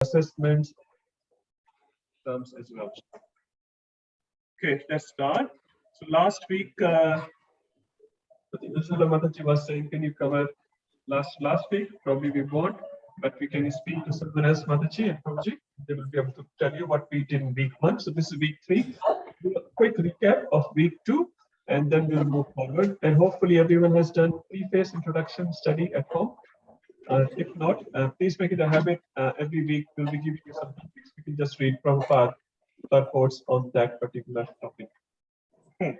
assessments terms as well. Okay, let's start. So last week, I think Mataji was saying, can you cover last week? Probably we won't, but we can speak to someone else, Mataji and Prabhuji. They will be able to tell you what we did in week 1. So this is week 3. Do a quick recap of week 2, and then we'll move forward. And hopefully everyone has done preface introduction study at home. If not, please make it a habit. Every week we'll be giving you some topics. We can just read Prabhupada purports on that particular topic. Okay.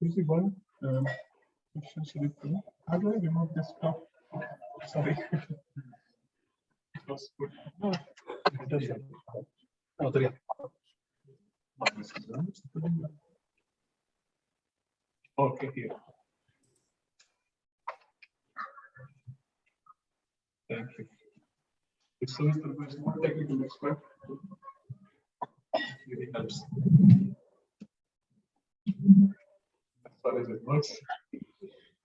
Easy one. How do I remove this top? Sorry. It was good. No, it doesn't. Oh, there. Okay, here. Thank you. It shows the more technical expert. Really helps. As far as it works.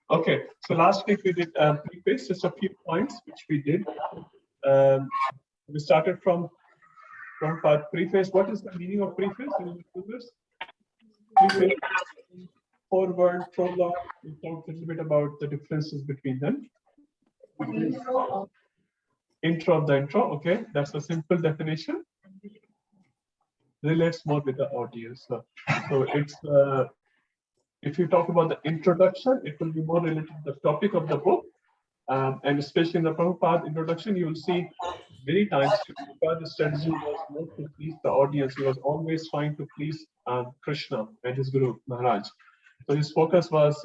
Okay, so last week we did preface, just a few points which we did. We started from part preface. What is the meaning of preface? Preface, foreword, prologue. We talked a little bit about the differences between them. Intro of the intro. Okay, that's a simple definition. Relates more with the audience. So it's if you talk about the introduction, it will be more related to the topic of the book. And especially in the Prabhupada introduction, you will see many times Prabhupada's strategy was not to please the audience. He was always trying to please Krishna and his Guru Maharaj. So his focus was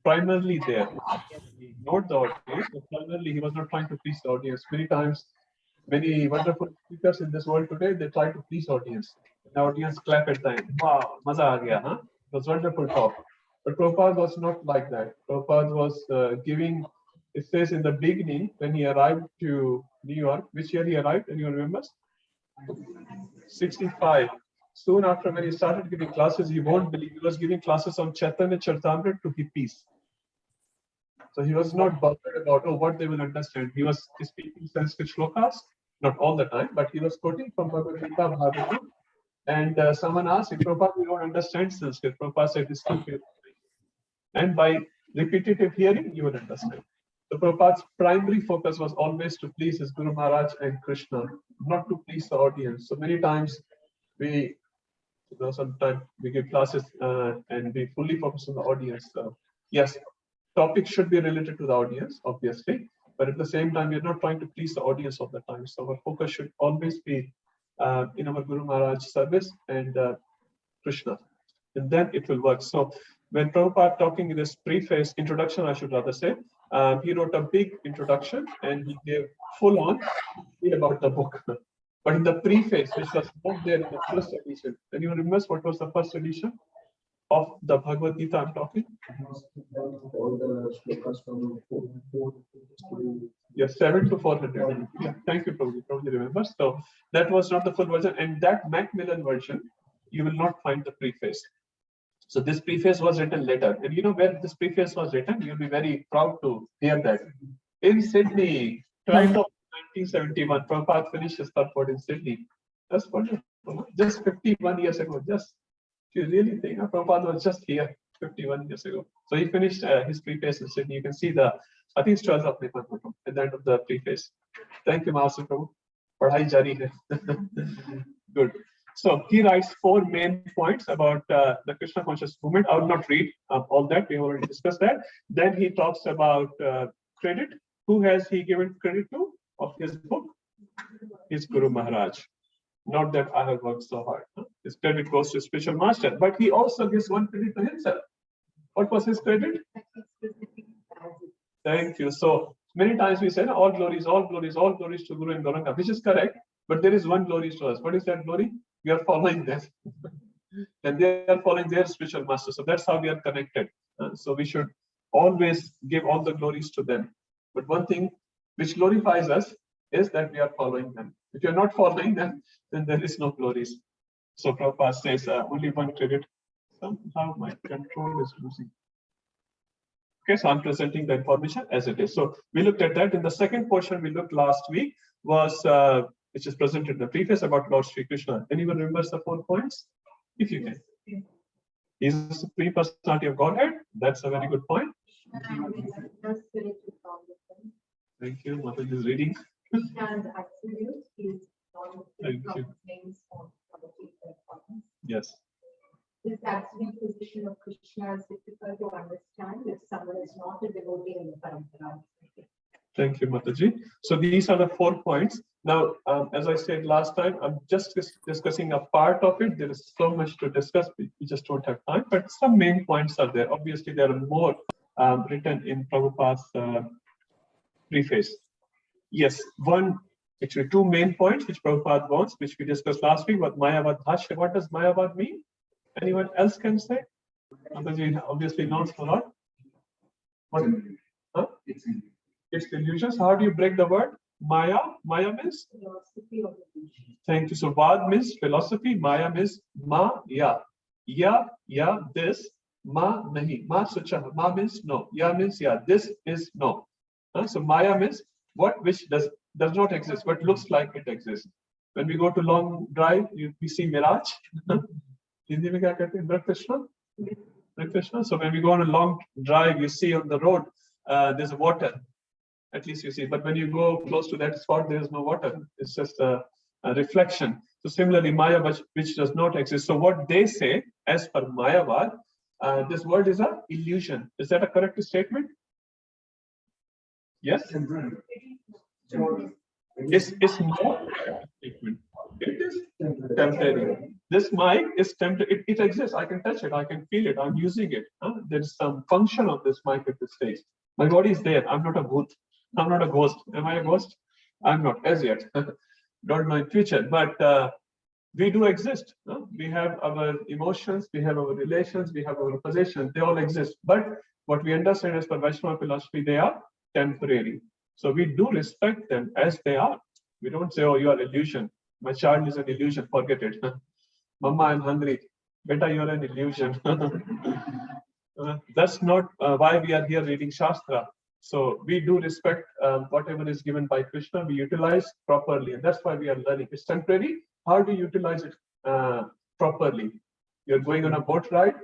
primarily there. He ignored the audience, but primarily he was not trying to please the audience. Many times, many wonderful speakers in this world today, they try to please audience. The audience clap at them. Wow, maza aa gaya, huh? It was wonderful talk. But Prabhupada was not like that. Prabhupada was giving. It says in the beginning, when he arrived to New York, which year he arrived? Anyone remembers? 65. Soon after, when he started giving classes, you won't believe he was giving classes on Chaitanya Charitamrita to hippies. So he was not bothered about what they will understand. He was speaking Sanskrit shlokas, not all the time, but he was quoting from Bhagavad Gita, Bhagavad. And someone asked him, Prabhupada, we don't understand Sanskrit. Prabhupada said, it's stupid. And by repetitive hearing, you will understand. So Prabhupada's primary focus was always to please his Guru Maharaj and Krishna, not to please the audience. So many times sometimes we give classes and we fully focus on the audience. Yes, topics should be related to the audience, obviously, but at the same time, we're not trying to please the audience all the time. So our focus should always be in our Guru Maharaj service and Krishna, and then it will work. So when Prabhupada talking in this preface introduction, I should rather say, he wrote a big introduction and he gave full on about the book. But in the preface, which was not there in the first edition, anyone remembers what was the first edition of the Bhagavad Gita I'm talking? Yes, 7 to 400. Yeah, thank you, Prabhuji. Prabhuji remembers. So that was not the full version, and that Macmillan version, you will not find the preface. So this preface was written later. And you know where this preface was written? You'll be very proud to hear that. In Sydney, 12th of 1971, Prabhupada finished his purport in Sydney. That's wonderful. Just 51 years ago. Just, if you really think, Prabhupada was just here 51 years ago. So he finished his preface in Sydney. You can see the, I think it's 12th of April at the end of the preface. Thank you, Master Prabhu. Padhai jari hai. Good. So he writes 4 main points about the Krishna conscious movement. I will not read all that. We already discussed that. Then he talks about credit. Who has he given credit to of his book? His Guru Maharaj. Not that I have worked so hard. His credit goes to spiritual master. But he also gives one credit to himself. What was his credit? Thank you. So many times we say, all glories to Guru and Gauranga, which is correct. But there is one glory to us. What is that glory? We are following them. And they are following their spiritual master. So that's how we are connected. So we should always give all the glories to them. But one thing which glorifies us is that we are following them. If you're not following them, then there is no glories. So Prabhupada says only one credit. Somehow my control is losing. Okay, so I'm presenting the information as it is. So we looked at that. In the second portion we looked last week was, which is presented in the preface about Lord Sri Krishna. Anyone remembers the 4 points? If you can. He is the Supreme Personality of Godhead. That's a very good point. Thank you. Mataji is reading. Thank you. Yes. This absolute position of Krishna is difficult to understand if someone is not a devotee in the parampara. Thank you, Mataji. So these are the 4 points. Now, as I said last time, I'm just discussing a part of it. There is so much to discuss. We just don't have time, but some main points are there. Obviously, there are more written in Prabhupada's preface. Yes, actually 2 main points which Prabhupada wants, which we discussed last week, what Mayavad Bhashya. What does Mayavad mean? Anyone else can say? Mataji obviously knows a lot. What? Huh? It's illusions. How do you break the word? Maya. Maya means? Philosophy of illusion. Thank you. So Vad means philosophy. Maya means ma, ya. Ya, this. Ma, nahi. Ma, sucha. Ma means no. Ya means ya. This is no. So Maya means what which does not exist, but looks like it exists. When we go to long drive, we see mirage. Hindi mein kya kehte hain? Krishna. So when we go on a long drive, you see on the road there's water. At least you see. But when you go close to that spot, there is no water. It's just a reflection. So similarly, Maya, which does not exist. So what they say, as per Mayavad, this word is an illusion. Is that a correct statement? Yes? It's not a statement. It is temporary. This mic is temporary. It exists. I can touch it. I can feel it. I'm using it. There is some function of this mic at this stage. My body is there. I'm not a booth. I'm not a ghost. Am I a ghost? I'm not as yet. Don't know in future. But we do exist. We have our emotions. We have our relations. We have our possessions. They all exist. But what we understand as per Vaishnava philosophy, they are temporary. So we do respect them as they are. We don't say, oh, you are illusion. My child is an illusion. Forget it. Mama, I'm hungry. Beta, you're an illusion. That's not why we are here reading Shastra. So we do respect whatever is given by Krishna. We utilize properly. And that's why we are learning. It's temporary. How do you utilize it properly? You're going on a boat ride.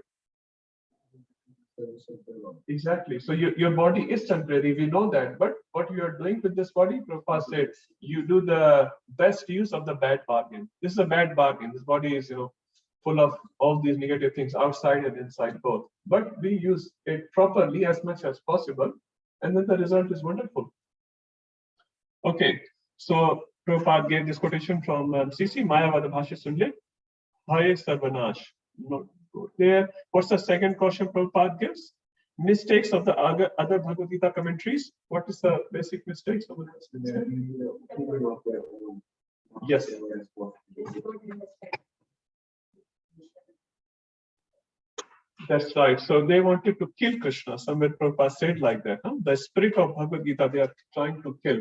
Exactly. So your body is temporary. We know that. But what you are doing with this body, Prabhupada said, you do the best use of the bad bargain. This is a bad bargain. This body is, full of all these negative things outside and inside both. But we use it properly as much as possible. And then the result is wonderful. Okay. So Prabhupada gave this quotation from CC Mayavad Bhashya Sunle. Haye Sarvanash. Not go there. What's the second question Prabhupada gives? Mistakes of the other Bhagavad Gita commentaries. What is the basic mistakes of this? Yes. That's right. So they wanted to kill Krishna. Somewhere Prabhupada said like that. The spirit of Bhagavad Gita they are trying to kill,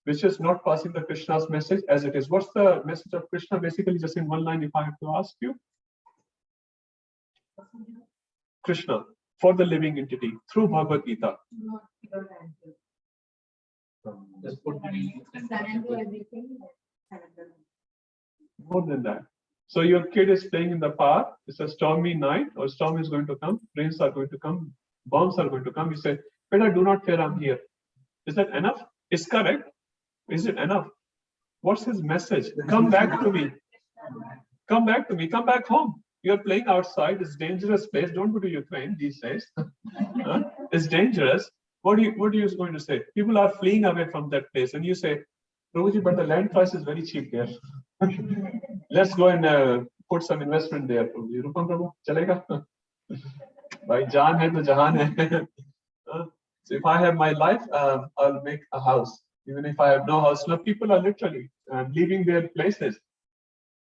which is not passing the Krishna's message as it is. What's the message of Krishna? Basically, just in one line, if I have to ask you. Krishna, for the living entity, through Bhagavad Gita. More than that. So your kid is playing in the park. It's a stormy night, or storm is going to come. Rains are going to come. Bombs are going to come. You say, "Peter, do not fear. I'm here." Is that enough? It's correct. Is it enough? What's his message? Come back to me. Come back to me. Come back home. You're playing outside. It's a dangerous place. Don't go to Ukraine these days. It's dangerous. What are you going to say? People are fleeing away from that place, and you say, "Prabhuji, but the land price is very cheap there. Let's go and put some investment there." Prabhuji, Rupam Prabhu, chalega? Bhai, jaan hai to jahan hai. So if I have my life, I'll make a house. Even if I have no house, now people are literally leaving their places,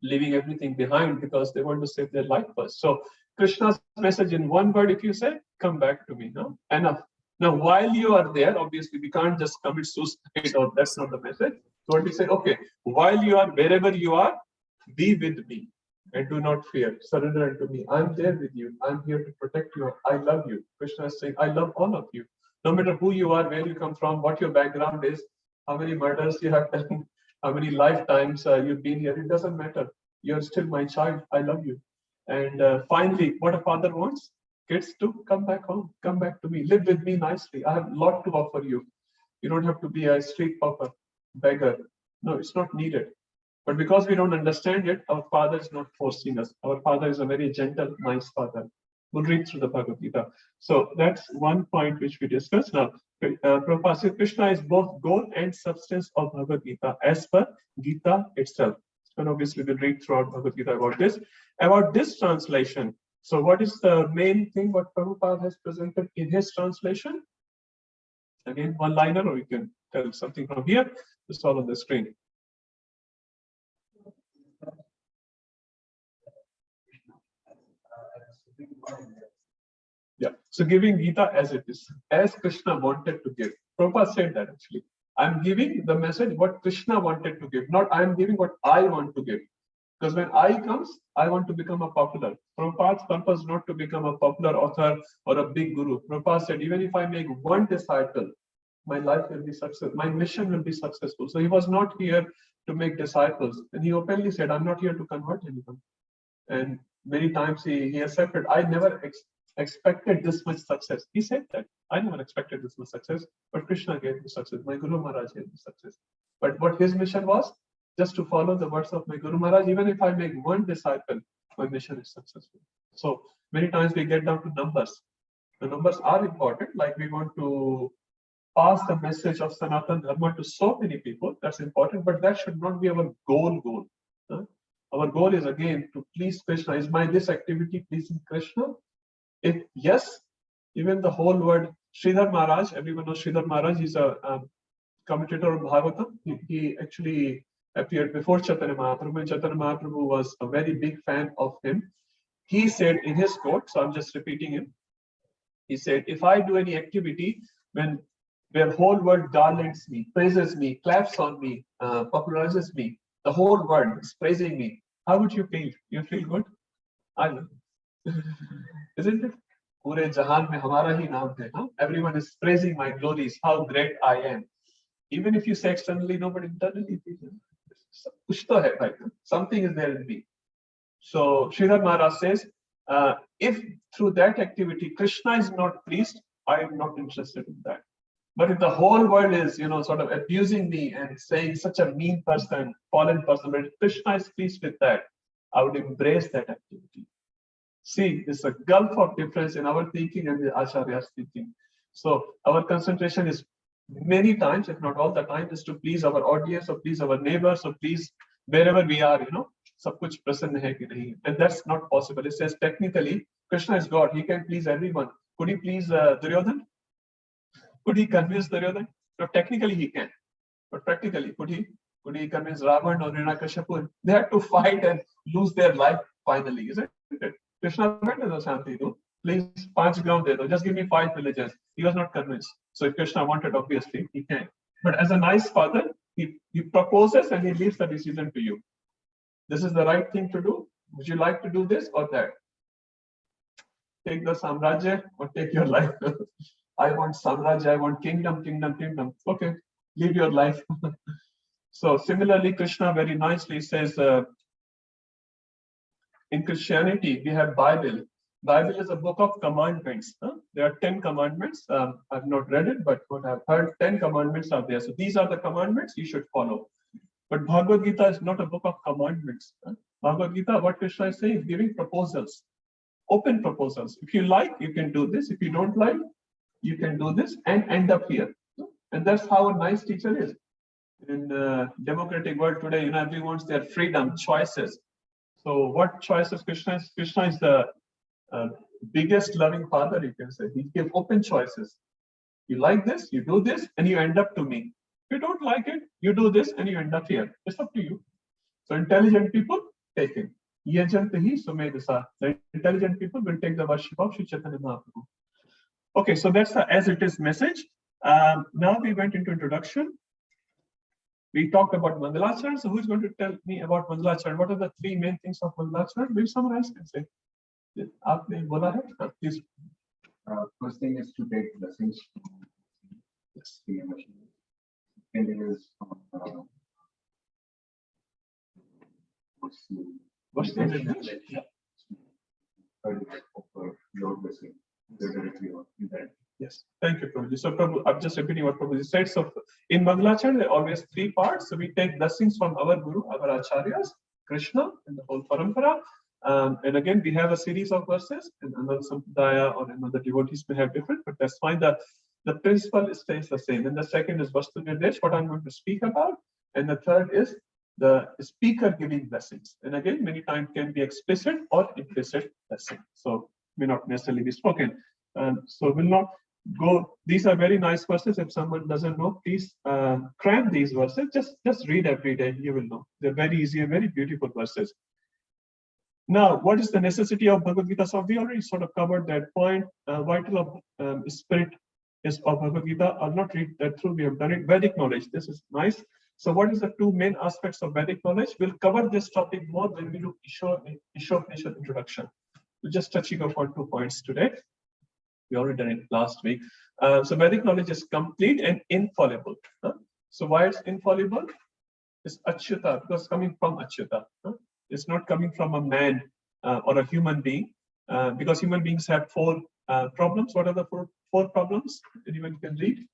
leaving everything behind because they want to save their life first. So Krishna's message in one word, if you say, "Come back to me," no, enough. Now, while you are there, obviously we can't just commit suicide, or that's not the message. So what we say, okay, while you are wherever you are, be with me and do not fear. Surrender unto me. I'm there with you. I'm here to protect you. I love you. Krishna is saying, I love all of you. No matter who you are, where you come from, what your background is, how many murders you have done, how many lifetimes you've been here, it doesn't matter. You're still my child. I love you. And finally, what a father wants, kids to come back home, come back to me, live with me nicely. I have a lot to offer you. You don't have to be a street pauper, beggar. No, it's not needed. But because we don't understand it, our Father is not forcing us. Our Father is a very gentle, nice Father. We'll read through the Bhagavad Gita. So that's one point which we discussed. Now, Prabhupada said Krishna is both goal and substance of Bhagavad Gita as per Gita itself. And obviously we'll read throughout Bhagavad Gita about this. About this translation, so what is the main thing what Prabhupada has presented in his translation? Again, one liner, or you can tell something from here. It's all on the screen. Yeah, so giving Gita as it is, as Krishna wanted to give. Prabhupada said that actually. I'm giving the message what Krishna wanted to give, not I'm giving what I want to give. Because when I comes, I want to become a popular. Prabhupada's purpose is not to become a popular author or a big guru. Prabhupada said, even if I make one disciple, my life will be successful. My mission will be successful. So he was not here to make disciples. And he openly said, I'm not here to convert anyone. And many times he accepted, I never expected this much success. He said that, I never expected this much success, but Krishna gave me success. My Guru Maharaj gave me success. But what his mission was, just to follow the words of my Guru Maharaj, even if I make one disciple, my mission is successful. So many times we get down to numbers. The numbers are important, like we want to pass the message of Sanatana Dharma to so many people, that's important, but that should not be our goal. Our goal is again to please Krishna. Is my this activity pleasing Krishna? If yes, even the whole world, Sridhar Maharaj, everyone knows Sridhar Maharaj, he's a commentator of Bhagavatam. He actually appeared before Chaitanya Mahaprabhu, and Chaitanya Mahaprabhu was a very big fan of him. He said in his quote, so I'm just repeating him. He said, if I do any activity when where whole world garlands me, praises me, claps on me, popularizes me, the whole world is praising me, how would you feel? You feel good? I will. Isn't it? Pure jahan mein hamara hi naam hai, huh? Everyone is praising my glories, how great I am. Even if you say externally, no, but internally, kuch to hai, right? Something is there in me. So Sridhar Maharaj says, if through that activity Krishna is not pleased, I am not interested in that. But if the whole world is, sort of abusing me and saying such a mean person, fallen person, but if Krishna is pleased with that, I would embrace that activity. See, there's a gulf of difference in our thinking and the Acharya's thinking. So our concentration is many times, if not all the time, is to please our audience, or please our neighbors, or please wherever we are, sab kuch prasanna hai ki nahi. And that's not possible. It says technically, Krishna is God. He can please everyone. Could he please Duryodhan? Could he convince Duryodhan? No, technically he can. But practically, could he convince Ravan or Hiranyakashipu? They had to fight and lose their life finally, isn't it? Krishna went to the Shanti, please 5 ground there, just give me 5 villages. He was not convinced. So if Krishna wanted, obviously he can. But as a nice father, he proposes and he leaves the decision to you. This is the right thing to do. Would you like to do this or that? Take the Samrajya or take your life. I want Samrajya, I want kingdom. Okay, live your life. So similarly, Krishna very nicely says, in Christianity, we have Bible. Bible is a book of commandments. There are 10 commandments. I've not read it, but what I've heard, 10 commandments are there. So these are the commandments you should follow. But Bhagavad Gita is not a book of commandments. Bhagavad Gita, what Krishna is saying, is giving proposals, open proposals. If you like, you can do this. If you don't like, you can do this and end up here. And that's how a nice teacher is. In the democratic world today, everyone wants their freedom, choices. So what choices Krishna is? Krishna is the biggest loving father, you can say. He gives open choices. You like this, you do this, and you end up to me. If you don't like it, you do this, and you end up here. It's up to you. So intelligent people, take it. The intelligent people will take the worship of Sri Chaitanya Mahaprabhu. Okay, so that's the as it is message. Now we went into introduction. We talked about Mangalachar. So who's going to tell me about Mangalachar? What are the three main things of Mangalachar? Maybe someone else can say. Aapne bola hai? Please. First thing is to take blessings. Yes. Second is What's the name? third is offer your blessing. They're directly on that. Yes, thank you, Prabhuji. So, Prabhu, I'm just repeating what Prabhuji said. So, in Mangalachar, there are always three parts. So, we take blessings from our Guru, our Acharyas, Krishna, and the whole parampara. And again, we have a series of verses, and another sampradaya or another devotees may have different, but that's fine. The principle stays the same. And the second is Vastu Nirdesh, what I'm going to speak about. And the third is the speaker giving blessings. And again, many times can be explicit or implicit blessing. So, may not necessarily be spoken. So, will not go. These are very nice verses. If someone doesn't know, please cram these verses. Just read every day. You will know. They're very easy and very beautiful verses. Now, what is the necessity of Bhagavad Gita? So we already sort of covered that point. Vital of spirit is of Bhagavad Gita. I'll not read that through. We have done it. Vedic knowledge. This is nice. So what is the two main aspects of Vedic knowledge? We'll cover this topic more when we do Ishopanishad introduction. We're just touching upon 2 points today. We already done it last week. So Vedic knowledge is complete and infallible. So why it's infallible? It's Achyuta, because it's coming from Achyuta. It's not coming from a man or a human being, because human beings have four problems. What are the four problems? Anyone can read?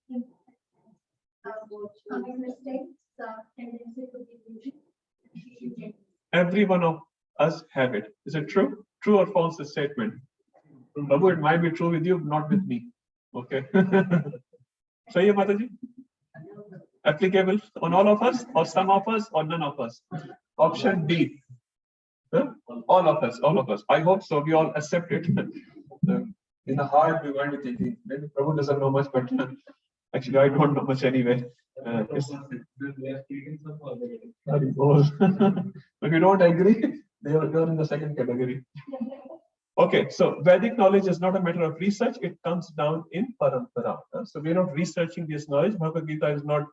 Every one of us have it. Is it true? True or false statement? Babu, it might be true with you, not with me. Okay. So, yeah, Mataji? Applicable on all of us, or some of us, or none of us? Option D. Huh? All of us, all of us. I hope so. We all accept it. In the heart, we might be thinking, maybe Prabhu doesn't know much, but actually, I don't know much anyway. If you don't agree, you're in the second category. Okay, so Vedic knowledge is not a matter of research, it comes down in parampara. So we're not researching this knowledge. Bhagavad Gita is not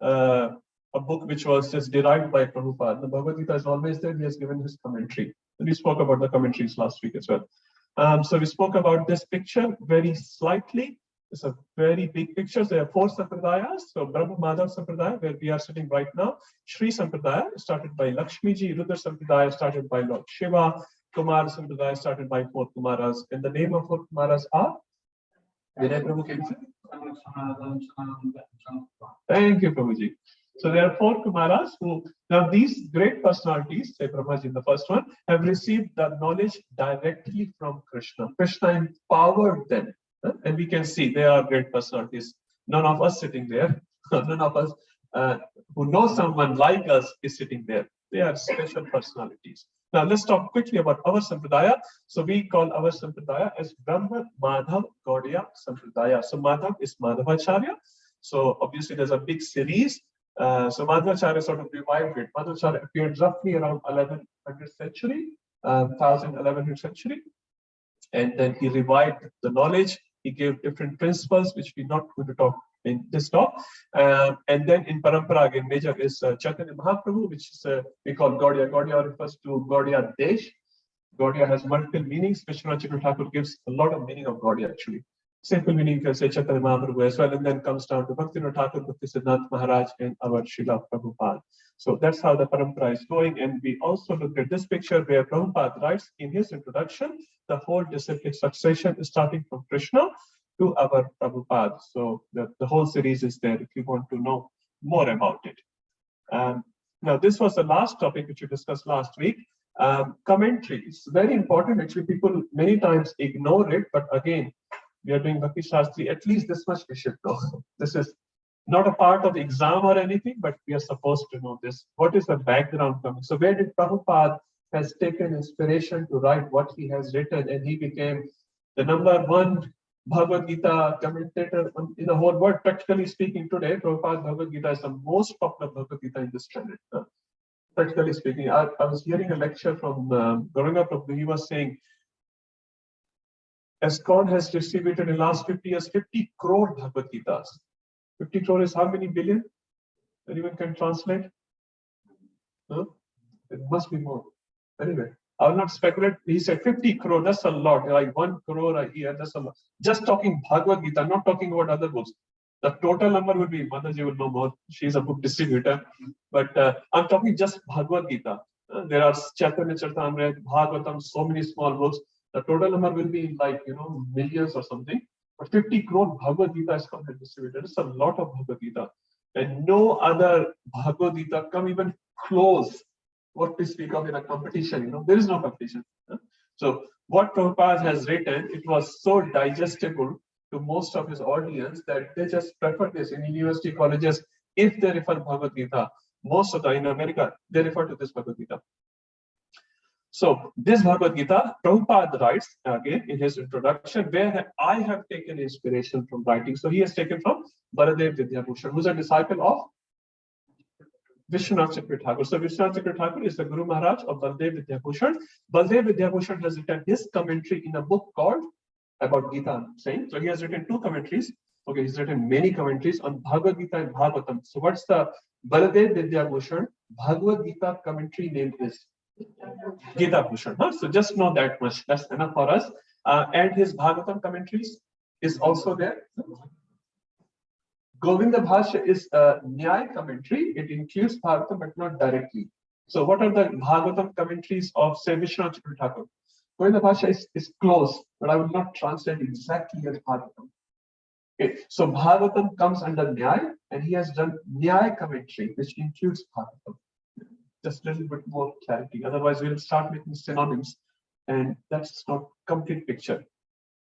a book which was just derived by Prabhupada. The Bhagavad Gita is always there, he has given his commentary. And we spoke about the commentaries last week as well. So we spoke about this picture very slightly. It's a very big picture. There are 4 sampradayas. So Brahma Madhav Sampradaya, where we are sitting right now. Shri Sampradaya, started by Lakshmi Ji. Rudra Sampradaya, started by Lord Shiva. Kumar Sampradaya, started by 4 Kumaras. And the name of 4 Kumaras are? Thank you, Prabhuji. So there are 4 Kumaras who, now these great personalities, say Brahmaji in the first one, have received the knowledge directly from Krishna. Krishna empowered them. And we can see they are great personalities. None of us sitting there, none of us who know someone like us is sitting there. They are special personalities. Now let's talk quickly about our Sampradaya. So we call our Sampradaya as Brahma Madhav Gaudiya Sampradaya. So Madhav is Madhavacharya. So obviously there's a big series. So Madhavacharya sort of revived it. Madhavacharya appeared roughly around 1100th century, 1100th century. And then he revived the knowledge. He gave different principles, which we're not going to talk in this talk. And then in Parampara, again, major is Chaitanya Mahaprabhu, which is we call Gaudiya. Gaudiya refers to Gaudiya Desh. Gaudiya has multiple meanings. Vishwanath Chakravarti Thakur gives a lot of meaning of Gaudiya, actually. Simple meaning, you can say Chaitanya Mahaprabhu as well, and then comes down to Bhakti Thakur, Bhakti Siddhanta Maharaj, and our Srila Prabhupada. So that's how the parampara is going. And we also looked at this picture where Prabhupada writes in his introduction, the whole disciplic succession is starting from Krishna to our Prabhupada. So the whole series is there if you want to know more about it. Now, this was the last topic which we discussed last week. Commentary. It's very important. Actually, people many times ignore it. But again, we are doing Bhakti Sastri. At least this much we should know. This is not a part of the exam or anything, but we are supposed to know this. What is the background coming? So where did Prabhupada has taken inspiration to write what he has written, and he became the #1 Bhagavad Gita commentator in the whole world. Practically speaking, today, Prabhupada's Bhagavad Gita is the most popular Bhagavad Gita in this planet. Practically speaking, I was hearing a lecture from Gauranga Prabhu. He was saying, ESCON has distributed in the last 50 years 50 crore Bhagavad Gitas. 50 crore is how many billion? Anyone can translate? Huh? It must be more. Anyway, I will not speculate. He said 50 crore, that's a lot. Like 1 crore a year, that's a lot. Just talking Bhagavad Gita, I'm not talking about other books. The total number will be, Mataji will know more. She's a book distributor. But I'm talking just Bhagavad Gita. There are Chaitanya Charitamrita, Bhagavatam, so many small books. The total number will be like, millions or something. But 50 crore Bhagavad Gita is distributed. It's a lot of Bhagavad Gita. And no other Bhagavad Gita come even close. What to speak of in a competition, there is no competition. So what Prabhupada has written, it was so digestible to most of his audience that they just prefer this in university colleges. If they refer Bhagavad Gita, most of the in America, they refer to this Bhagavad Gita. So this Bhagavad Gita, Prabhupada writes again in his introduction, where I have taken inspiration from writing. So he has taken from Baladev Vidyabhushan, who's a disciple of Vishwanath Chakravarti Thakur. So Vishwanath Chakravarti Thakur is the Guru Maharaj of Baladev Vidyabhushan. Baladev Vidyabhushan has written his commentary in a book called about Gita, I'm saying. So he has written 2 commentaries. Okay, he's written many commentaries on Bhagavad Gita and Bhagavatam. So what's the Baladev Vidyabhushan Bhagavad Gita commentary name is? Gita Bhushan. Huh? So just know that much. That's enough for us. And his Bhagavatam commentaries is also there. Govinda Bhashya is a Nyaya commentary. It includes Bhagavatam, but not directly. So what are the Bhagavatam commentaries of, say, Vishwanath Chakravarti Thakur? Govinda Bhashya is close, but I will not translate exactly as Bhagavatam. Okay. So Bhagavatam comes under Nyaya, and he has done Nyaya commentary, which includes Bhagavatam. Just a little bit more clarity. Otherwise, we'll start making synonyms, and that's not complete picture.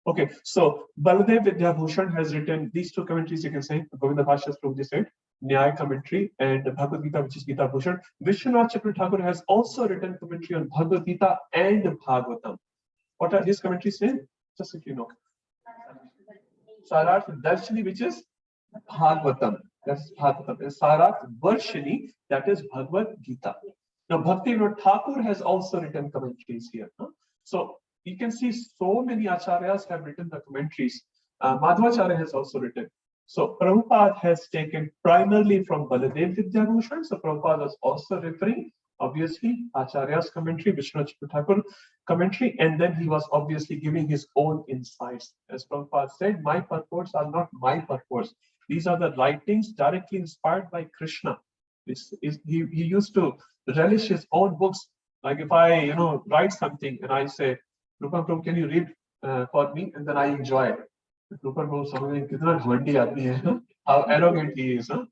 Okay, so Baladev Vidyabhushan has written these 2 commentaries, you can say, Govinda Bhashya, as Prabhuji said, Nyaya commentary, and Bhagavad Gita, which is Gita Bhushan. Vishwanath Chakravarti Thakur has also written commentary on Bhagavad Gita and Bhagavatam. What are his commentaries name? Just if you know. Sarat Darshini, which is Bhagavatam. That's Bhagavatam. And Sarat Varshini, that is Bhagavad Gita. Now, Bhakti Thakur has also written commentaries here. So you can see so many acharyas have written the commentaries. Madhvacharya has also written. So Prabhupada has taken primarily from Baladev Vidyabhushan. So Prabhupada was also referring, obviously, Acharya's commentary, Vishwanath Chakravarti Thakur commentary, and then he was obviously giving his own insights. As Prabhupada said, my purports are not my purports. These are the writings directly inspired by Krishna. He used to relish his own books. Like if I, write something and I say, Rupa Prabhu, can you read for me? And then I enjoy it. Rupa Prabhu, how arrogant he is. Huh?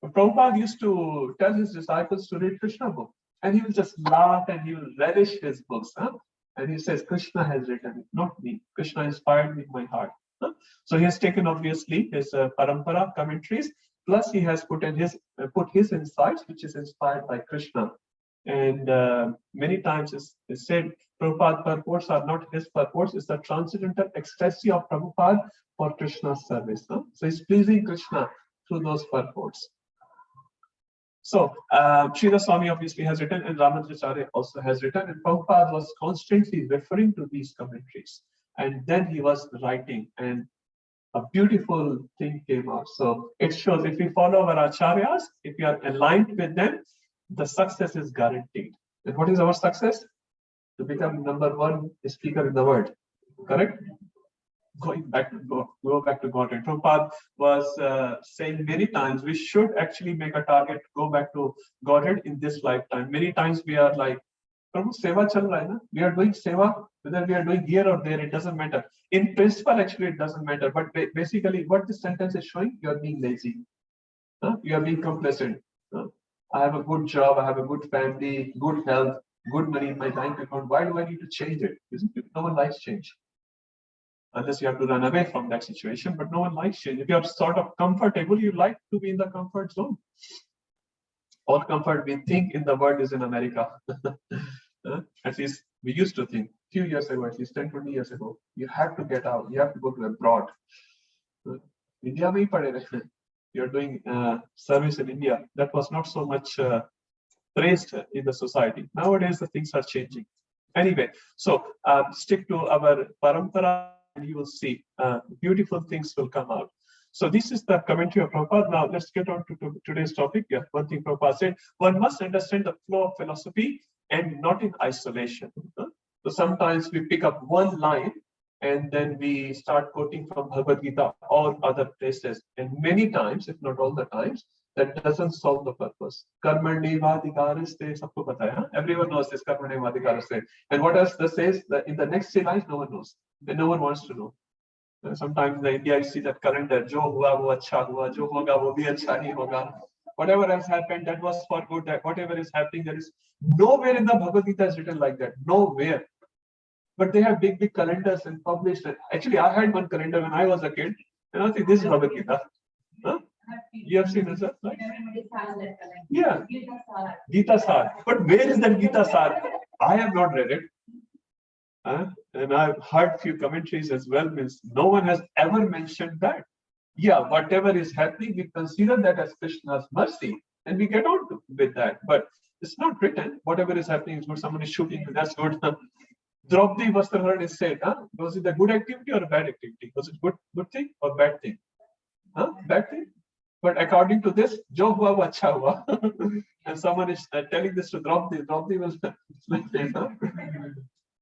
Prabhupada used to tell his disciples to read Krishna book. And he will just laugh and he will relish his books. Huh? And he says, Krishna has written it, not me. Krishna inspired me in my heart. Huh? So he has taken, obviously, his parampara commentaries. Plus, he has put his insights, which is inspired by Krishna. And many times it's said, Prabhupada's purports are not his purports, it's the transcendental ecstasy of Prabhupada for Krishna's service. Huh? So he's pleasing Krishna through those purports. So Sridhar Swami obviously has written, and Ramanujacharya also has written, and Prabhupada was constantly referring to these commentaries. And then he was writing, and a beautiful thing came out. So it shows if we follow our acharyas, if we are aligned with them, the success is guaranteed. And what is our success? To become #1 speaker in the world. Correct? Go back to Godhead. Prabhupada was saying many times we should actually make a target to go back to Godhead in this lifetime. Many times we are like, Prabhu, seva chal raha hai na? We are doing seva, whether we are doing here or there, it doesn't matter. In principle, actually, it doesn't matter. But basically, what this sentence is showing, you are being lazy. You are being complacent. I have a good job, I have a good family, good health, good money in my bank account. Why do I need to change it? Isn't it? No one likes change. Unless you have to run away from that situation, but no one likes change. If you are sort of comfortable, you like to be in the comfort zone. All comfort we think in the world is in America. At least we used to think a few years ago, at least 10, 20 years ago, you have to get out, you have to go to abroad. India mein pade rahe. You're doing service in India. That was not so much praised in the society. Nowadays, the things are changing. Anyway, so stick to our parampara you will see beautiful things will come out. So this is the commentary of Prabhupada. Now let's get on to today's topic. Yeah, one thing Prabhupada said, one must understand the flow of philosophy and not in isolation. So sometimes we pick up one line and then we start quoting from Bhagavad Gita or other places. And many times, if not all the times, that doesn't solve the purpose. Karmanevadhikaraste, sabko pata hai, huh? Everyone knows this Karmanevadhikaraste. And what else this says? That in the next 3 lines, no one knows. And no one wants to know. Sometimes in India, you see that calendar, jo hua wo acha hua, jo hoga wo bhi acha hi hoga. Whatever has happened, that was for good. That whatever is happening, there is nowhere in the Bhagavad Gita is written like that. Nowhere. But they have big calendars and published it. Actually, I had one calendar when I was a kid, and I think this is Bhagavad Gita. Huh? You have seen this, right? Yeah. Gita Sar. But where is that Gita Sar? I have not read it. And I've heard few commentaries as well, means no one has ever mentioned that. Yeah, whatever is happening, we consider that as Krishna's mercy, and we get on with that. But it's not written. Whatever is happening is good. Someone is shooting, that's good. Draupadi Vastraharan is said, was it a good activity or a bad activity? Was it good thing or bad thing? Bad thing? But according to this, jo hua wo acha hua. And someone is telling this to Draupadi. Draupadi was like this,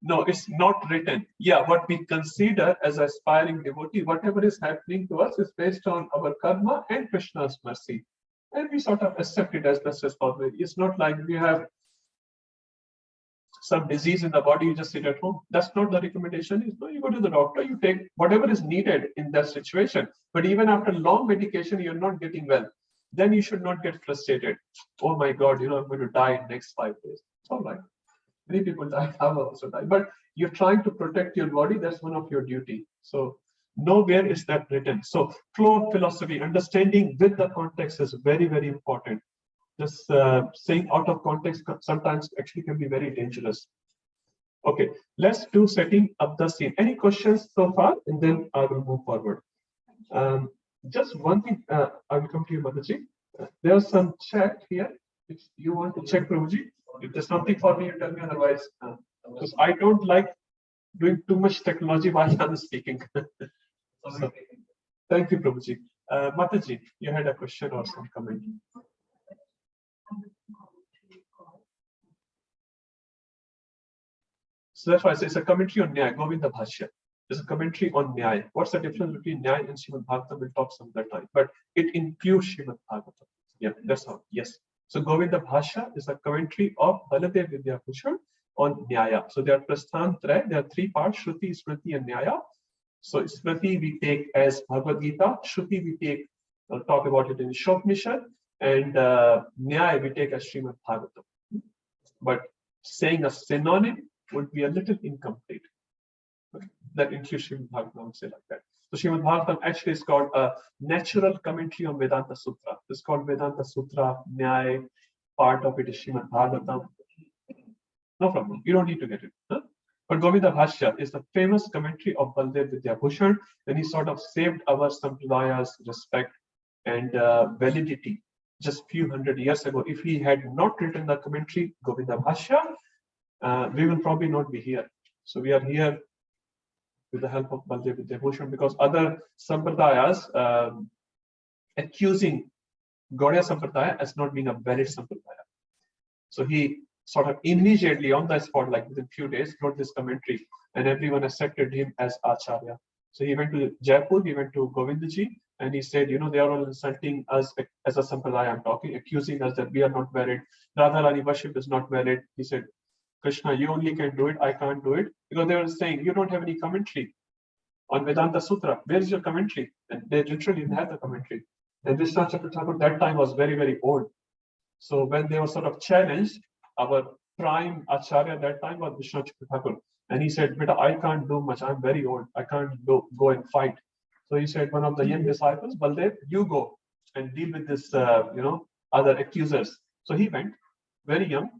No, it's not written. Yeah, what we consider as aspiring devotee, whatever is happening to us is based on our karma and Krishna's mercy. And we sort of accept it as best as possible. It's not like we have some disease in the body, you just sit at home. That's not the recommendation. Is no, you go to the doctor, you take whatever is needed in that situation. But even after long medication, you're not getting well. Then you should not get frustrated. Oh my God, I'm going to die in next 5 days. It's all right. Many people die, have also died. But you're trying to protect your body. That's one of your duty. So nowhere is that written. So flow of philosophy, understanding with the context is very, very important. Just saying out of context sometimes actually can be very dangerous. Okay, let's do setting up the scene. Any questions so far? And then I will move forward. Just one thing, I will come to you, Mataji. There's some chat here. If you want to check, Prabhuji, if there's something for me, you tell me, otherwise, because I don't like doing too much technology while I'm speaking. So, thank you, Prabhuji. Mataji, you had a question or some comment? So that's why I say it's a commentary on Nyaya, Govinda Bhashya. It's a commentary on Nyaya. What's the difference between Nyaya and Srimad Bhagavatam? We'll talk some other time. But it includes Srimad Bhagavatam. Yeah, that's how. Yes. So Govinda Bhashya is a commentary of Baladev Vidyabhushan on Nyaya. So there are Prasthan Traya, there are 3 parts, Shruti, Smriti, and Nyaya. So Smriti we take as Bhagavad Gita, Shruti we take, talk about it in Shopnishad, and Nyaya we take as Srimad Bhagavatam. But saying a synonym would be a little incomplete. Okay. That includes Srimad Bhagavatam, I would say like that. So Srimad Bhagavatam actually is called a natural commentary on Vedanta Sutra. It's called Vedanta Sutra, Nyaya, part of it is Srimad Bhagavatam. No problem, you don't need to get it. But Govinda Bhashya is the famous commentary of Baladev Vidyabhushan, and he sort of saved our Sampradaya's respect and validity just few hundred years ago. If he had not written the commentary, Govinda Bhashya, we will probably not be here. So we are here with the help of Baladev Vidyabhushan, because other Sampradayas accusing Gaudiya Sampradaya as not being a valid Sampradaya. So he sort of immediately on the spot, like within few days, wrote this commentary, and everyone accepted him as Acharya. So he went to Jaipur, he went to Govindaji, and he said, they are all insulting us as a Sampradaya, I'm talking, accusing us that we are not valid. Radharani worship is not valid. He said, Krishna, you only can do it, I can't do it. Because they were saying, you don't have any commentary on Vedanta Sutra. Where is your commentary? And they literally didn't have the commentary. And Vishnu Chakra Thakur that time was very, very old. So when they were sort of challenged, our prime Acharya at that time was Vishnu Chakra Thakur. And he said, Beta, I can't do much. I'm very old. I can't go and fight. So he said, one of the young disciples, Baldev, you go and deal with this, other accusers. So he went, very young.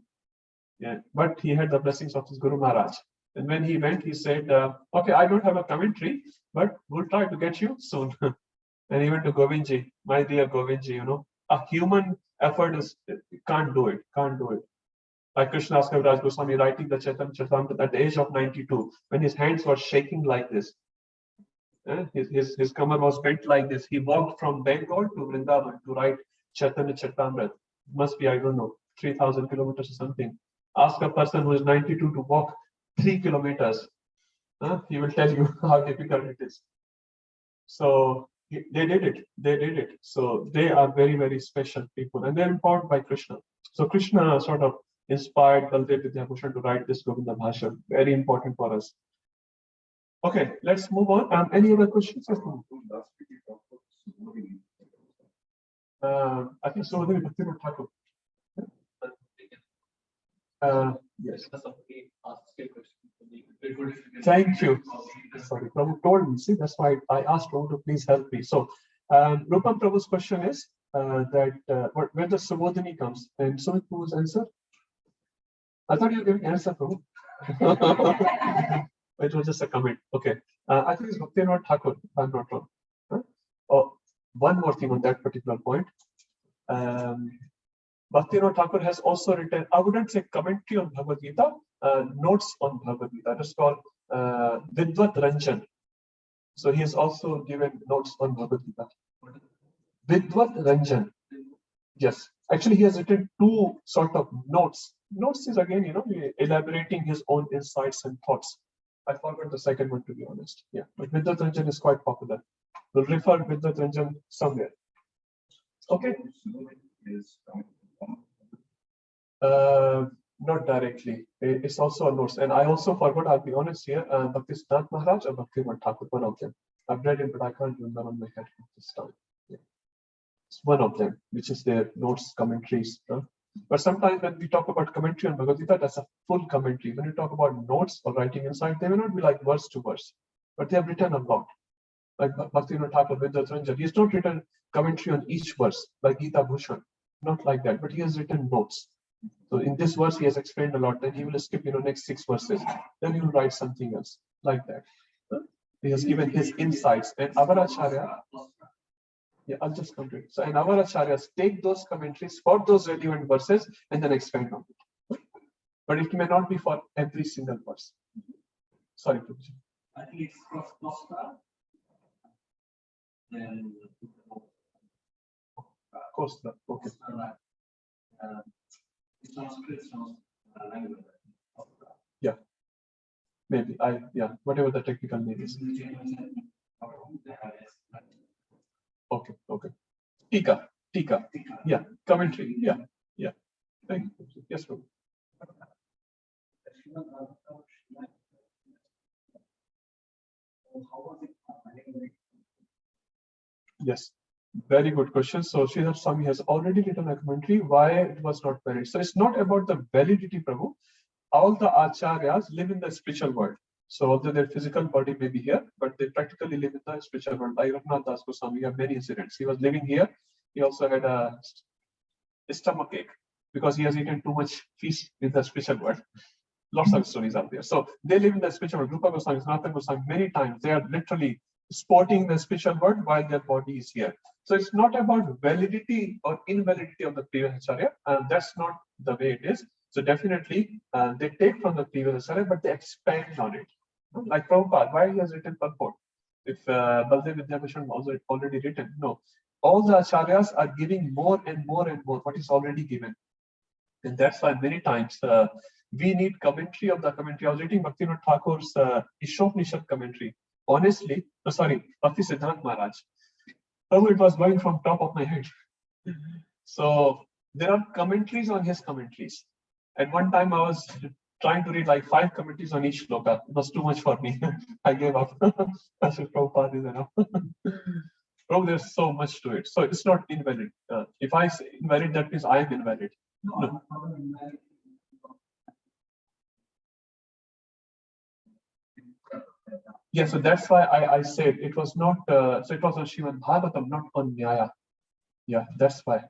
Yeah, but he had the blessings of his Guru Maharaj. And when he went, he said, okay, I don't have a commentary, but we'll try to get you soon. And he went to Govindji, my dear Govindji, a human effort can't do it. Like Krishnadas Kaviraj Goswami writing the Chaitanya Charitamrita at the age of 92, when his hands were shaking like this. His kamar was bent like this. He walked from Bengal to Vrindavan to write Chaitanya Charitamrita. Must be, I don't know, 3,000 kilometers or something. Ask a person who is 92 to walk 3 kilometers. He will tell you how difficult it is. So they did it. They did it. So they are very, very special people, and they're empowered by Krishna. So Krishna sort of inspired Baldev Vidyabhushan to write this Govinda Bhashan. Very important for us. Okay, let's move on. Any other questions? Last week we talked about Subodhini. I think Subodhini Bhakti Thakur. Yes. Thank you. Sorry, Prabhu told me. See, that's why I asked Prabhu to please help me. So, Rupam Prabhu's question is where the Subodhini comes. And Sumit Prabhu's answer? I thought you were giving answer, Prabhu. It was just a comment. Okay. I think it's Bhakti Thakur, if I'm not wrong. Oh, one more thing on that particular point. Bhakti Thakur has also written, I wouldn't say commentary on Bhagavad Gita, notes on Bhagavad Gita. That's called Vidvat Ranjan. So he has also given notes on Bhagavad Gita. Vidvat Ranjan. Yes. Actually, he has written two sort of notes. Notes is again, elaborating his own insights and thoughts. I forgot the second one, to be honest. Yeah, but Vidvat Ranjan is quite popular. We'll refer Vidvat Ranjan somewhere. Okay. Not directly. It's also a notes. And I also forgot, I'll be honest here, Bhakti Siddhant Maharaj or Bhakti Thakur, one of them. I've read it, but I can't remember on my head this time. Yeah. It's one of them, which is their notes, commentaries. But sometimes when we talk about commentary on Bhagavad Gita, that's a full commentary. When you talk about notes or writing inside, they may not be like verse to verse, but they have written a lot. Like Bhakti Thakur, Vidvat Ranjan, he's not written commentary on each verse, like Gita Bhushan. Not like that, but he has written notes. So in this verse, he has explained a lot. Then he will skip, next 6 verses. Then he will write something else like that. He has given his insights. And our Acharya, I'll just come to it. So, and our Acharyas take those commentaries for those relevant verses and then expand on it. But it may not be for every single verse. Sorry, Prabhuji. I think it's cross-costa. Then Costa. Okay. Yeah. Maybe whatever the technical name is. Okay. Tika. Yeah. Commentary. Yeah. Thank you. Yes, Prabhu. Yes. Very good question. So Sridhar Swami has already written a commentary why it was not valid. So it's not about the validity, Prabhu. All the acharyas live in the spiritual world. So although their physical body may be here, but they practically live in the spiritual world. Like Raghunath Das Goswami, have many incidents. He was living here. He also had a stomach ache because he has eaten too much fish in the spiritual world. Lots of stories out there. So they live in the spiritual world. Rupa Goswami, Sanatana Goswami, many times they are literally sporting the spiritual world while their body is here. So it's not about validity or invalidity of the previous acharya. That's not the way it is. So definitely they take from the previous acharya, but they expand on it. Like Prabhupada, why he has written purport? If Baldev Vidyabhushan was already written, no. All the acharyas are giving more and more and more what is already given. And that's why many times we need commentary of the commentary. I was reading Bhakti Thakur's Ishopnishad commentary. Honestly, Bhakti Siddhant Maharaj. Prabhu, it was going from top of my head. So there are commentaries on his commentaries. At one time I was trying to read like 5 commentaries on each shloka. It was too much for me. I gave up. I said, Prabhupada is enough. Prabhu, there's so much to it. So it's not invalid. If I say invalid, that means I am invalid. No. Yeah, so that's why I said it was not, so it was on Srimad Bhagavatam, not on Nyaya. Yeah, that's why.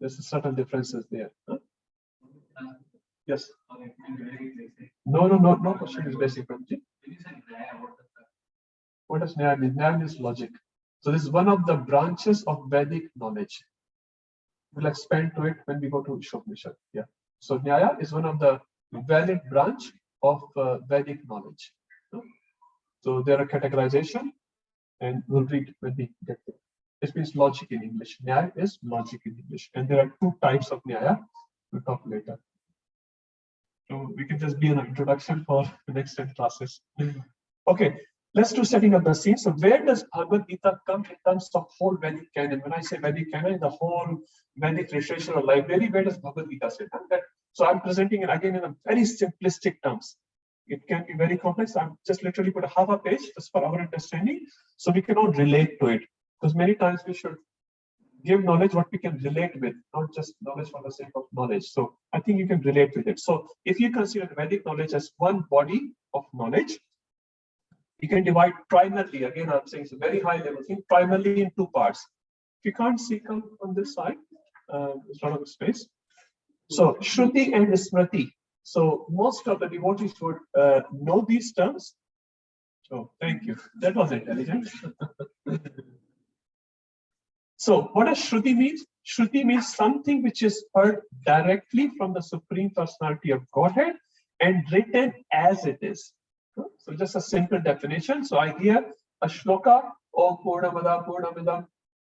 There's a certain differences there. Huh? Yes. No question is basic, Prabhuji. What does Nyaya mean? Nyaya means logic. So this is one of the branches of Vedic knowledge. We'll expand to it when we go to Ishopnishad. Yeah. So Nyaya is one of the valid branch of Vedic knowledge. So there are categorization and we'll read when we get there. This means logic in English. Nyaya is logic in English, and there are two types of Nyaya. We'll talk later. So we can just be an introduction for the next 10 classes. Okay, let's do setting up the scene. So where does Bhagavad Gita come in terms of whole Vedic canon? When I say Vedic canon, the whole Vedic literature or library, where does Bhagavad Gita sit? So I'm presenting it again in a very simplistic terms. It can be very complex. I'm just literally put a half a page just for our understanding, so we can all relate to it. Because many times we should give knowledge what we can relate with, not just knowledge for the sake of knowledge. So I think you can relate with it. So if you consider Vedic knowledge as one body of knowledge, you can divide primarily, again I'm saying it's a very high level thing, primarily in two parts. If you can't see, come on this side, there's a lot of space. So Shruti and Smriti. So most of the devotees would know these terms. So thank you. That was intelligent. So what does Shruti means? Shruti means something which is heard directly from the Supreme Personality of Godhead and written as it is. So just a simple definition. So I hear a shloka, oh Purnamada Purnamidam.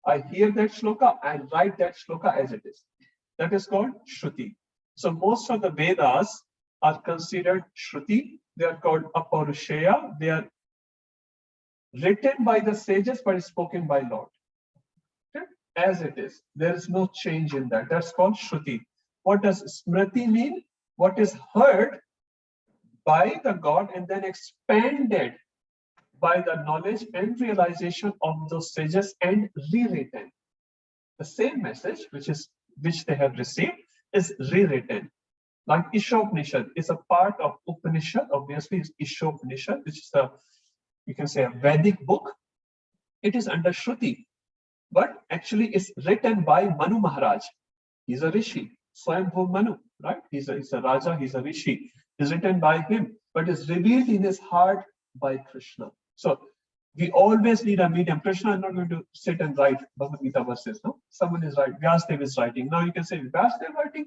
I hear that shloka and write that shloka as it is. That is called Shruti. So most of the Vedas are considered Shruti. They are called Aparushaya. They are written by the sages but spoken by Lord. Okay? As it is. There is no change in that. That's called Shruti. What does Smriti mean? What is heard by the God and then expanded by the knowledge and realization of those sages and rewritten. The same message which they have received is rewritten. Like Ishopanishad is a part of Upanishad, obviously is Ishopanishad, which is you can say a Vedic book. It is under Shruti, but actually it's written by Manu Maharaj. He's a Rishi, Swayambhu Manu, right? He's a Raja, he's a Rishi. It's written by him, but is revealed in his heart by Krishna. So we always need a medium. Krishna is not going to sit and write Bhagavad Gita verses. No, someone is writing. Vyasadeva is writing. Now you can say Vyasadeva writing,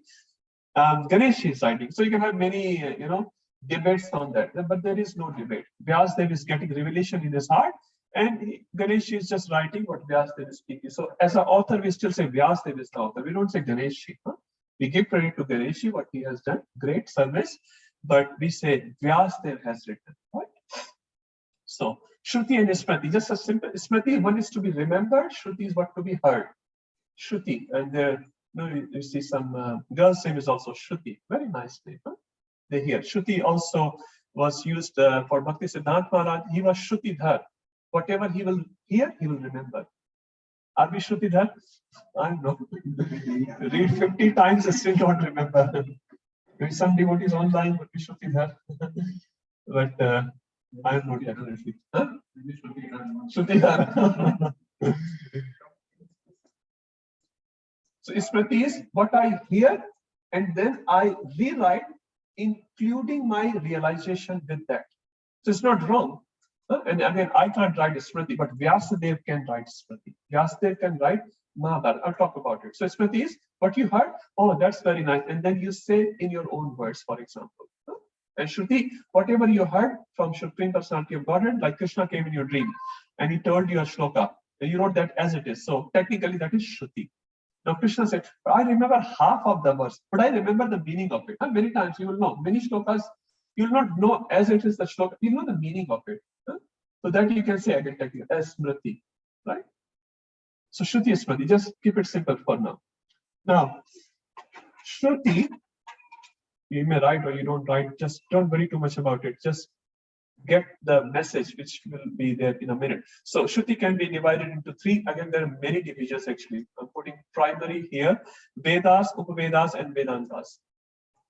Ganesh is writing. So you can have many, debates on that. But there is no debate. Vyasadeva is getting revelation in his heart, and Ganesh is just writing what Vyasadeva is speaking. So as an author, we still say Vyasadeva is the author. We don't say Ganesh. Huh? We give credit to Ganesh, what he has done, great service. But we say Vyasadeva has written, right? So Shruti and Smriti, just a simple Smriti, one is to be remembered, Shruti is what to be heard. Shruti, and there you see some girl's name is also Shruti. Very nice name. Huh? They hear. Shruti also was used for Bhakti Siddhanta Maharaj. He was Shrutidhar. Whatever he will hear, he will remember. Are we Shrutidhar? I don't know. Read 50 times and still don't remember. Maybe some devotees online would be Shrutidhar. But I am not definitely. Huh? Shrutidhar. So Smriti is what I hear and then I rewrite, including my realization with that. So it's not wrong. And again, I can't write Smriti, but Vyasadeva can write Smriti. Vyasadeva can write Mahabharata. I'll talk about it. So Smriti is what you heard. Oh, that's very nice. And then you say in your own words, for example. And Shruti, whatever you heard from Supreme Personality of Godhead, like Krishna came in your dream and he told you a shloka, and you wrote that as it is. So technically that is Shruti. Now Krishna said, I remember half of the verse, but I remember the meaning of it. And many times you will know, many shlokas, you will not know as it is the shloka, you know the meaning of it. So that you can say again technically as Smriti, right? So Shruti is Smriti, just keep it simple for now. Now, Shruti, you may write or you don't write, just don't worry too much about it. Just get the message, which will be there in a minute. So Shruti can be divided into three. Again, there are many divisions actually. I'm putting primary here, Vedas, Upavedas, and Vedantas.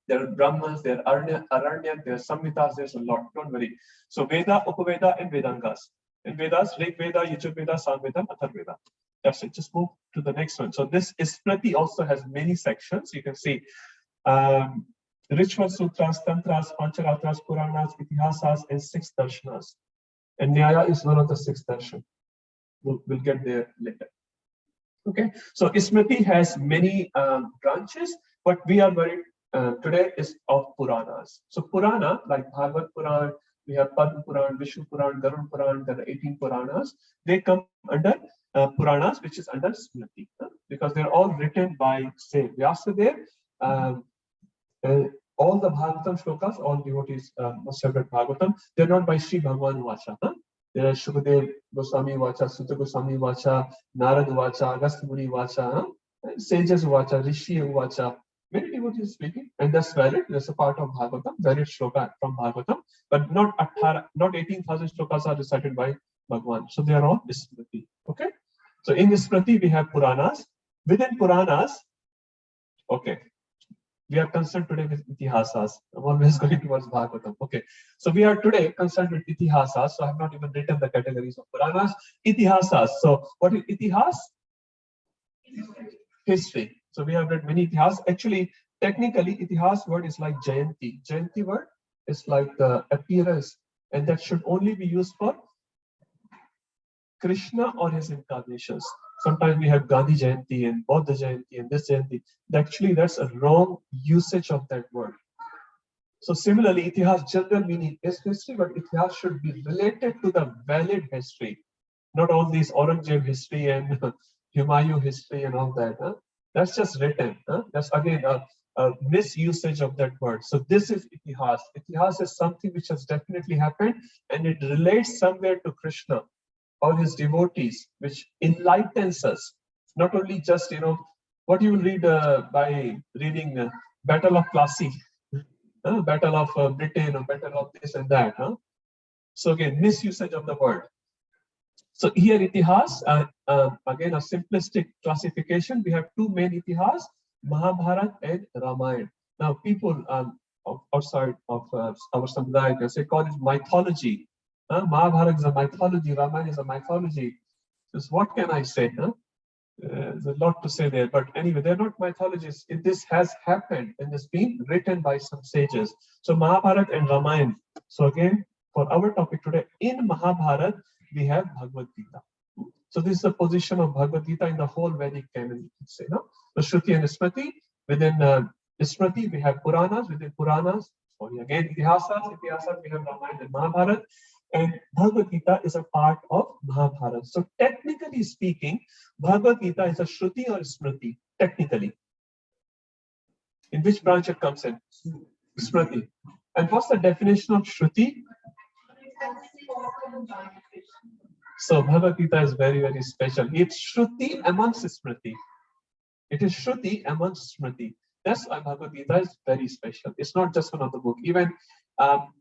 There are Brahmas, there are Aranyak, there are Samhitas, there's a lot, don't worry. So Veda, Upaveda, and Vedangas. And Vedas, Rig Veda, Yajurveda, Samveda, Atharveda. That's it. Just move to the next one. So this Smriti also has many sections. You can see Ritual Sutras, Tantras, Pancharatras, Puranas, Itihasas, and 6 Darshanas. And Nyaya is one of the 6 darshan. We'll get there later. Okay, so Smriti has many branches, but we are very today is of Puranas. So Purana, like Bhagavad Purana, we have Padma Puran, Vishnu Puran, Garud Puran, there are 18 Puranas. They come under Puranas, which is under Smriti, because they're all written by, say, Vyasadeva. All the Bhagavatam shlokas, all devotees must have read Bhagavatam. They're not by Sri Bhagavan Vacha. There are Shukadev Goswami Vacha, Sutta Goswami Vacha, Narad Vacha, Agastya Muni Vacha, Sages Vacha, Rishi Vacha. Many devotees speaking, and that's valid. That's a part of Bhagavatam, valid shloka from Bhagavatam, but not 18,000 shlokas are recited by Bhagavan. So they are all Smriti. Okay. So in Smriti we have Puranas. Within Puranas, okay, we are concerned today with Itihasas. I'm always going towards Bhagavatam. Okay. So we are today concerned with Itihasas. So I have not even written the categories of Puranas. Itihasas. So what is Itihas? History. So we have read many Itihas. Actually, technically, Itihas word is like Jayanti. Jayanti word is like the appearance, and that should only be used for Krishna or his incarnations. Sometimes we have Gandhi Jayanti and Buddha Jayanti and this Jayanti. Actually, that's a wrong usage of that word. So similarly, Itihas general meaning is history, but Itihas should be related to the valid history, not all these Aurangzeb history and Humayun history and all that. That's just written. That's again a misusage of that word. So this is Itihas. Itihas is something which has definitely happened, and it relates somewhere to Krishna or his devotees, which enlightens us. Not only just, what you will read by reading Battle of Plassey, Battle of Britain, or Battle of this and that. So again, misusage of the word. So here Itihas, again a simplistic classification. We have two main Itihas, Mahabharata and Ramayana. Now people outside of our Sampradaya can say, call it mythology. Mahabharata is a mythology, Ramayana is a mythology. So what can I say? There's a lot to say there, but anyway, they're not mythologies. This has happened and it's been written by some sages. So Mahabharata and Ramayana. So again, for our topic today, in Mahabharata, we have Bhagavad Gita. So this is the position of Bhagavad Gita in the whole Vedic canon, you could say. No? So Shruti and Smriti. Within Smriti, we have Puranas. Within Puranas, sorry, again, Itihasas, we have Ramayana and Mahabharata. And Bhagavad Gita is a part of Mahabharata. So technically speaking, Bhagavad Gita is a Shruti or Smriti, technically. In which branch it comes in? Smriti. And what's the definition of Shruti? So Bhagavad Gita is very, very special. It's Shruti amongst Smriti. It is Shruti amongst Smriti. That's why Bhagavad Gita is very special. It's not just one of the book. Even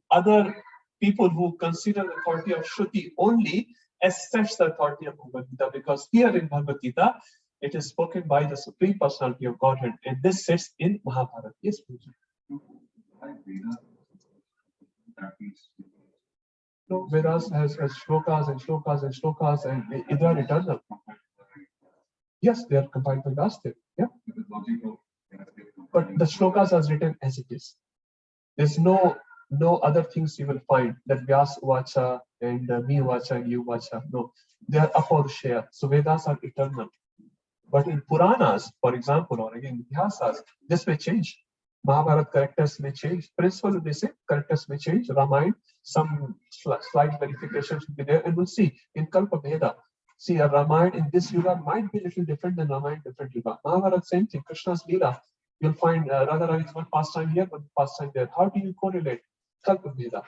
other people who consider the authority of Shruti only accepts the authority of Bhagavad Gita, because here in Bhagavad Gita, it is spoken by the Supreme Personality of Godhead, and this sits in Mahabharata. Yes, please. No, Vedas has shlokas and shlokas and shlokas, and they are eternal. Yes, they are compiled by Vyasadeva. Yeah. But the shlokas are written as it is. There's no other things you will find that Vyas Vacha and me Vacha and you Vacha. No, they are Apaurushaya. So Vedas are eternal. But in Puranas, for example, or again Itihasas, this may change. Mahabharata characters may change. Principally, they say characters may change. Ramayana, some slight verifications will be there, and we'll see in Kalpa Veda. See, a Ramayana in this yuga might be a little different than Ramayana different yuga. Mahabharata, same thing. Krishna's Leela. You'll find Radharani is one pastime here, one pastime there. How do you correlate? Kalpa Veda.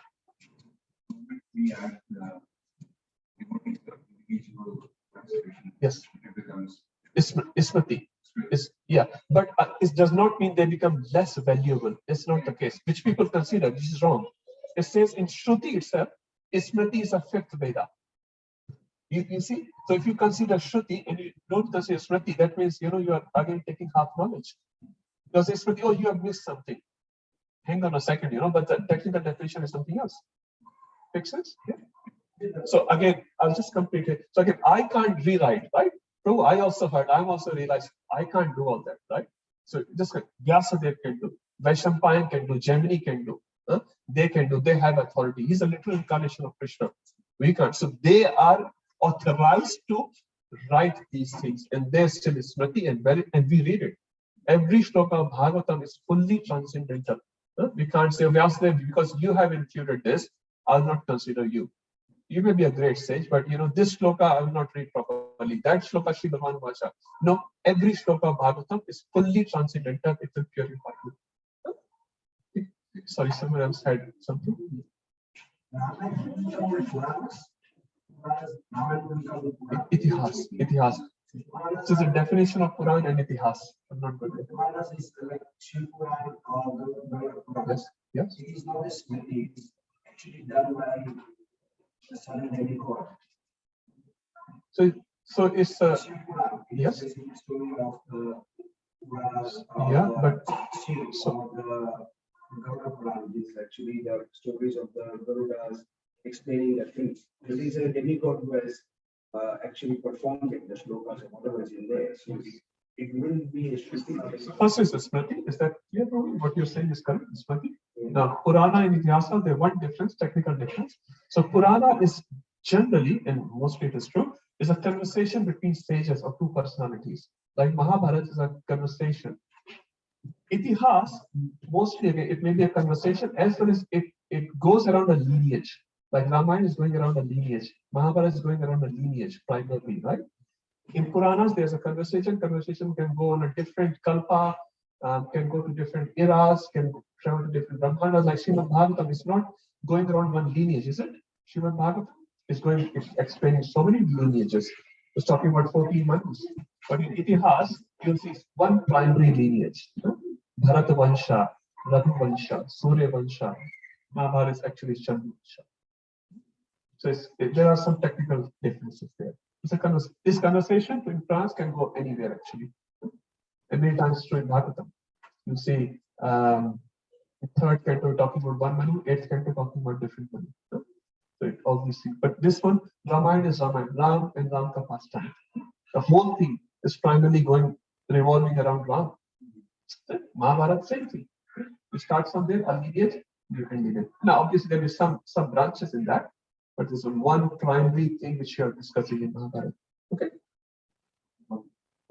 Yes. Ismati. Yeah, but it does not mean they become less valuable. It's not the case, which people consider. This is wrong. It says in Shruti itself, Smriti is a fifth Veda. You see? So if you consider Shruti and you don't consider Smriti, that means you are again taking half knowledge. Because Smriti, oh, you have missed something. Hang on a second, but the technical definition is something else. Make sense? Yeah. So again, I'll just complete it. So again, I can't rewrite, right? True, I also heard, I'm also realized I can't do all that, right? So just like Vyasadeva can do, Vaishampayan can do, Gemini can do, they can do, they have authority. He's a literal incarnation of Krishna. We can't. So they are authorized to write these things, and they're still Smriti and we read it. Every shloka of Bhagavatam is fully transcendental. We can't say Vyasadeva because you have included this. I'll not consider you. You may be a great sage, but this shloka I will not read properly. That shloka Sri Bhagavan Vacha. No, every shloka of Bhagavatam is fully transcendental. It will purify you. Sorry, someone else had something. Itihas. This is a definition of Puran and Itihas. I'm not good at it. Yes, yes. It is not a smriti, it's actually done by the son demigod. So it's yes. It's a story of the Yeah, but so the Garuda Puran is actually the stories of the Garudas explaining the things. There is a demigod who has actually performed it, the shlokas or whatever is in there. So it will be a shruti. First is the Smriti. Is that clear? What you're saying is correct. Smriti. Now, Purana and Ityasa, there one difference, technical difference. So Purana is generally, and mostly it is true, is a conversation between sages or two personalities. Like Mahabharata is a conversation. Itihas, mostly again, it may be a conversation as well as it goes around a lineage. Like Ramayana is going around a lineage. Mahabharata is going around a lineage primarily, right? In Puranas, there's a conversation. Conversation can go on a different kalpa, can go to different eras, can travel to different Brahmanas. Like Srimad Bhagavatam is not going around one lineage, is it? Srimad Bhagavatam is it's explaining so many lineages. It's talking about 14 months. But in Itihas, you'll see one primary lineage. Bharata Vansha, Raghu Vansha, Surya Vansha. Mahabharata is actually Chandra Vansha. So there are some technical differences there. This conversation in France can go anywhere actually. And many times through in Bhagavatam. You see, third canto talking about one Manu, eighth canto talking about different Manu. So it all these things. But this one, Ramayana is Ramayana, Ram and Ram ka pastime. The whole thing is primarily revolving around Ram. Mahabharata, same thing. You start from there, a lineage, you can lead it. Now, obviously, there is some branches in that, but there's one primary thing which you are discussing in Mahabharata. Okay?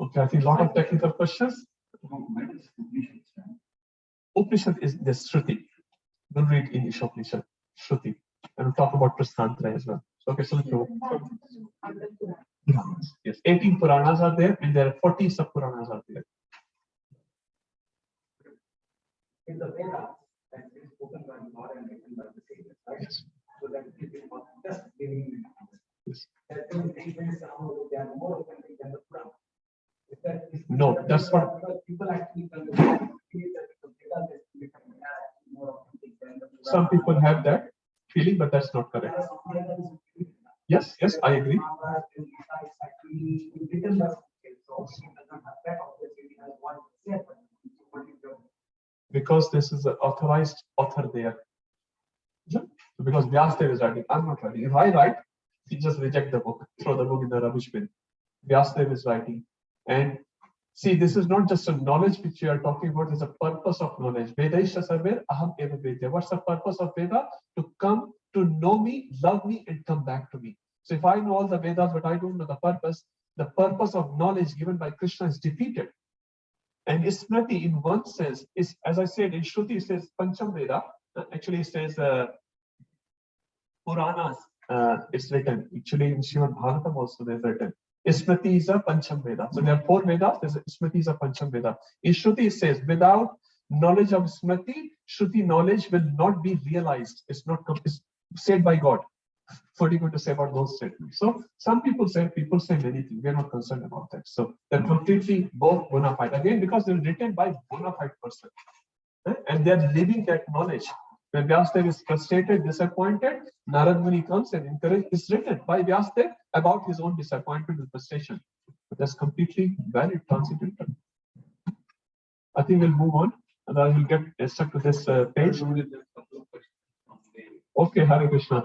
Okay, I think a lot of technical questions. Upanishad is the Shruti. We'll read in Upanishad, Shruti. And we'll talk about Prastantra as well. Okay, so yes, 18 Puranas are there, and there are 40 sub-Puranas are there. In the Vedas, that is spoken by God and written by the sages, right? Yes. So that it is not just giving Yes. that they are more authentic than the Quran. No, that's what People actually some people have that feeling, but that's not correct. Yes, yes, I agree. Because this is an authorized author there. Because Vyasdev is writing, I'm not writing. If I write, you just reject the book, throw the book in the rubbish bin. Vyasdev is writing. And see, this is not just a knowledge which you are talking about, there's a purpose of knowledge. Vedaisha sarver aham eva vedya. What's the purpose of Veda? To come to know me, love me, and come back to me. So if I know all the Vedas, but I don't know the purpose of knowledge given by Krishna is defeated. And Smriti, in one sense, is, as I said, in Shruti it says Pancham Veda. Actually, it says Puranas. It's written. Actually, in Srimad Bhagavatam also there's written. Smriti is a Pancham Veda. So there are 4 Vedas. Smriti is a Pancham Veda. In Shruti it says, without knowledge of Smriti, Shruti knowledge will not be realized. It's said by God. What are you going to say about those statements? So some people say many things. We're not concerned about that. So they're completely both bona fide. Again, because they're written by bona fide person. And they're living that knowledge. When Vyasdev is frustrated, disappointed, Narad Muni comes and encourages. It's written by Vyasdev about his own disappointment and frustration. But that's completely valid, transcendental. I think we'll move on, and I will get stuck to this page. Okay, Hare Krishna.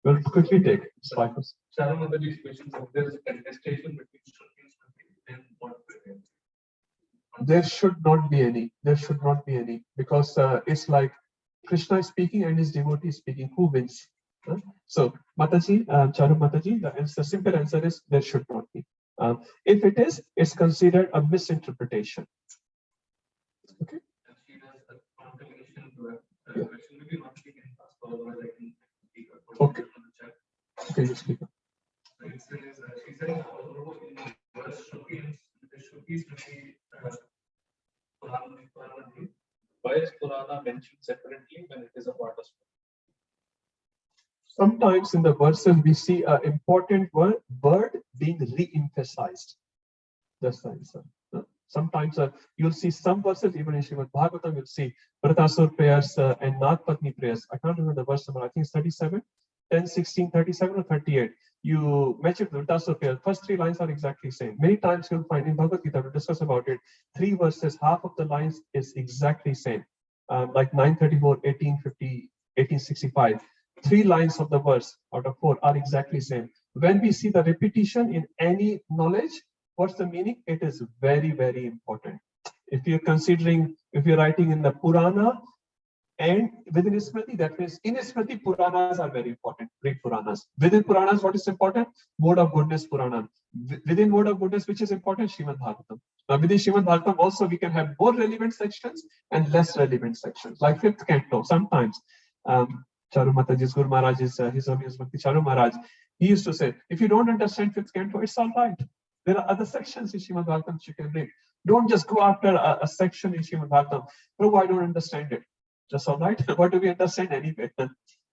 We'll quickly take Spikers. Charamataji's questions, if there is a contestation between Shruti and Smriti, then what will There should not be any. There should not be any, because it's like Krishna is speaking and his devotee is speaking. Who wins? So, Mataji, Charu Mataji, the simple answer is there should not be. If it is, it's considered a misinterpretation. Okay. she does a confirmation to a question, maybe not she can ask, otherwise I can speak. speaker. She said in verse Shruti Purana, why is Purana mentioned separately when it is a part of Sometimes in the verses we see an important word being re-emphasized. That's the answer. Sometimes you'll see some verses, even in Srimad Bhagavatam, you'll see Vratasur prayers and Nagpatni prayers. I can't remember the verse number, I think it's 37, 10, 16, 37 or 38. You mentioned the Vratasur prayer. First 3 lines are exactly same. Many times you'll find in Bhagavad Gita, we discuss about it, 3 verses, half of the lines is exactly same. Like 934, 1850, 1865. 3 lines of the verse out of 4 are exactly same. When we see the repetition in any knowledge, what's the meaning? It is very, very important. If you're considering, if you're writing in the Purana and within Smriti, that means in Smriti, Puranas are very important. Read Puranas. Within Puranas, what is important? Word of Goodness Purana. Within Word of Goodness, which is important? Srimad Bhagavatam. Now, within Srimad Bhagavatam, also we can have more relevant sections and less relevant sections. Like 5th canto, sometimes. Charu Mataji's Guru Maharaj is His Holiness Bhakti Charu Maharaj. He used to say, if you don't understand 5th canto, it's all right. There are other sections in Srimad Bhagavatam you can read. Don't just go after a section in Srimad Bhagavatam. Prabhu, I don't understand it. Just all right. What do we understand anyway?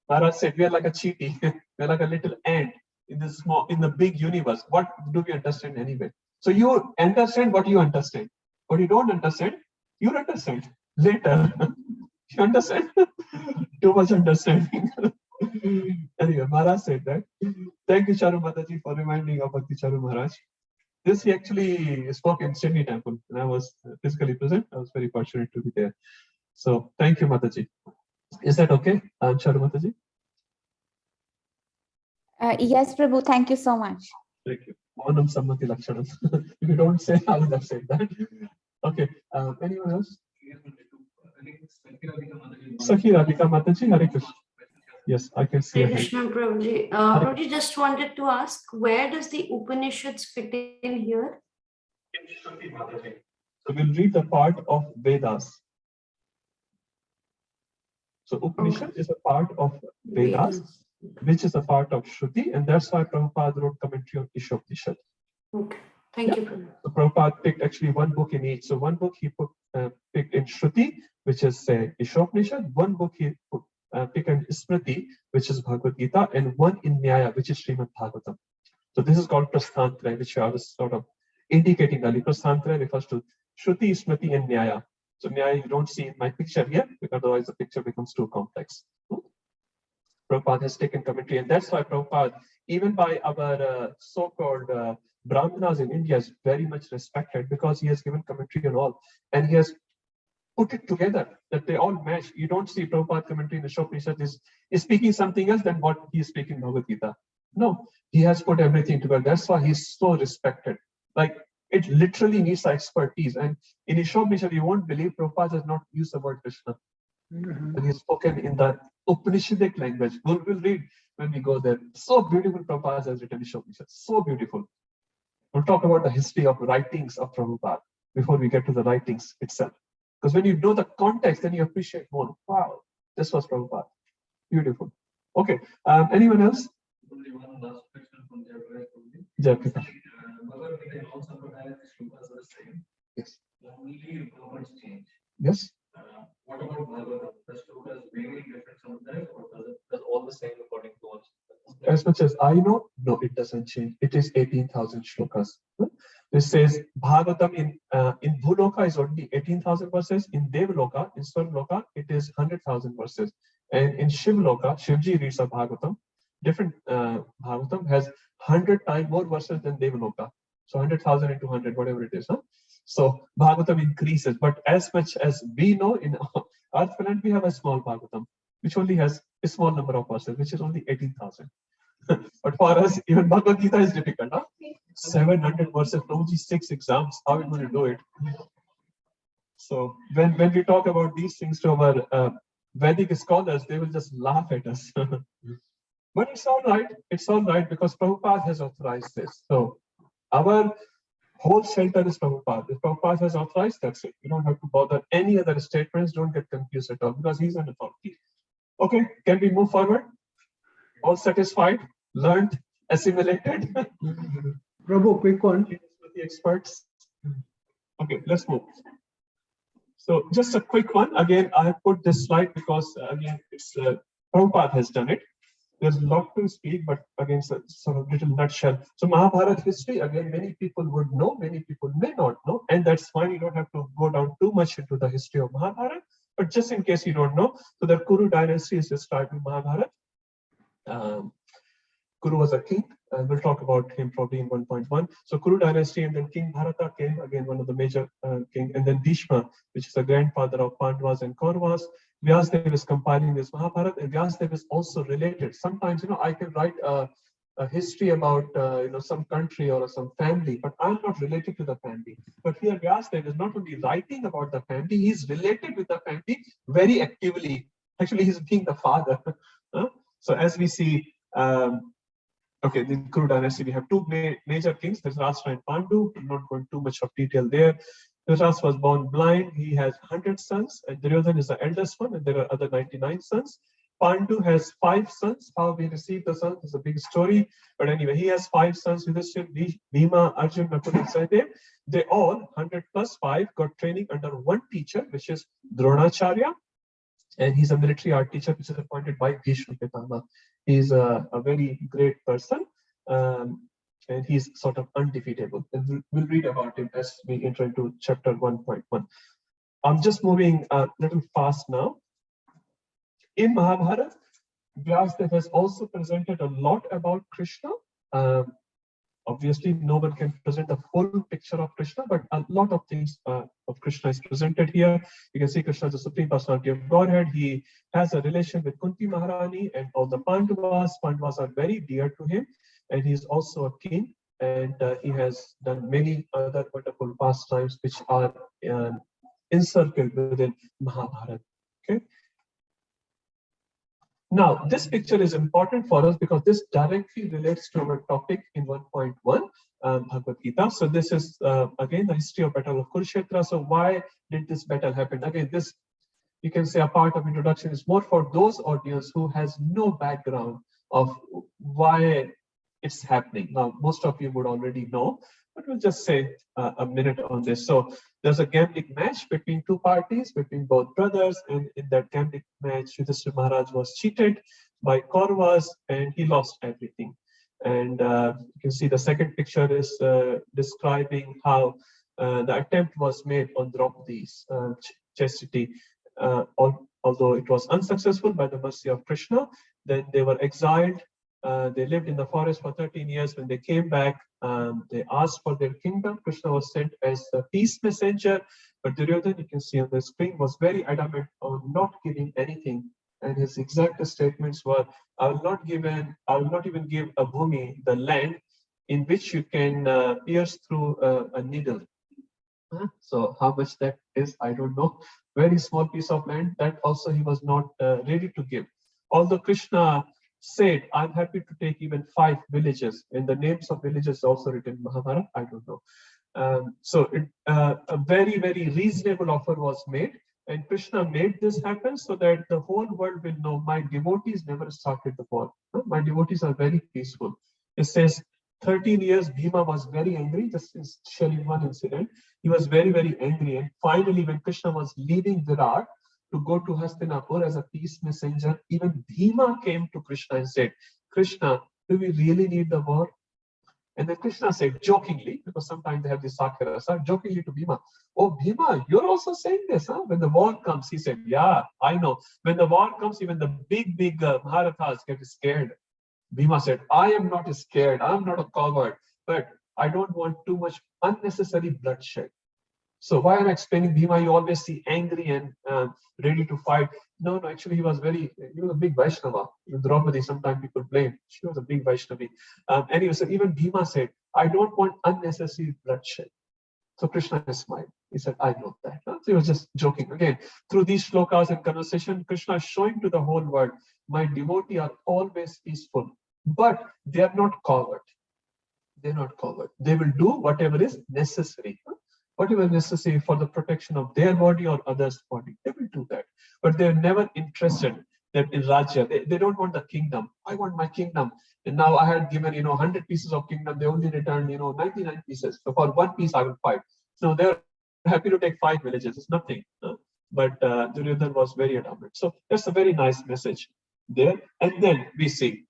Maharaj said, we are like a cheetah. We're like a little ant in this small, in the big universe. What do we understand anyway? So you understand what you understand. What you don't understand, you'll understand later. You understand? Too much understanding. Anyway, Maharaj said that. Thank you, Charu Mataji, for reminding of Bhakti Charu Maharaj. This he actually spoke in Sydney Temple, and I was physically present. I was very fortunate to be there. So thank you, Mataji. Is that okay, Charu Mataji? Yes, Prabhu, thank you so much. Thank you. Manam Sammati Lakshanam. If you don't say, I would have said that. Okay. Anyone else? Sakhi Radhika Mataji, Hare Krishna. Yes, I can see. Hare Krishna, Prabhuji. Prabhuji, just wanted to ask, where does the Upanishads fit in here? So we'll read the part of Vedas. So Upanishad is a part of Vedas, which is a part of Shruti, and that's why Prabhupada wrote commentary on Ishopanishad. Okay, thank you, Prabhuji. So Prabhupada picked actually one book in each. So one book he picked in Shruti, which is Ishopanishad. One book he picked in Smriti, which is Bhagavad Gita, and one in Nyaya, which is Srimad Bhagavatam. So this is called Prasthantraya, which I was sort of indicating earlier. Prasthantraya refers to Shruti, Smriti, and Nyaya. So Nyaya you don't see in my picture here, because otherwise the picture becomes too complex. Prabhupada has taken commentary, and that's why Prabhupada, even by our so-called Brahmanas in India, is very much respected, because he has given commentary on all, and he has put it together that they all match. You don't see Prabhupada commentary in the Ishopanishad is speaking something else than what he is speaking in Bhagavad Gita. No, he has put everything together. That's why he's so respected. Like, it literally needs expertise. And in Ishopanishad, you won't believe Prabhupada has not used the word Krishna. And he's spoken in the Upanishadic language. We'll read when we go there. So beautiful Prabhupada has written Ishopanishad. So beautiful. We'll talk about the history of writings of Prabhupada before we get to the writings itself. Because when you know the context, then you appreciate more. Wow, this was Prabhupada. Beautiful. Okay. Anyone else? Only one last question from Jayapika. Bhagavad Gita and all Sampradayas, the shlokas are the same. Yes. Only words change. Yes. What about Bhagavatam? The shlokas vary different sometimes, or does all the same according to all? As much as I know, no, it doesn't change. It is 18,000 shlokas. This says Bhagavatam in Bhuloka is only 18,000 verses. In Devloka, in Swarloka, it is 100,000 verses. And in Shivloka, Shivji reads a Bhagavatam. Different Bhagavatam has 100 times more verses than Devloka. So 100,000 into 100, whatever it is. So Bhagavatam increases. But as much as we know, in Earth planet, we have a small Bhagavatam, which only has a small number of verses, which is only 18,000. But for us, even Bhagavad Gita is difficult. 700 verses, Prabhuji 6 exams. How are we going to do it? So when we talk about these things to our Vedic scholars, they will just laugh at us. But it's all right. It's all right, because Prabhupada has authorized this. So our whole shelter is Prabhupada. If Prabhupada has authorized, that's it. You don't have to bother any other statements. Don't get confused at all, because he's an authority. Okay, can we move forward? All satisfied? Learned? assimilated? Prabhu, quick one. The experts. Okay, let's move. So just a quick one. Again, I have put this slide because again, it's Prabhupada has done it. There's a lot to speak, but again, it's a sort of little nutshell. So Mahabharata history, again, many people would know, many people may not know, and that's fine. You don't have to go down too much into the history of Mahabharata, but just in case you don't know, so the Kuru dynasty is described in Mahabharata. Kuru was a king, and we'll talk about him probably in 1.1. So Kuru dynasty, and then King Bharata came, again, one of the major king, and then Bhishma, which is the grandfather of Pandavas and Kauravas. Vyasdev is compiling this Mahabharata, and Vyasdev is also related. Sometimes, I can write a history about, some country or some family, but I'm not related to the family. But here Vyasdev is not only writing about the family, he's related with the family very actively. Actually, he's being the father. So as we see, okay, the Kuru dynasty, we have two major kings, Dhritarashtra and Pandu. I'm not going too much of detail there. Dhritarashtra was born blind. He has 100 sons, and Duryodhana is the eldest one, and there are other 99 sons. Pandu has 5 sons. How we received the sons is a big story. But anyway, he has 5 sons, Yudhishthira, Bhima, Arjun, Nakul, and Sahadev. They all, 100 plus 5, got training under one teacher, which is Dronacharya. And he's a military art teacher, which is appointed by Bhishma Pitama. He's a very great person, and he's sort of undefeatable. And we'll read about him as we enter into chapter 1.1. I'm just moving a little fast now. In Mahabharata, Vyasdev has also presented a lot about Krishna. Obviously, no one can present the full picture of Krishna, but a lot of things of Krishna is presented here. You can see Krishna is the Supreme Personality of Godhead. He has a relation with Kunti Maharani and all the Pandavas. Pandavas are very dear to him, and he is also a king, and he has done many other wonderful pastimes which are encircled within Mahabharata. Okay. Now, this picture is important for us because this directly relates to our topic in 1.1, Bhagavad Gita. So this is, again, the history of Battle of Kurukshetra. So why did this battle happen? Again, this, you can say a part of introduction is more for those audience who has no background of why it's happening. Now, most of you would already know, but we'll just say a minute on this. So there's a gambling match between two parties, between both brothers, and in that gambling match, Yudhishthira Maharaj was cheated by Kauravas, and he lost everything. And you can see the second picture is describing how the attempt was made on Draupadi's chastity. Although it was unsuccessful by the mercy of Krishna, then they were exiled. They lived in the forest for 13 years. When they came back, they asked for their kingdom. Krishna was sent as a peace messenger, but Duryodhana, you can see on the screen, was very adamant on not giving anything. And his exact statements were, I will not even give a bhumi, the land, in which you can pierce through a needle. So how much that is, I don't know. Very small piece of land, that also he was not ready to give. Although Krishna said, I'm happy to take even 5 villages, and the names of villages also written in Mahabharata, I don't know. So a very, very reasonable offer was made, and Krishna made this happen so that the whole world will know my devotees never started the war. My devotees are very peaceful. It says 13 years, Bhima was very angry, just sharing one incident. He was very, very angry, and finally when Krishna was leaving Virat, to go to Hastinapur as a peace messenger, even Bhima came to Krishna and said, Krishna, do we really need the war? And then Krishna said, jokingly, because sometimes they have this Sakhya, jokingly to Bhima, oh Bhima, you're also saying this, huh? When the war comes, he said, yeah, I know. When the war comes, even the big Maharathas get scared. Bhima said, I am not scared, I'm not a coward, but I don't want too much unnecessary bloodshed. So why I'm explaining Bhima, you always see angry and ready to fight. No, actually he was a big Vaishnava. Even Draupadi, sometimes people blame. She was a big Vaishnavi. Anyway, so even Bhima said, I don't want unnecessary bloodshed. So Krishna smiled. He said, I know that. So he was just joking. Again, through these shlokas and conversation, Krishna is showing to the whole world, my devotees are always peaceful, but they are not coward. They're not coward. They will do whatever is necessary. Whatever is necessary for the protection of their body or others' body, they will do that. But they're never interested that in Rajya, they don't want the kingdom. I want my kingdom. And now I had given, 100 pieces of kingdom. They only returned, 99 pieces. So for one piece, I will fight. So they're happy to take 5 villages. It's nothing. But Duryodhana was very adamant. So that's a very nice message there. And then we see,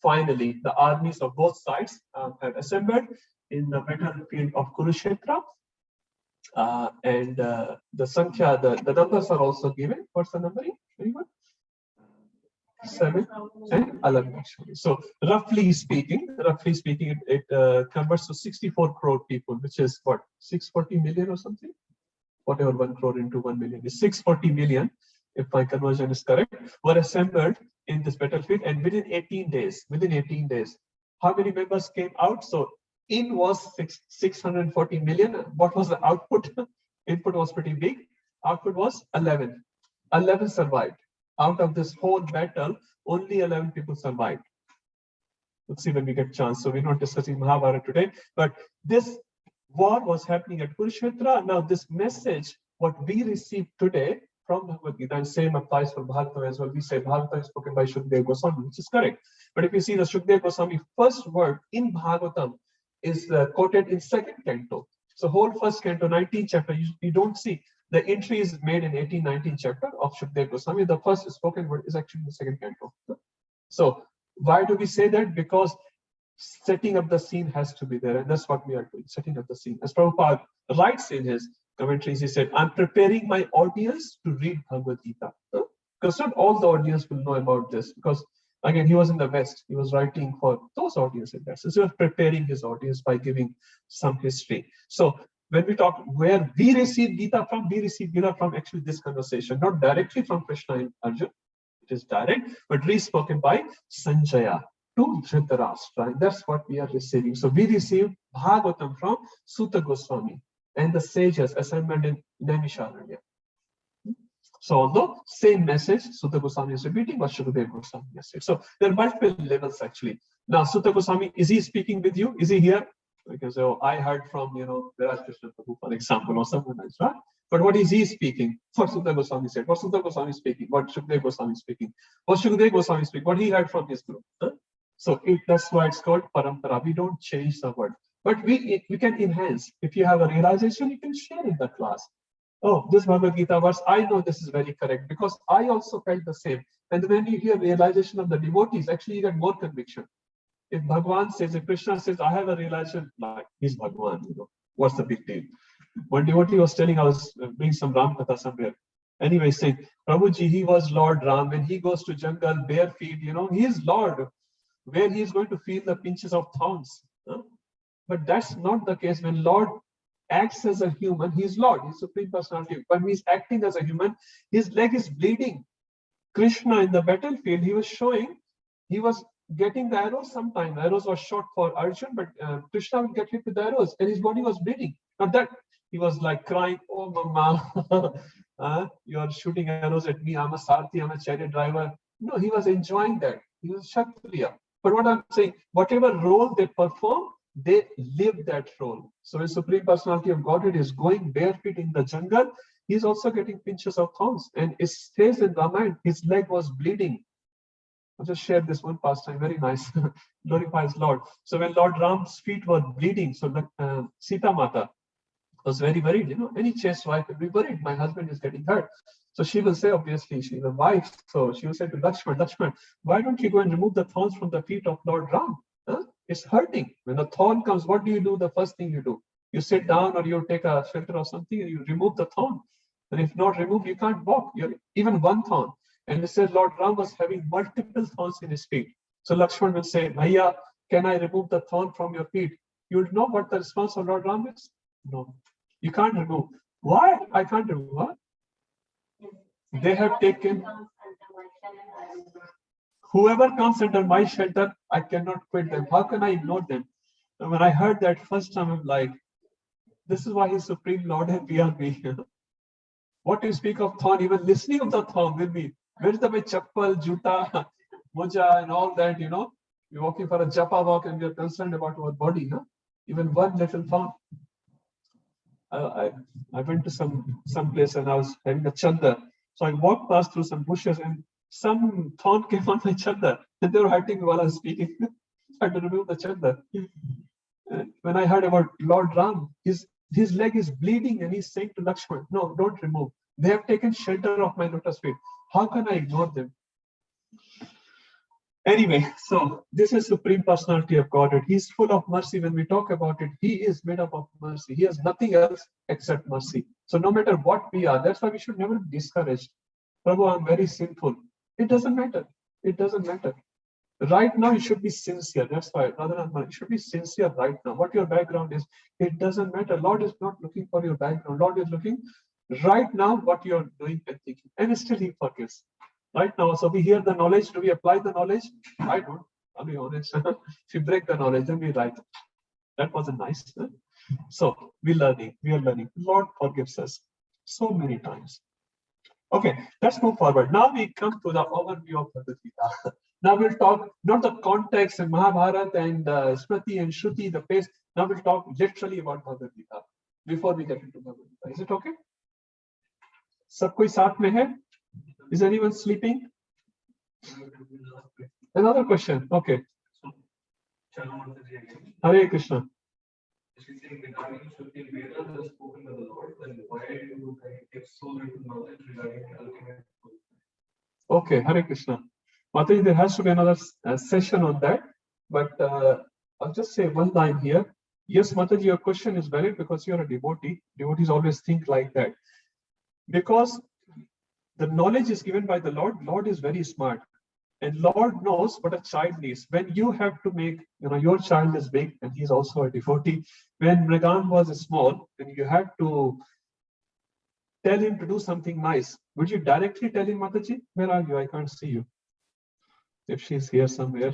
finally, the armies of both sides have assembled in the battlefield of Kurukshetra. And the Sankhya, the numbers are also given. What's the numbering? Anyone? 7 and 11 actually. So roughly speaking, it converts to 64 crore people, which is what, 640 million or something? Whatever 1 crore into 1 million is 640 million, if my conversion is correct, were assembled in this battlefield. And within 18 days, how many members came out? So in was 640 million. What was the output? Input was pretty big. Output was 11. 11 survived. Out of this whole battle, only 11 people survived. Let's see when we get a chance. So we're not discussing Mahabharata today, but this war was happening at Kurukshetra. Now this message, what we received today from Bhagavad Gita, and same applies for Bhagavatam as well. We say Bhagavatam is spoken by Shukdev Goswami, which is correct. But if you see the Shukdev Goswami first word in Bhagavatam is quoted in 2nd canto. So whole first canto, 19th chapter, you don't see. The entry is made in 18-19 chapter of Shukdev Goswami. The first spoken word is actually the 2nd canto. So why do we say that? Because setting up the scene has to be there, and that's what we are doing, setting up the scene. As Prabhupada writes in his commentaries, he said, I'm preparing my audience to read Bhagavad Gita. Because not all the audience will know about this, because again, he was in the West. He was writing for those audiences. So he was preparing his audience by giving some history. So when we talk where we receive Gita from actually this conversation, not directly from Krishna and Arjuna. It is direct, but re-spoken by Sanjaya to Dhritarashtra. And that's what we are receiving. So we received Bhagavatam from Suta Goswami and the sages assembled in Naimisharanya. So although same message, Suta Goswami is repeating what Shukadeva Goswami has said. So there are multiple levels actually. Now Suta Goswami, is he speaking with you? Is he here? Because I heard from Viraj Krishna Prabhu, for example, or someone else, right? But what is he speaking? What Suta Goswami said. What Suta Goswami is speaking. What Shukadeva Goswami is speaking. What Shukadeva Goswami is speaking. What he heard from his group. So that's why it's called parampara. We don't change the word, but we can enhance. If you have a realization, you can share in the class. Oh, this Bhagavad Gita verse, I know this is very correct because I also felt the same. And when you hear realization of the devotees, actually you get more conviction. If Bhagwan says, if Krishna says, I have a realization, like he's Bhagwan, what's the big deal? One devotee was telling, I was doing some Ram Katha somewhere. Anyway, saying, Prabhuji, he was Lord Ram. When he goes to jungle, bare feet, he is Lord, where he is going to feel the pinches of thorns. But that's not the case. When Lord acts as a human, he's Lord, he's Supreme Personality. When he's acting as a human, his leg is bleeding. Krishna in the battlefield, he was showing, he was getting the arrows sometimes. The arrows were shot for Arjun, but Krishna would get hit with the arrows and his body was bleeding. Not that he was like crying, oh mama, you are shooting arrows at me, I'm a Sarthi, I'm a chariot driver. No, he was enjoying that. He was Kshatriya. But what I'm saying, whatever role they perform, they live that role. So when Supreme Personality of Godhead is going barefoot in the jungle, he's also getting pinches of thorns. And it says in Ramayana, his leg was bleeding. I'll just share this one pastime, very nice. Glorifies Lord. So when Lord Ram's feet were bleeding, so Sita Mata was very worried. Any chaste wife will be worried. My husband is getting hurt. So she will say, obviously, she's a wife. So she will say to Lakshman, why don't you go and remove the thorns from the feet of Lord Ram? It's hurting. When the thorn comes, what do you do? The first thing you do, you sit down or you take a shelter or something and you remove the thorn. And if not removed, you can't walk. Even one thorn. And it says Lord Ram was having multiple thorns in his feet. So Lakshman will say, Bhaiya, can I remove the thorn from your feet? You would know what the response of Lord Ram is? No, you can't remove. Why? I can't remove. What? They have taken, whoever comes under my shelter, I cannot quit them. How can I ignore them? And when I heard that first time, I'm like, this is why he's Supreme Lord and we are me. What you speak of thorn, even listening of the thorn will be, where is the way chappal, juta, moja, and all that, We're walking for a japa walk and we are concerned about our body, Even one little thorn. I went to some place and I was having a chanda. So I walked past through some bushes and some thorn came on my chadar and they were hurting me while I was speaking. I had to remove the chadar. When I heard about Lord Ram, his leg is bleeding and he's saying to Lakshman, no, don't remove. They have taken shelter of my lotus feet. How can I ignore them? Anyway, so this is Supreme Personality of Godhead. He's full of mercy. When we talk about it, he is made up of mercy. He has nothing else except mercy. So no matter what we are, that's why we should never be discouraged. Prabhu, I'm very sinful. It doesn't matter. It doesn't matter. Right now, you should be sincere. That's why, rather than you should be sincere right now. What your background is, it doesn't matter. Lord is not looking for your background. Lord is looking right now what you're doing and thinking. And still he forgives. Right now, so we hear the knowledge. Do we apply the knowledge? I don't. I'll be honest. If you break the knowledge, then we write. That wasn't nice. So we're learning. We are learning. Lord forgives us so many times. Okay, let's move forward. Now we come to the overview of Bhagavad Gita. Now we'll talk not the context and Mahabharata and Smriti and Shruti, the pace. Now we'll talk literally about Bhagavad Gita before we get into Bhagavad Gita. Is it okay? Sab koi saath mein hai? Is anyone sleeping? Another question. Okay. Hare Krishna. Regarding Shruti and Vedas that are spoken by the Lord, then why do you give so little knowledge regarding the ultimate truth? Okay, Hare Krishna. Mataji, there has to be another session on that, but I'll just say one line here. Yes, Mataji, your question is valid because you're a devotee. Devotees always think like that. Because the knowledge is given by the Lord. Lord is very smart. And Lord knows what a child needs. When you have to make, your child is big and he's also a devotee. When Mrigan was small, then you had to tell him to do something nice. Would you directly tell him, Mataji? Where are you? I can't see you. If she's here somewhere.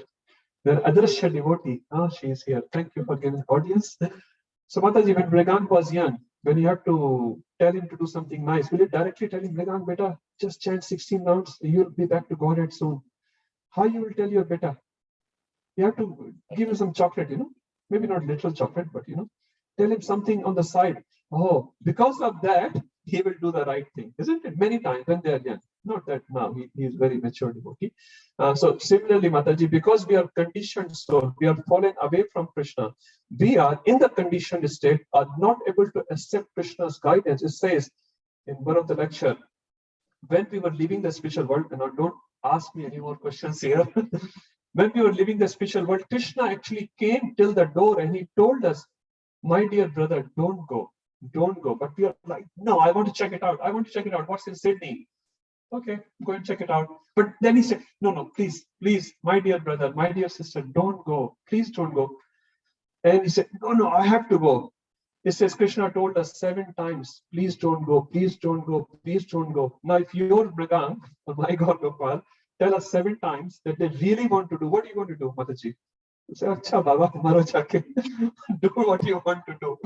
Then Adrashya devotee. She is here. Thank you for giving audience. So Mataji, when Mrigan was young, when you have to tell him to do something nice, will you directly tell him, Mrigan, beta, just chant 16 rounds, you'll be back to Godhead soon. How you will tell your beta? You have to give him some chocolate, maybe not literal chocolate, but tell him something on the side. Oh, because of that, he will do the right thing, isn't it? Many times when they are young. Not that now, he is very mature devotee. So similarly, Mataji, because we are conditioned soul, we are fallen away from Krishna. We are in the conditioned state, are not able to accept Krishna's guidance. It says in one of the lecture, when we were leaving the spiritual world, and don't ask me any more questions here. When we were leaving the spiritual world, Krishna actually came till the door and he told us, my dear brother, don't go. But we are like, no, I want to check it out. What's in Sydney? Okay, go and check it out. But then he said, no, please, my dear brother, my dear sister, don't go. Please don't go. And he said, no, I have to go. It says Krishna told us 7 times, please don't go, please don't go, please don't go. Now, if your Mrigan or my God Gopal tell us 7 times that they really want to do, what are you going to do, Mataji? You say, Acha Baba, tumharo jaake do what you want to do.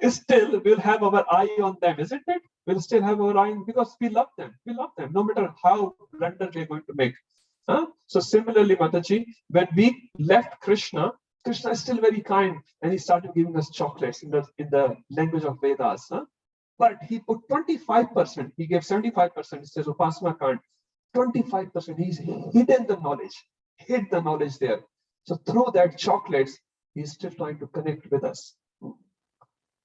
Still we'll have our eye on them, isn't it? We'll still have our eye because we love them. We love them, no matter how blunder they're going to make. So similarly, Mataji, when we left Krishna is still very kind, and he started giving us chocolates in the language of Vedas. But he put 25%. He gave 75%. It says Upasana Kant. 25%. He's hidden the knowledge there. So through that chocolates, he's still trying to connect with us.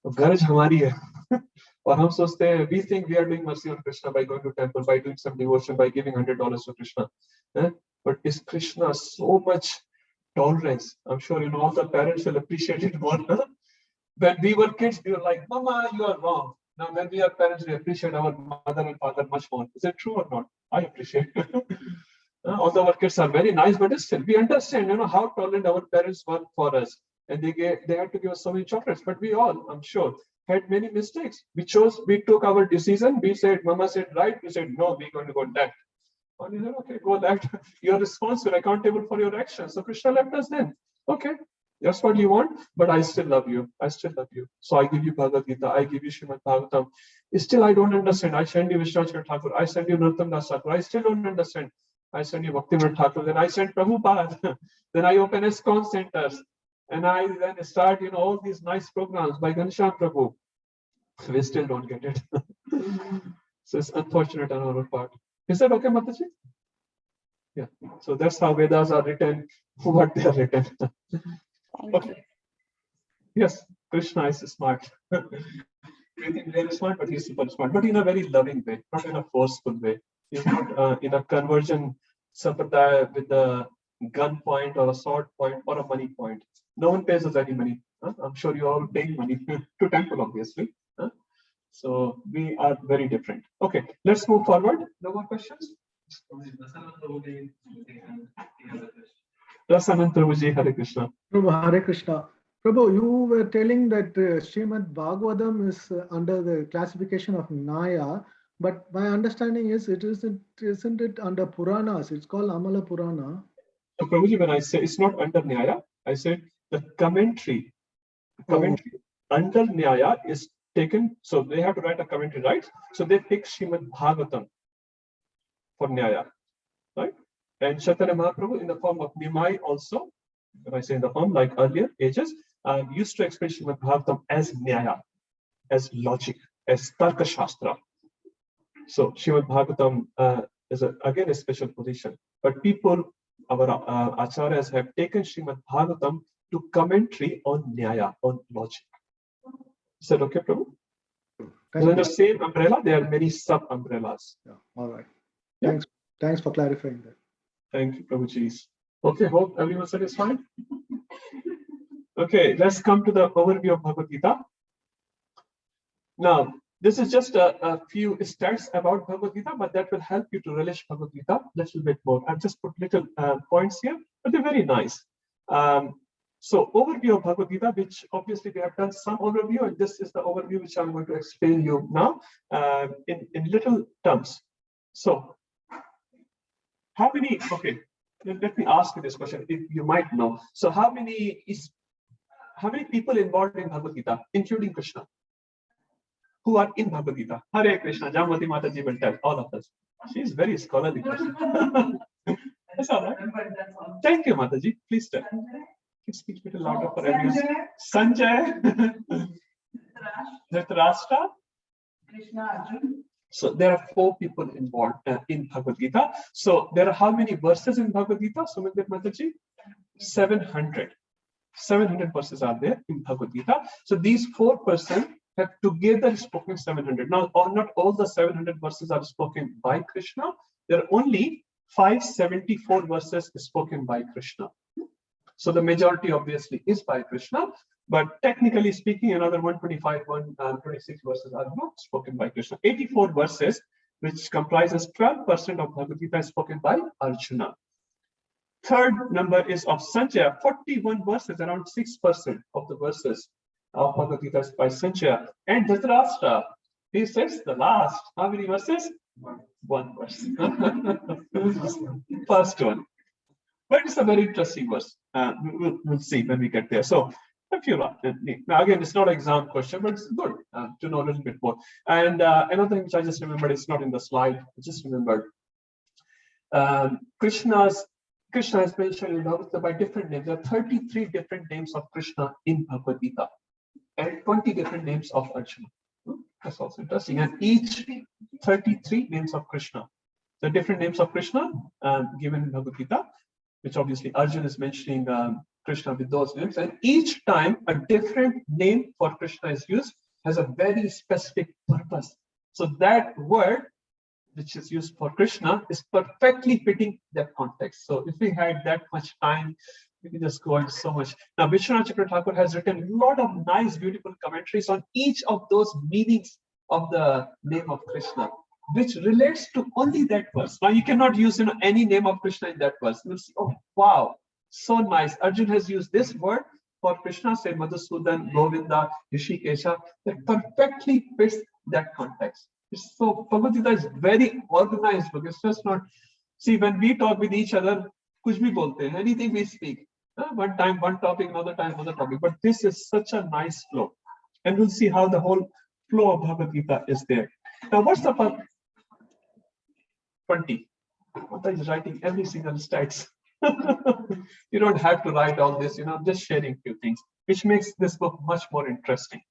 Garaj hamari hai. Or hum sochte hain, we think we are doing mercy on Krishna by going to temple, by doing some devotion, by giving $100 to Krishna. But is Krishna so much tolerance? I'm sure all the parents will appreciate it more. When we were kids, we were like, Mama, you are wrong. Now when we are parents, we appreciate our mother and father much more. Is it true or not? I appreciate it. Although our kids are very nice, but still we understand, how tolerant our parents were for us. And they had to give us so many chocolates. But we all, I'm sure, had many mistakes. We took our decision. We said, Mama said right. We said, no, we're going to go left. And he said, okay, go left. You're responsible, accountable for your actions. So Krishna left us then. Okay, that's what you want, but I still love you. So I give you Bhagavad Gita. I give you Srimad Bhagavatam. Still, I don't understand. I send you Vishwanath Thakur. I send you Narottam Das Thakur. I still don't understand. I send you Bhaktivinoda Thakur. Then I send Prabhupada. Then I open ISKCON centers. And I then start, all these nice programs by Ghanshyam Prabhu. We still don't get it. So it's unfortunate on our part. Is that okay, Mataji? Yeah. So that's how Vedas are written, what they are written. Thank Okay. you. Yes, Krishna is smart. We think very smart, but he's super smart, but in a very loving way, not in a forceful way. He's not in a conversion sampradaya with a gun point or a sword point or a money point. No one pays us any money. I'm sure you all paying money to temple, obviously. So we are very different. Okay, let's move forward. No more questions? Rasanand Prabhuji, Hare Krishna. Prabhu, Hare Krishna. Prabhu, you were telling that Srimad Bhagavatam is under the classification of Naya, but my understanding is isn't it under Puranas? It's called Amala Purana. So Prabhuji, when I say it's not under Nyaya, I said the commentary under Nyaya is taken. So they have to write a commentary, right? So they pick Srimad Bhagavatam for Nyaya, right? And Chaitanya Mahaprabhu in the form of Nimai also, when I say in the form like earlier ages, used to explain Srimad Bhagavatam as Nyaya, as logic, as Tarka Shastra. So Srimad Bhagavatam is again a special position. But people, our acharyas have taken Srimad Bhagavatam to commentary on Nyaya, on logic. Is that okay, Prabhu? Thank Under you. the same umbrella, there are many sub-umbrellas. Yeah, all right. Yeah. Thanks for clarifying that. Thank you, Prabhuji. Okay, hope everyone's satisfied. Okay, let's come to the overview of Bhagavad Gita. Now, this is just a few stats about Bhagavad Gita, but that will help you to relish Bhagavad Gita a little bit more. I've just put little points here, but they're very nice. So overview of Bhagavad Gita, which obviously we have done some overview, and this is the overview which I'm going to explain you now in little terms. So, how many, okay, let me ask you this question, if you might know. So how many people involved in Bhagavad Gita, including Krishna, who are in Bhagavad Gita? Hare Krishna, Jamvati Mataji will tell all of us. She is very scholarly person. That's all right. Thank you, Mataji. Please tell. Speak a little louder for everyone. Sanjay, Dhritarashtra, Krishna, Arjun. So there are 4 people involved in Bhagavad Gita. So there are how many verses in Bhagavad Gita, Sumit Mataji? 700. 700 verses are there in Bhagavad Gita. So these 4 persons have together spoken 700. Now, not all the 700 verses are spoken by Krishna. There are only 574 verses spoken by Krishna. So the majority obviously is by Krishna, but technically speaking, another 125, 126 verses are not spoken by Krishna. 84 verses, which comprises 12% of Bhagavad Gita, is spoken by Arjuna. Third number is of Sanjaya, 41 verses, around 6% of the verses of Bhagavad Gita is by Sanjaya. And Dhritarashtra, he says the last. How many verses? 1 verse. First one. But it's a very interesting verse. We'll see when we get there. So, if you like, now again, it's not an exam question, but it's good to know a little bit more. And another thing which I just remembered, it's not in the slide. I just remembered. Krishna is mentioned in Bhagavad Gita by different names. There are 33 different names of Krishna in Bhagavad Gita, and 20 different names of Arjuna. That's also interesting. And each 33 names of Krishna. The different names of Krishna given in Bhagavad Gita, which obviously Arjuna is mentioning Krishna with those names, and each time a different name for Krishna is used has a very specific purpose. So that word which is used for Krishna is perfectly fitting that context. So if we had that much time, we can just go into so much. Now, Vishwanath Chakravarti Thakur has written a lot of nice, beautiful commentaries on each of those meanings of the name of Krishna, which relates to only that verse. Now, you cannot use any name of Krishna in that verse. You'll see, oh, wow, so nice. Arjun has used this word for Krishna, say Madhusudan, Govinda, Rishikesha, that perfectly fits that context. So Bhagavad Gita is very organized book. It's just not, see, when we talk with each other, kuch bhi bolte hain, anything we speak. One time, one topic, another time, another topic. But this is such a nice flow. And we'll see how the whole flow of Bhagavad Gita is there. Now, what's the 20? Mata is writing every single stats. You don't have to write all this, just sharing few things, which makes this book much more interesting.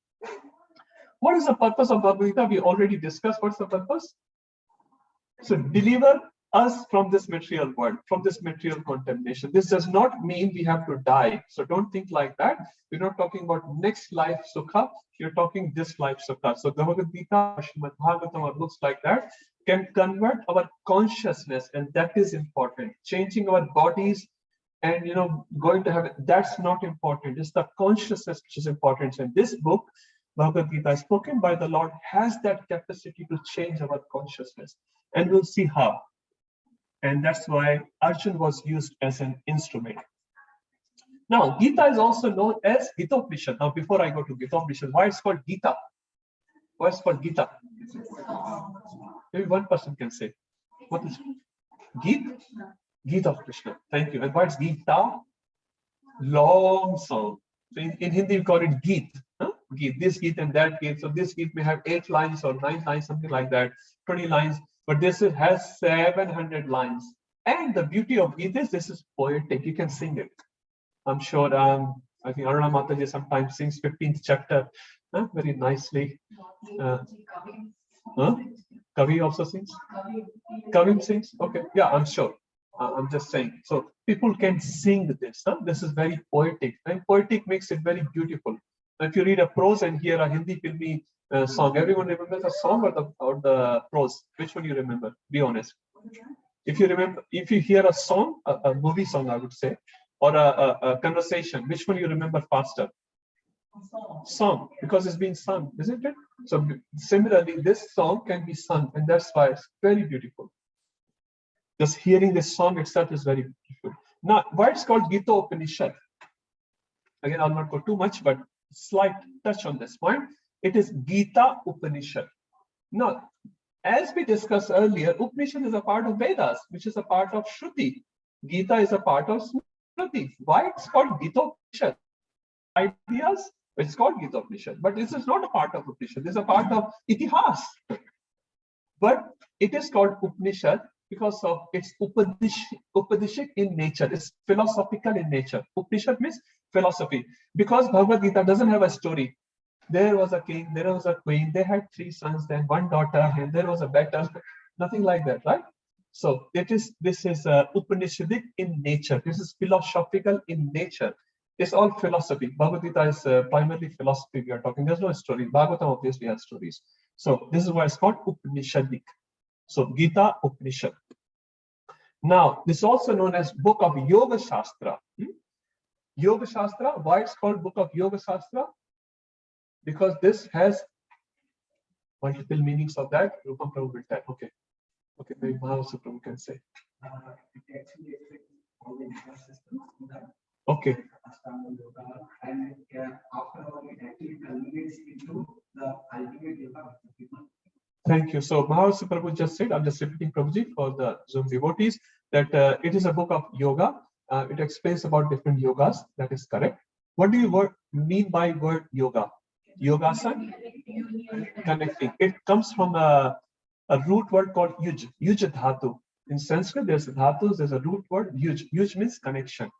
What is the purpose of Bhagavad Gita? We already discussed what's the purpose. So deliver us from this material world, from this material contamination. This does not mean we have to die. So don't think like that. We're not talking about next life sukha. You're talking this life sukha. So Bhagavad Gita, Srimad Bhagavatam, or books like that can convert our consciousness, and that is important. Changing our bodies and going to heaven, that's not important. It's the consciousness which is important. And this book, Bhagavad Gita, spoken by the Lord, has that capacity to change our consciousness. And we'll see how. And that's why Arjun was used as an instrument. Now, Gita is also known as Gita-Upanishad. Now, before I go to Gita-Upanishad, why it's called Gita? Why it's called Gita? Maybe one person can say. What is it? Gita? Gita of Krishna. Thank you. And why it's Gita? Long song. So in Hindi, we call it Geet. Geet. This Geet and that Geet. So this Geet may have 8 lines or 9 lines, something like that, 20 lines. But this has 700 lines. And the beauty of Gita is this is poetic. You can sing it. I'm sure I think Aruna Mataji sometimes sings 15th chapter very nicely. Kavi also sings? Kavim sings? Okay. Yeah, I'm sure. I'm just saying. So people can sing this. This is very poetic. And poetic makes it very beautiful. If you read a prose and hear a Hindi filmy song, everyone remembers the song or the prose? Which one you remember? Be honest. If you hear a song, a movie song, I would say, or a conversation, which one you remember faster? Song, because it's being sung, isn't it? So similarly, this song can be sung, and that's why it's very beautiful. Just hearing this song itself is very beautiful. Now, why it's called Gita Upanishad? Again, I'll not go too much, but slight touch on this point. It is Gita Upanishad. Now, as we discussed earlier, Upanishad is a part of Vedas, which is a part of Shruti. Gita is a part of Smriti. Why it's called Gita Upanishad? Ideas, it's called Gita Upanishad, but this is not a part of Upanishad. This is a part of Itihas. But it is called Upanishad because of its Upadishik in nature. It's philosophical in nature. Upanishad means philosophy. Because Bhagavad Gita doesn't have a story. There was a king, there was a queen, they had 3 sons, then 1 daughter, and there was a battle. Nothing like that, right? So this is Upanishadic in nature. This is philosophical in nature. It's all philosophy. Bhagavad Gita is primarily philosophy we are talking. There's no story. Bhagavatam obviously has stories. So this is why it's called Upanishadic. So Gita Upanishad. Now, this is also known as Book of Yoga Shastra. Yoga Shastra, why it's called Book of Yoga Shastra? Because this has multiple meanings of that. Rupam Prabhu will tell. Okay. Okay, maybe Mahavasu Prabhu can say. Okay. And after all, it actually culminates into the ultimate yoga. Thank you. So Mahavasu Prabhu just said, I'm just repeating Prabhuji for the Zoom devotees, that it is a book of yoga. It explains about different yogas. That is correct. What do you mean by word yoga? Yogasana? Connecting. It comes from a root word called yuj. Yuj dhatu. In Sanskrit, there's dhatus, there's a root word yuj. Yuj means connection.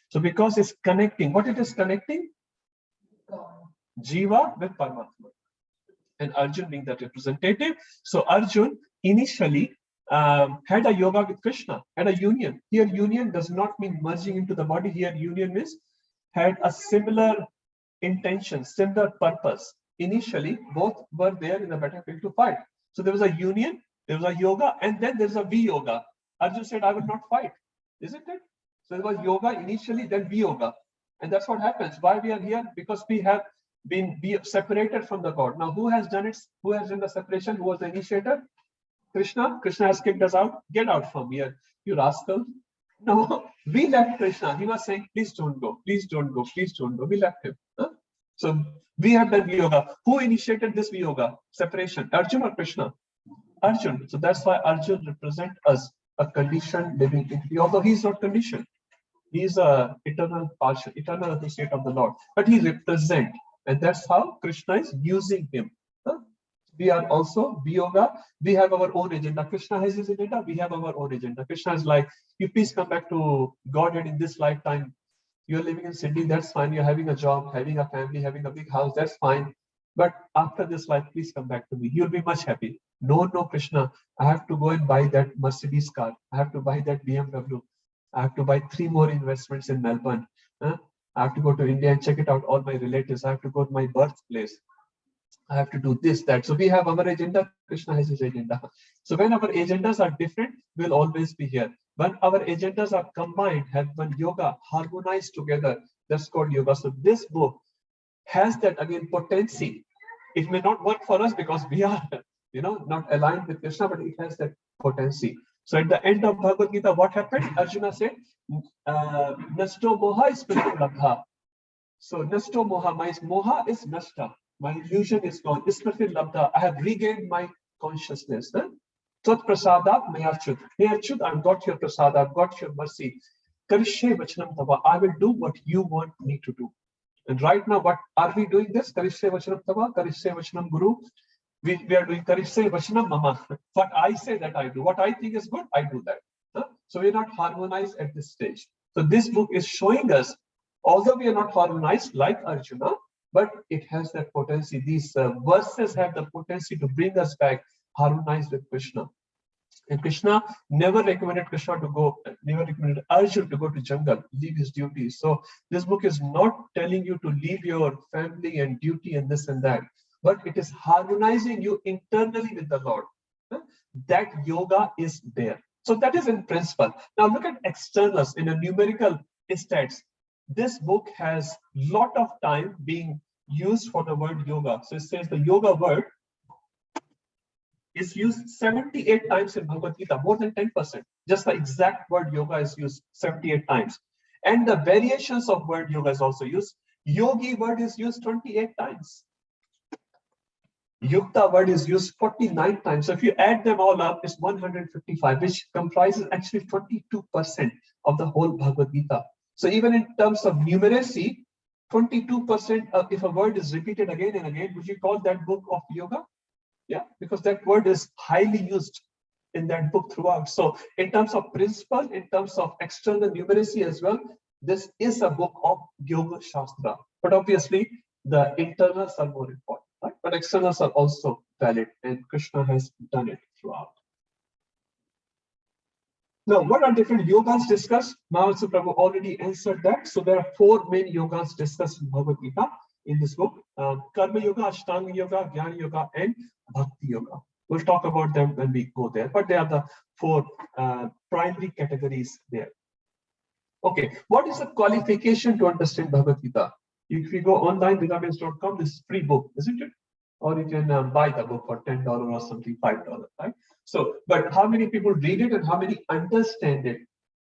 So because it's connecting, what it is connecting? Jiva with Paramatma. And Arjun being that representative. So Arjun initially had a yoga with Krishna, had a union. Here union does not mean merging into the body. Here union means had a similar intention, similar purpose. Initially, both were there in the battlefield to fight. So there was a union, there was a yoga, and then there's a V-yoga. Arjun said, I will not fight. Isn't it? So there was yoga initially, then V-yoga. And that's what happens. Why we are here? Because we have been separated from the God. Now, who has done it? Who has done the separation? Who was the initiator? Krishna. Krishna has kicked us out. Get out from here, you rascal. No, we left Krishna. He was saying, please don't go. Please don't go. Please don't go. We left him. So we have done yoga. Who initiated this yoga? Separation. Arjun or Krishna? Arjun. So that's why Arjun represents us, a conditioned living entity. Although he's not conditioned. He's a eternal partial, eternal associate of the Lord. But he represents. And that's how Krishna is using him. We are also yoga. We have our own agenda. Krishna has his agenda. We have our own agenda. Krishna is like, you please come back to Godhead in this lifetime. You're living in Sydney, that's fine. You're having a job, having a family, having a big house, that's fine. But after this life, please come back to me. You'll be much happy. No, Krishna, I have to go and buy that Mercedes car. I have to buy that BMW. I have to buy 3 more investments in Melbourne. I have to go to India and check it out, all my relatives. I have to go to my birthplace. I have to do this, that. So we have our agenda, Krishna has his agenda. So when our agendas are different, we'll always be here. When our agendas are combined, have one yoga, harmonized together, that's called yoga. So this book has that again potency. It may not work for us because we are, not aligned with Krishna, but it has that potency. So at the end of Bhagavad Gita, what happened? Arjuna said, Nasto moha is labdha. So Nasto moha, my moha is nasta. My illusion is gone. Ismriti labdha. I have regained my consciousness. Tat prasadat mayachut. Hey Achut, I've got your prasad, I've got your mercy. Karishe vachanam tava. I will do what you want me to do. And right now, what are we doing this? Karishe vachanam tava, karishe vachanam guru. We are doing karishe vachanam mama. What I say that I do. What I think is good, I do that. So we're not harmonized at this stage. So this book is showing us, although we are not harmonized like Arjuna, but it has that potency. These verses have the potency to bring us back harmonized with Krishna. And Krishna never recommended Arjuna to go to jungle, leave his duties. So this book is not telling you to leave your family and duty and this and that, but it is harmonizing you internally with the Lord. That yoga is there. So that is in principle. Now look at externals in a numerical stats. This book has lot of time being used for the word yoga. So it says the yoga word is used 78 times in Bhagavad Gita, more than 10%. Just the exact word yoga is used 78 times. And the variations of word yoga is also used. Yogi word is used 28 times. Yukta word is used 49 times. So if you add them all up, it's 155, which comprises actually 22% of the whole Bhagavad Gita. So even in terms of numeracy, 22% if a word is repeated again and again, would you call that book of yoga? Yeah, because that word is highly used in that book throughout. So in terms of principle, in terms of external numeracy as well, this is a book of Yoga Shastra. But obviously, the internals are more important, right? But externals are also valid, and Krishna has done it throughout. Now, what are different yogas discussed? Maharaja Prabhu already answered that. So there are 4 main yogas discussed in Bhagavad Gita in this book: Karma Yoga, Ashtanga Yoga, Jnana Yoga, and Bhakti Yoga. We'll talk about them when we go there, but they are the 4 primary categories there. Okay, what is the qualification to understand Bhagavad Gita? If you go online, vedamins.com, this is free book, isn't it? Or you can buy the book for $10 or something, $5, right? So, but how many people read it and how many understand it?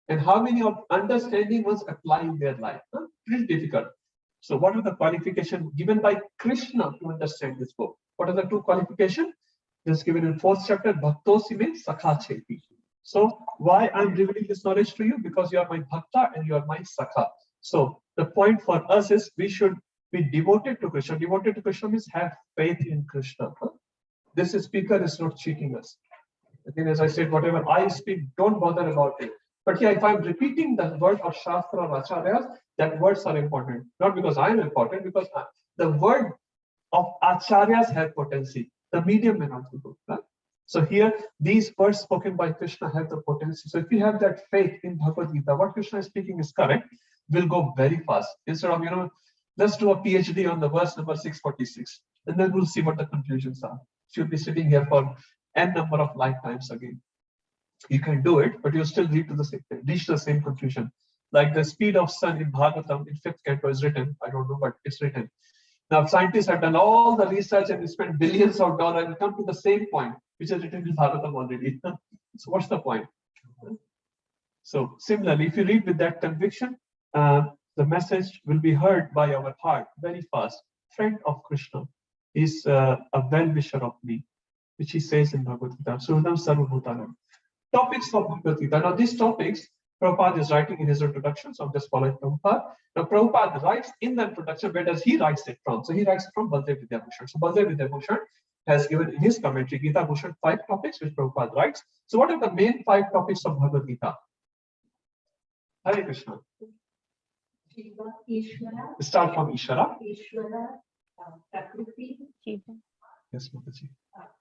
And how many of understanding was applying their life? Pretty difficult. So what are the qualifications given by Krishna to understand this book? What are the 2 qualifications? This is given in 4th chapter, Bhaktosi mein Sakha Cheti. So why I'm revealing this knowledge to you? Because you are my Bhakta and you are my Sakha. So the point for us is we should be devoted to Krishna. Devoted to Krishna means have faith in Krishna. This speaker is not cheating us. Again, as I said, whatever I speak, don't bother about it. But yeah, if I'm repeating the word of Shastra or Acharyas, that words are important. Not because I'm important, because the word of Acharyas have potency. The medium may not be good. Right? So here, these words spoken by Krishna have the potency. So if you have that faith in Bhagavad Gita, what Krishna is speaking is correct, we'll go very fast. Instead of, let's do a PhD on the verse number 646, and then we'll see what the conclusions are. You'll be sitting here for n number of lifetimes again. You can do it, but you'll still reach the same conclusion. Like the speed of sun in Bhagavatam in 5th canto is written. I don't know, but it's written. Now scientists have done all the research and spent billions of dollars and come to the same point, which is written in Bhagavatam already. So what's the point? So similarly, if you read with that conviction, the message will be heard by our heart very fast. Friend of Krishna is a well-wisher of me, which he says in Bhagavad Gita. Suhridam Sarvabhutanam. Topics of Bhagavad Gita. Now these topics, Prabhupada is writing in his introduction, so I'm just following Prabhupada. Now Prabhupada writes in the introduction, where does he write it from? So he writes it from Baldev Vidyabhushan. So Baldev Vidyabhushan has given in his commentary Gita Bhushan 5 topics which Prabhupada writes. So what are the main 5 topics of Bhagavad Gita? Hare Krishna. Jiva, Ishvara. Start from Ishvara. Ishvara, Prakriti. Yes, Mataji.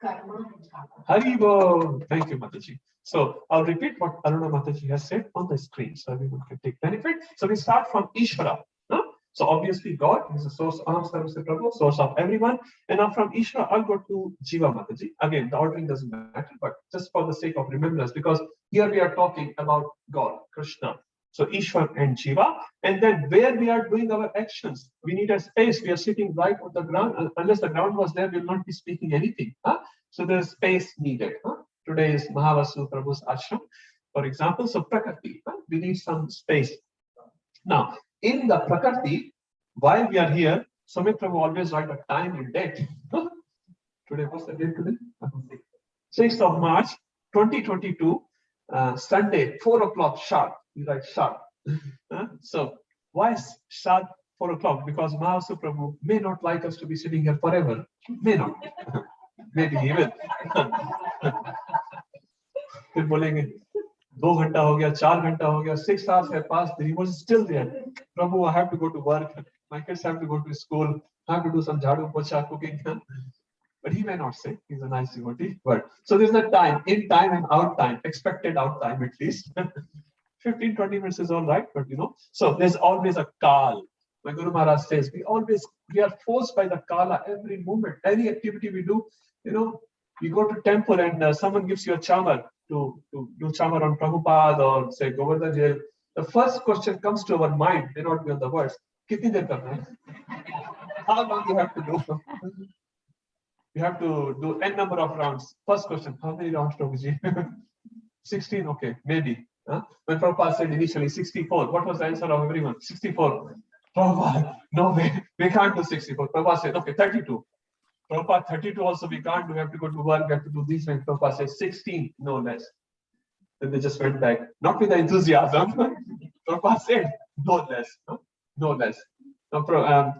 Karma and karma. Haribo. Thank you, Mataji. So I'll repeat what Aruna Mataji has said on the screen so everyone can take benefit. So we start from Ishvara. Huh? So obviously God is the source of Prabhu, source of everyone. And now from Ishvara, I'll go to Jiva Mataji. Again, the ordering doesn't matter, but just for the sake of remembrance, because here we are talking about God, Krishna. So Ishwar and Jiva. And then where we are doing our actions, we need a space. We are sitting right on the ground. Unless the ground was there, we will not be speaking anything. Huh? So there's space needed. Huh? Today is Mahavasu Prabhu's ashram, for example. So Prakriti, we need some space. Now, in the Prakriti, while we are here, Sumit Prabhu always write a time and date. Huh? Today, what's the date today? 6th of March, 2022, Sunday, 4 o'clock sharp. You write sharp. So, why sharp 4 o'clock? Because Mahavasu Prabhu may not like us to be sitting here forever. May not. Maybe he will. फिर बोलेंगे 2 घंटा हो गया 4 घंटा हो गया 6 hours have passed he was still there. Prabhu, I have to go to work, my kids have to go to school, I have to do some jhadu pocha cooking. But he may not say, he's a nice devotee. But so there's a time, in time and out time, expected out time at least. 15-20 minutes is all right, but so there's always a kal. My Guru Maharaj says we are forced by the kala every moment, any activity we do. You go to temple and someone gives you a chamar to do chamar on Prabhupada or say Govardhan Jail. The first question comes to our mind, may not be on the words. Kitni der karna hai? How long you have to do? You have to do n number of rounds. First question, how many rounds, Prabhuji? 16, okay, maybe. Huh? When Prabhupada said initially 64, what was the answer of everyone? 64. Prabhupada, no way, we can't do 64. Prabhupada said, okay, 32. Prabhupada, 32 also we can't do, we have to go to work, we have to do these things. Prabhupada said 16, no less. Then they just went back, not with the enthusiasm. Prabhupada said, no less, no less.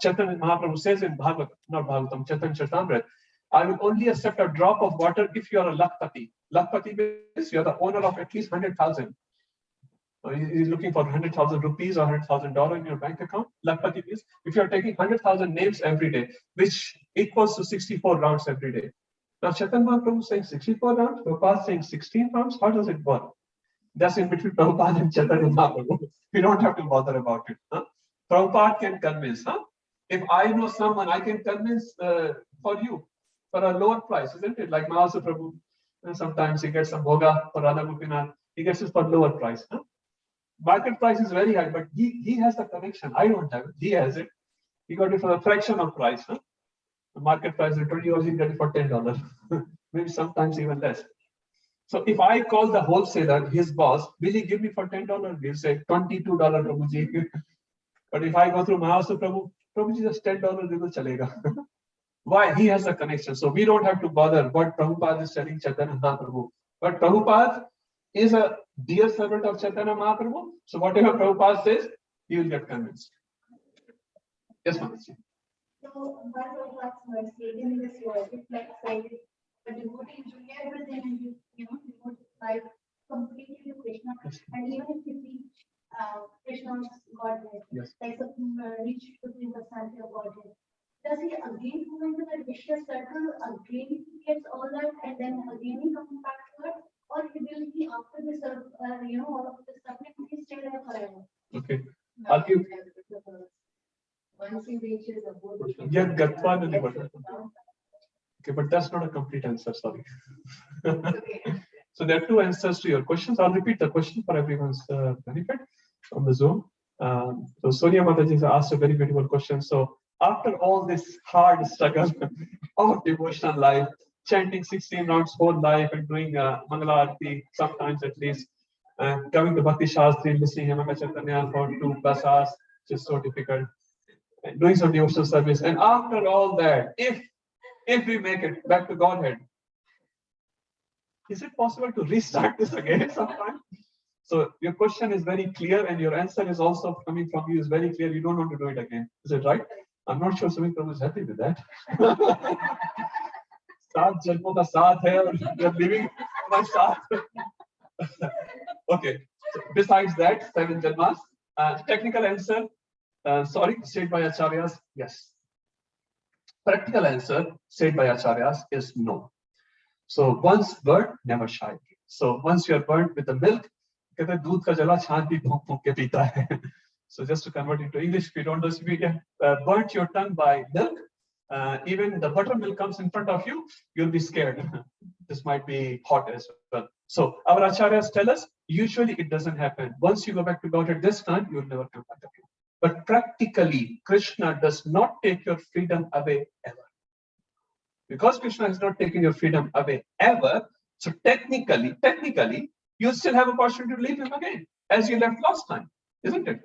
Chaitanya Mahaprabhu says in Bhagavad, not Bhagavatam, Chaitanya Charitamrita, I will only accept a drop of water if you are a lakpati. Lakpati means you are the owner of at least 100,000. He's looking for 100,000 rupees or $100,000 in your bank account. Lakpati means if you are taking 100,000 names every day, which equals to 64 rounds every day. Now Chaitanya Mahaprabhu is saying 64 rounds, Prabhupada is saying 16 rounds. How does it work? That's in between Prabhupada and Chaitanya Mahaprabhu. We don't have to bother about it. Huh? Prabhupada can convince. Huh? If I know someone, I can convince for you for a lower price, isn't it? Like Mahavasu Prabhu, sometimes he gets some bhoga for Radha Gopinath. He gets it for lower price. Huh? Market price is very high, but he has the connection. I don't have it. He has it. He got it for a fraction of price. Huh? The market price is $20, he got it for $10. Maybe sometimes even less. So if I call the wholesaler, his boss, will he give me for $10? He'll say $22, Prabhuji. But if I go through Mahavasu Prabhu, Prabhuji, just $10 will chalega. Why? He has a connection. So we don't have to bother what Prabhupada is telling Chaitanya Mahaprabhu. But Prabhupada is a dear servant of Chaitanya Mahaprabhu. So whatever Prabhupada says, he will get convinced. Yes, Mataji. So, one of us was stating in this word, reflects like a devotee doing everything and devote life completely to Krishna. And even if you reach Krishna's Godhead, Yes. like reach Supreme Personality of Godhead, does he again go into that vicious circle, again he gets all that, and then again he comes back to it? Or will he, after this, all of this suffering, he stay there forever? Okay. I'll give. Once he reaches a good. Yeah, Gatva and Nibbana. Okay, but that's not a complete answer, sorry. So there are two answers to your questions. I'll repeat the question for everyone's benefit on the Zoom. So Sonia Mataji has asked a very beautiful question. So after all this hard struggle of devotional life, chanting 16 rounds whole life and doing Mangala Arati sometimes at least, coming to Bhakti Sastri, listening Hemanga Chaitanya for 2+ hours, which is so difficult, and doing some devotional service. And after all that, if we make it back to Godhead, is it possible to restart this again sometime? So your question is very clear and your answer is also coming from you is very clear. You don't want to do it again. Is it right? I'm not sure Sumit Prabhu is happy with that. 7 janmon ka saath hai aur you're living my saath. Okay. So besides that, 7 janmas. Technical answer, sorry, said by Acharyas, yes. Practical answer said by Acharyas is no. So once burnt, never shy. So once you are burnt with the milk, कहते हैं दूध का जला छान भी फूंक फूंक के पीता है. So just to convert into English, if you don't know, if you get burnt your tongue by milk, even the buttermilk comes in front of you, you'll be scared. This might be hot as well. So our acharyas tell us, usually it doesn't happen. Once you go back to God at this time, you'll never come back again. But practically, Krishna does not take your freedom away ever. Because Krishna has not taken your freedom away ever, so technically, you still have a opportunity to leave him again, as you left last time, isn't it?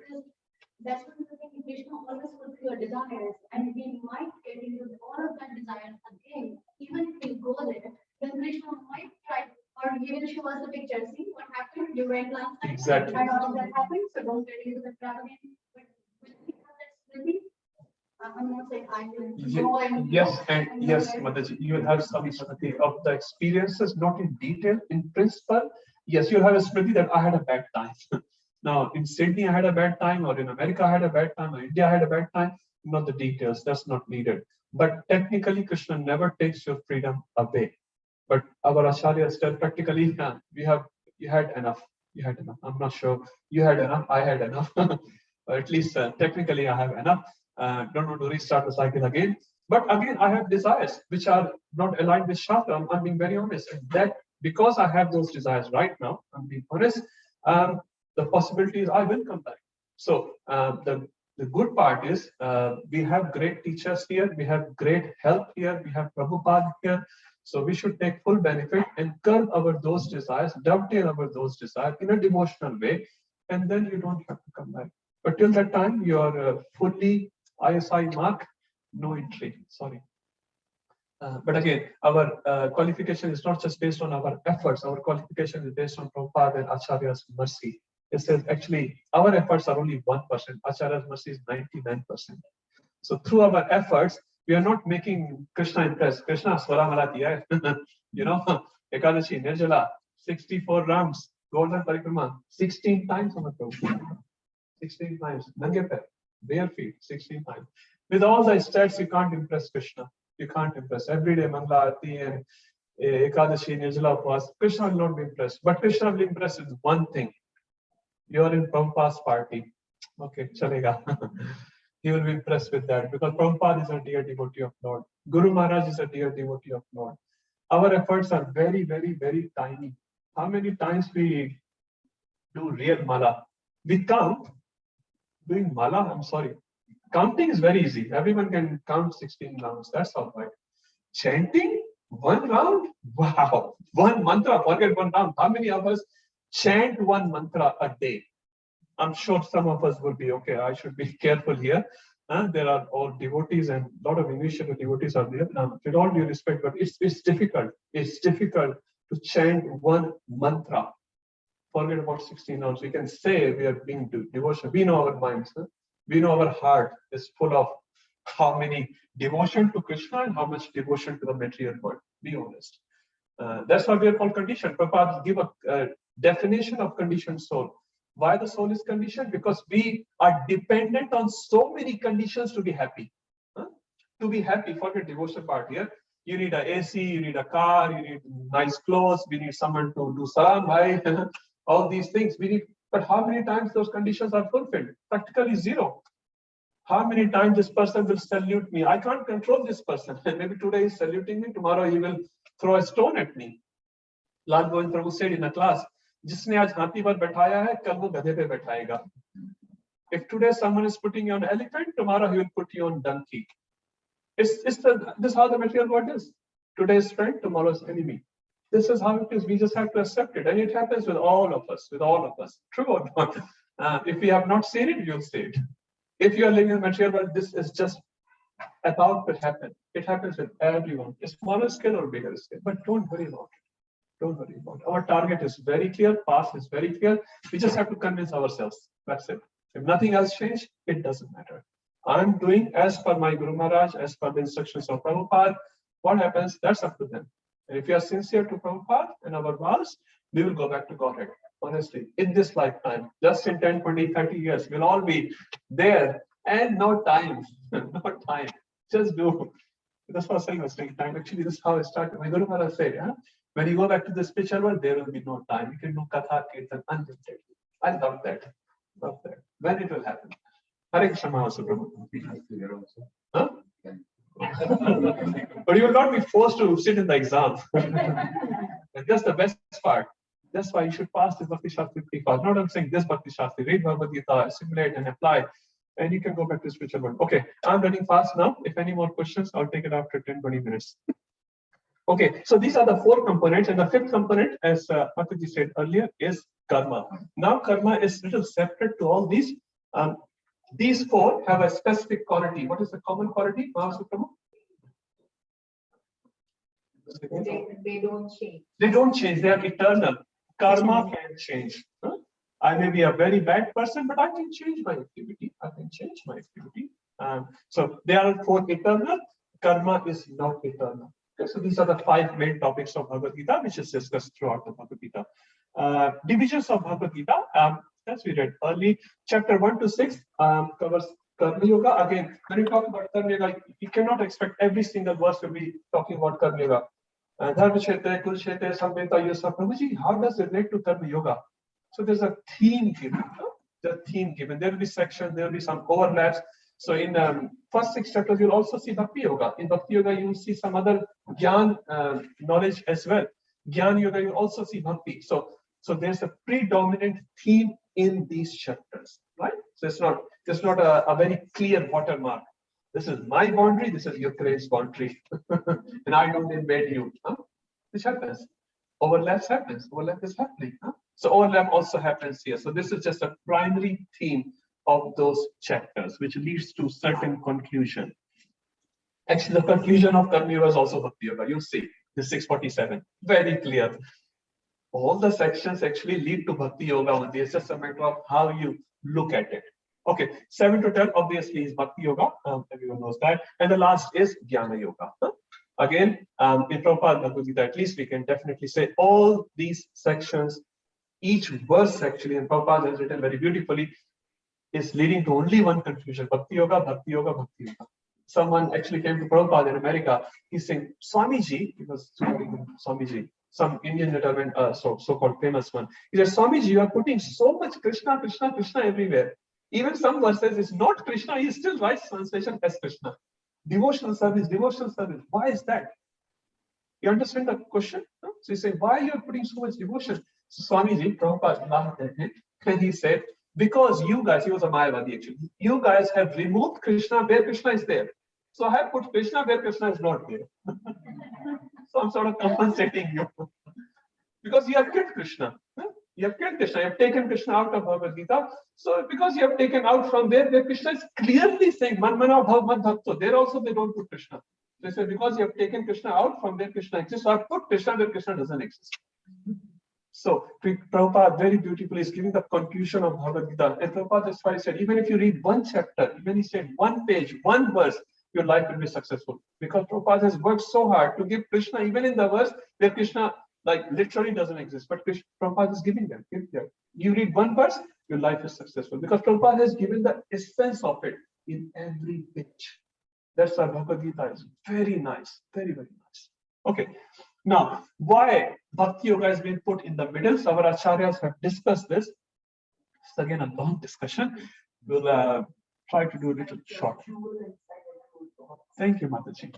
That's what the thing. Krishna always fulfills your desires, and we might get into all of that desires again. Even if we go there, then Krishna might try, or he will show us the picture. See what happened? You went last time, Exactly. and all of that happened. So don't get into the trap again. But will we have that stability? I'm not saying I will go and yes, and yes, Mataji, you will have some smriti of the experiences, not in detail, in principle. Yes, you'll have a smriti that I had a bad time. Now, in Sydney, I had a bad time, or in America, I had a bad time, or India, I had a bad time. Not the details, that's not needed. But technically, Krishna never takes your freedom away. But our acharyas tell practically, you had enough. You had enough. I'm not sure you had enough. I had enough. Or at least technically, I have enough. Don't want to restart the cycle again. But again, I have desires which are not aligned with Shastra. I'm being very honest. And that because I have those desires right now, I'm being honest, the possibility is I will come back. So the good part is we have great teachers here. We have great help here. We have Prabhupada here. So we should take full benefit and curb our those desires, dovetail our those desires in a devotional way. And then you don't have to come back. But till that time, you are fully ISI mark, no entry, sorry. But again, our qualification is not just based on our efforts, our qualification is based on Prabhupada and Acharya's mercy. It says actually, our efforts are only 1%, Acharya's mercy is 99%. So through our efforts, we are not making Krishna impressed. Krishna swara mala diya hai. You know, Ekadashi, Nirjala, 64 rounds, golden parikrama, 16 times on the Prabhupada. 16 times, nange pair, bare feet, 16 times. With all the stats, you can't impress Krishna. You can't impress. Every day, Mangala Aarti and Ekadashi, Nirjala Upvas, Krishna will not be impressed. But Krishna will impress with one thing. You are in Prabhupada's party. Okay, chalega. He will be impressed with that because Prabhupada is a dear devotee of Lord. Guru Maharaj is a dear devotee of Lord. Our efforts are very, very, very tiny. How many times we do real mala? We count. Doing mala, I'm sorry. Counting is very easy. Everyone can count 16 rounds. That's all right. Chanting, one round? Wow. One mantra, forget one round. How many of us chant one mantra a day? I'm sure some of us will be, okay, I should be careful here. There are all devotees and a lot of initiative devotees are there. With all due respect, but it's difficult. It's difficult to chant one mantra. Forget about 16 rounds. We can say we are being devotion. We know our minds. We know our heart is full of how many devotion to Krishna and how much devotion to the material world. Be honest. That's why we are called conditioned. Prabhupada give a definition of conditioned soul. Why the soul is conditioned? Because we are dependent on so many conditions to be happy. To be happy, forget devotion part here. You need an AC, you need a car, you need nice clothes, we need someone to do salam, right? All these things we need. But how many times those conditions are fulfilled? Practically zero. How many times this person will salute me? I can't control this person. Maybe today he's saluting me, tomorrow he will throw a stone at me. Lord Govind Prabhu said in a class, जिसने आज हाथी पर बैठाया है, कल वो गधे पे बैठाएगा. If today someone is putting you on elephant, tomorrow he will put you on donkey. This is how the material world is. Today's friend, tomorrow's enemy. This is how it is. We just have to accept it, and it happens with all of us. With all of us, true or not? If we have not seen it, you'll see it. If you are living in the material world, this is just about to happen. It happens with everyone, a smaller scale or bigger scale. But don't worry about it. Don't worry about it. Our target is very clear. Path is very clear. We just have to convince ourselves. That's it. If nothing else changes, it doesn't matter. I'm doing as per my Guru Maharaj, as per the instructions of Prabhupada. What happens, that's up to them. And if you are sincere to Prabhupada and our vows, we will go back to Godhead. Honestly, in this lifetime, just in 10, 20, 30 years, we'll all be there and no time. No time. Just do That's what I was saying. Time actually, this is how I started. My Guru Maharaj said, when you go back to the spiritual world, there will be no time. You can do Katha, Kirtan, unlimited. I love that. Love that. When it will happen. Hare Krishna Mahaprabhu. Huh? But you will not be forced to sit in the exam. And that's the best part. That's why you should pass this Bhakti Sastri pre-class. Not I'm saying this Bhakti Sastri, read Bhagavad Gita, assimilate and apply, and you can go back to spiritual world. Okay, I'm running fast now. If any more questions, I'll take it after 10-20 minutes. Okay, so these are the 4 components, and the 5th component, as Bhakti said earlier, is karma. Now, karma is little separate to all these. These 4 have a specific quality. What is the common quality, Mahasuprabhu? They don't change. They don't change. They are eternal. Karma can change. I may be a very bad person, but I can change my activity. I can change my activity. So they are 4 eternal. Karma is not eternal. Okay, so these are the 5 main topics of Bhagavad Gita, which is discussed throughout the Bhagavad Gita. Divisions of Bhagavad Gita, as we read early, chapter 1 to 6 covers Karma Yoga. Again, when you talk about Karma Yoga, you cannot expect every single verse will be talking about Karma Yoga. Dharma Kshetra, Kurukshetra, Samveta, Yusa, Prabhuji, how does it relate to Karma Yoga? So there's a theme given. The theme given. There will be sections, there will be some overlaps. So in first 6 chapters, you'll also see Bhakti Yoga. In Bhakti Yoga, you will see some other Gyan knowledge as well. Gyan Yoga, you also see Bhakti. So there's a predominant theme in these chapters, right? So it's not a very clear watermark. This is my boundary, this is Ukraine's boundary. And I don't invade you. Which happens. Overlap happens. Overlap is happening. So overlap also happens here. So this is just a primary theme of those chapters, which leads to certain conclusion. Actually, the conclusion of Karma Yoga is also Bhakti Yoga. You'll see the 647. Very clear. All the sections actually lead to Bhakti Yoga only. It's just a matter of how you look at it. Okay, 7 to 10 obviously is Bhakti Yoga. Everyone knows that. And the last is Jnana Yoga. Again, in Prabhupada Bhagavad Gita, at least we can definitely say all these sections, each verse actually, and Prabhupada has written very beautifully, is leading to only one conclusion: Bhakti Yoga, Bhakti Yoga, Bhakti Yoga. Someone actually came to Prabhupada in America. He's saying, Swamiji, he was Swamiji, some Indian gentleman, so-called famous one. He said, Swamiji, you are putting so much Krishna, Krishna, Krishna everywhere. Even some verses is not Krishna, he still writes translation as Krishna. Devotional service, devotional service. Why is that? You understand the question? No? So you say, why are you putting so much devotion? So Swamiji, Prabhupada laughed at him, and he said, because you guys, he was a Mayavadi actually, you guys have removed Krishna where Krishna is there. So I have put Krishna where Krishna is not there. So I'm sort of compensating you. Because you have killed Krishna. You have killed Krishna. You have taken Krishna out of Bhagavad Gita. So because you have taken out from where Krishna is clearly saying, Manmana Bhav Mad Bhakto. There also they don't put Krishna. They say, because you have taken Krishna out from where Krishna exists, so I put Krishna where Krishna doesn't exist. So Prabhupada very beautifully is giving the conclusion of Bhagavad Gita. And Prabhupada that's why he said, even if you read one chapter, even he said one page, one verse, your life will be successful. Because Prabhupada has worked so hard to give Krishna, even in the verse where Krishna like literally doesn't exist, but Prabhupada is giving them. You read one verse, your life is successful. Because Prabhupada has given the essence of it in every page. That's why Bhagavad Gita is very nice, very, very nice. Okay. Now, why Bhakti Yoga has been put in the middle? So our acharyas have discussed this. It's again a long discussion. We'll try to do a little short. Thank you, Mataji.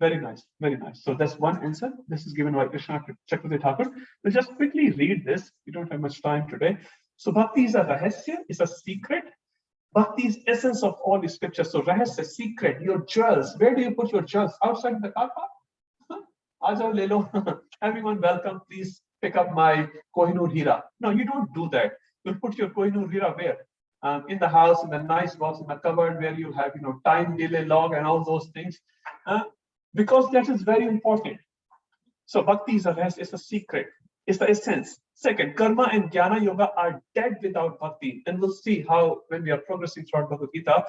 Very nice, very nice. So that's one answer. This is given by Krishna Chakravarti Thakur. We'll just quickly read this. We don't have much time today. So Bhakti is a rahasya, it's a secret. Bhakti is essence of all the scriptures. So rahasya, secret, your jewels. Where do you put your jewels? Outside the car park? Aajao le lo. Everyone welcome, please pick up my Kohinoor Hira. No, you don't do that. You'll put your Kohinoor Hira where? In the house, in the nice box, in the cupboard where you have, time delay log and all those things. Because that is very important. So Bhakti is a rest, it's a secret, it's the essence. Second, Karma and Jnana Yoga are dead without Bhakti. And we'll see how, when we are progressing throughout Bhagavad Gita,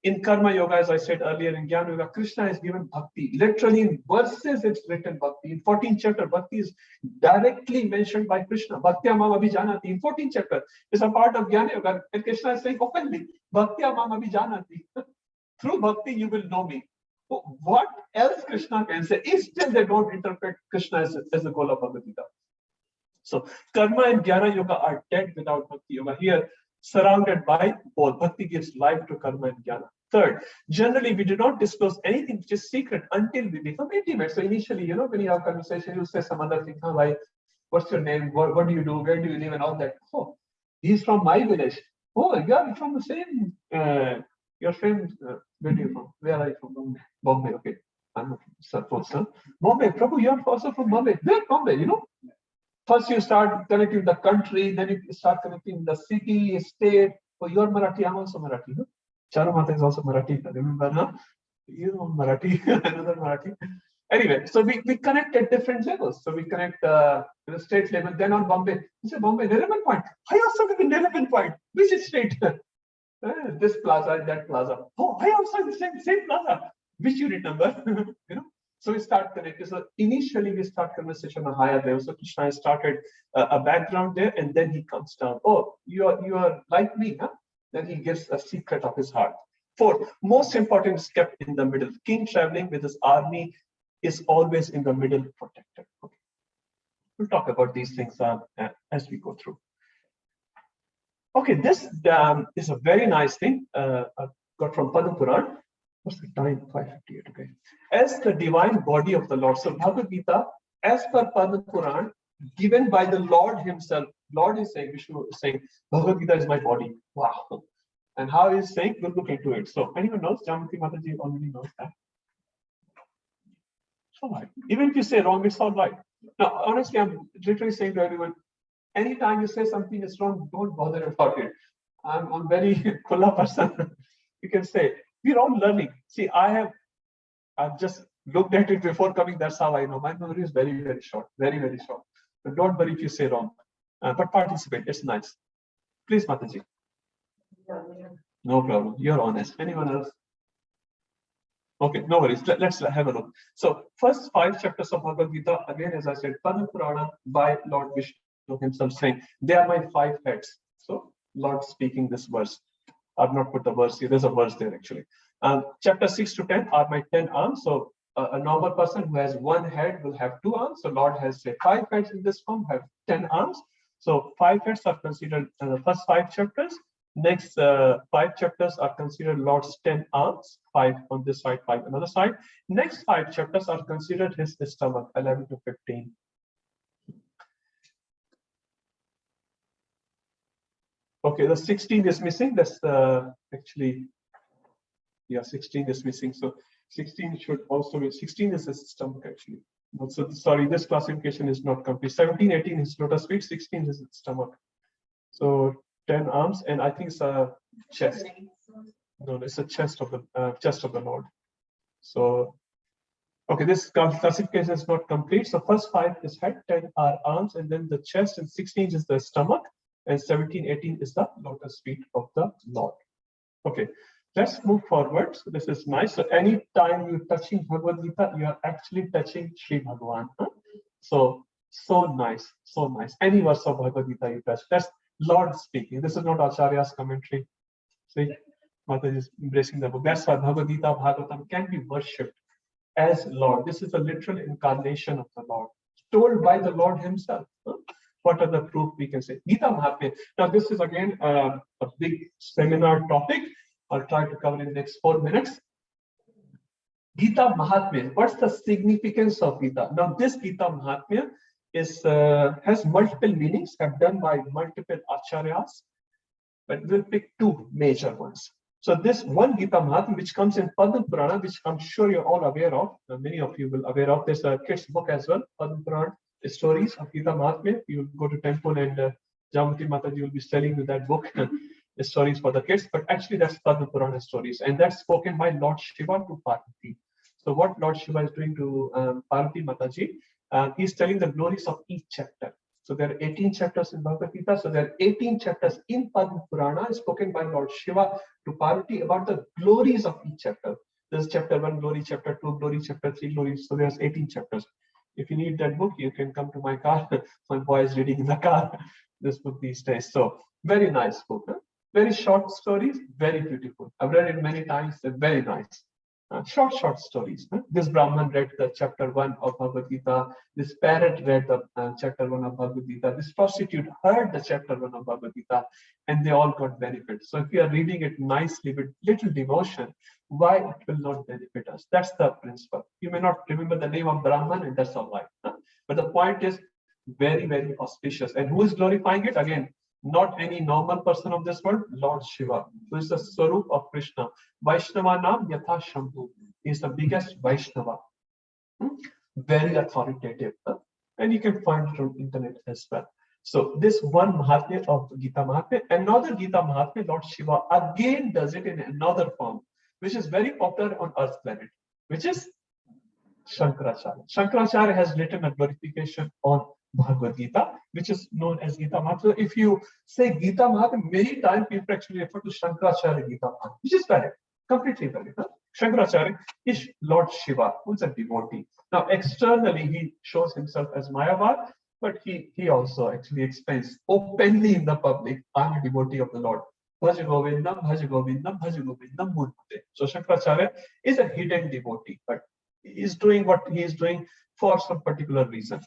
in Karma Yoga, as I said earlier, in Jnana Yoga, Krishna is given Bhakti. Literally in verses, it's written Bhakti. In 14th chapter, Bhakti is directly mentioned by Krishna. Bhaktya Mam Abhijanati. In 14th chapter, it's a part of Jnana Yoga. And Krishna is saying openly, Bhaktya Mam Abhijanati. Through Bhakti, you will know me. What else Krishna can say? If still they don't interpret Krishna as the goal of Bhagavad Gita. So karma and jnana yoga are dead without bhakti yoga. Here, surrounded by both. Bhakti gives life to karma and jnana. Third, generally we do not disclose anything which is secret until we become intimate. So initially, when you have conversation, you say some other thing. Oh, like, what's your name? What do you do? Where do you live? And all that. Oh, he's from my village. Oh, you're from the same. Your friend. Where do you from? Where are you from? Bombay. Bombay. Okay. I'm supposed to. Bombay. Prabhu, you're also from Bombay. Where Bombay? First you start connecting the country, then you start connecting the city, state. Oh, you're Marathi, I'm also Marathi. No? Charu Mata is also Marathi. Remember, no? You know Marathi, another Marathi. Anyway, so we connect at different levels. So we connect at the state level, then on Bombay. You say Bombay, Nariman Point. I also live in Nariman Point. Which state? This plaza, that plaza. Oh, I also in the same plaza. Which unit number? So we start connecting. So initially we start conversation on a higher level. So Krishna has started a background there, and then he comes down. Oh, you are like me, huh? Then he gives a secret of his heart. Fourth, most important is kept in the middle. King traveling with his army is always in the middle, protected. Okay. We'll talk about these things as we go through. Okay, this is a very nice thing I got from Padma Puran. What's the time? 5:58. Okay. As the divine body of the Lord. So Bhagavad Gita, as per Padma Puran, given by the Lord himself. Lord is saying, Vishnu is saying, Bhagavad Gita is my body. Wow. And how he's saying, we'll look into it. So anyone knows? Jamati Mataji already knows that. It's all right. Even if you say wrong, it's all right. Now, honestly, I'm literally saying to everyone, anytime you say something is wrong, don't bother about it. I'm very khulla person. You can say, we're all learning. See, I've just looked at it before coming. That's how I know. My memory is very, very short. Very, very short. But don't worry if you say wrong. But participate. It's nice. Please, Mataji. No problem. You're honest. Anyone else? Okay, no worries. Let's have a look. So, first 5 chapters of Bhagavad Gita, again, as I said, Padma Purana by Lord Vishnu himself saying, they are my 5 heads. So, Lord speaking this verse. I've not put the verse here. There's a verse there actually. Chapter 6 to 10 are my 10 arms. So a normal person who has 1 head will have 2 arms. So Lord has say 5 heads in this form, have 10 arms. So 5 heads are considered the first 5 chapters. Next 5 chapters are considered Lord's 10 arms, 5 on this side, 5 on the other side. Next 5 chapters are considered his stomach, 11 to 15. Okay, the 16 is missing. That's actually, yeah, 16 is missing. So 16 should also be, 16 is his stomach actually. So sorry, this classification is not complete. 17, 18 is lotus feet, 16 is his stomach. So 10 arms, and I think it's a chest. No, it's a chest of the Lord. So, okay, this classification is not complete. So first 5 is head, 10 are arms, and then the chest, and 16 is the stomach. And 17, 18 is the lotus feet of the Lord. Okay, let's move forward. So this is nice. So anytime you're touching Bhagavad Gita, you are actually touching Sri Bhagavan. Huh? So nice, so nice. Any verse of Bhagavad Gita you touch, that's Lord speaking. This is not Acharya's commentary. See, Mataji is embracing the book. That's why Bhagavad Gita, Bhagavatam can be worshipped as Lord. This is a literal incarnation of the Lord, told by the Lord himself. Huh? What are the proof we can say? Gita Mahatmya. Now, this is again a big seminar topic. I'll try to cover in the next 4 minutes. Gita Mahatmya. What's the significance of Gita? Now, this Gita Mahatmya is has multiple meanings, have done by multiple acharyas, but we'll pick 2 major ones. So this one Gita Mahatmya, which comes in Padma Purana, which I'm sure you're all aware of. Many of you will aware of. There's a kids book as well, Padma Purana. Stories of Gita Mahatmya. You will go to temple and Jamati Mataji will be selling you that book, the stories for the kids. But actually, that's Padma Purana stories, and that's spoken by Lord Shiva to Parvati. So what Lord Shiva is doing to Parvati Mataji, he's telling the glories of each chapter. So there are 18 chapters in Bhagavad Gita. So there are 18 chapters in Padma Purana spoken by Lord Shiva to Parvati about the glories of each chapter. There's chapter 1 glory, chapter 2 glory, chapter 3 glory. So there's 18 chapters. If you need that book, you can come to my car. My boy is reading in the car this book these days. So very nice book. Huh? Very short stories, very beautiful. I've read it many times. They're very nice. short stories. This Brahman read the chapter 1 of Bhagavad Gita. This parrot read the chapter 1 of Bhagavad Gita. This prostitute heard the chapter 1 of Bhagavad Gita, and they all got benefit. So if you are reading it nicely with little devotion, why it will not benefit us? That's the principle. You may not remember the name of Brahman, and that's all right. But the point is very, very auspicious. And who is glorifying it? Again, not any normal person of this world, Lord Shiva, who is the Swarup of Krishna. Vaishnava Nam Yatha Shambhu. He is the biggest Vaishnava. Very authoritative. And you can find it on internet as well. So this one Mahatmya of Gita Mahatmya, another Gita Mahatmya, Lord Shiva again does it in another form, which is very popular on Earth planet, which is Shankaracharya. Shankaracharya has written a glorification on Bhagavad Gita, which is known as Gita Mahatmya. If you say Gita Mahatmya, many times people actually refer to Shankaracharya Gita Mahatmya, which is valid, completely valid. Shankaracharya is Lord Shiva, who is a devotee. Now, externally, he shows himself as Mayavad, but he also actually explains openly in the public, I'm a devotee of the Lord. Bhaj Govindam, Bhaj Govindam, Bhaj Govindam Murmute. So Shankaracharya is a hidden devotee, but he is doing what he is doing for some particular reason.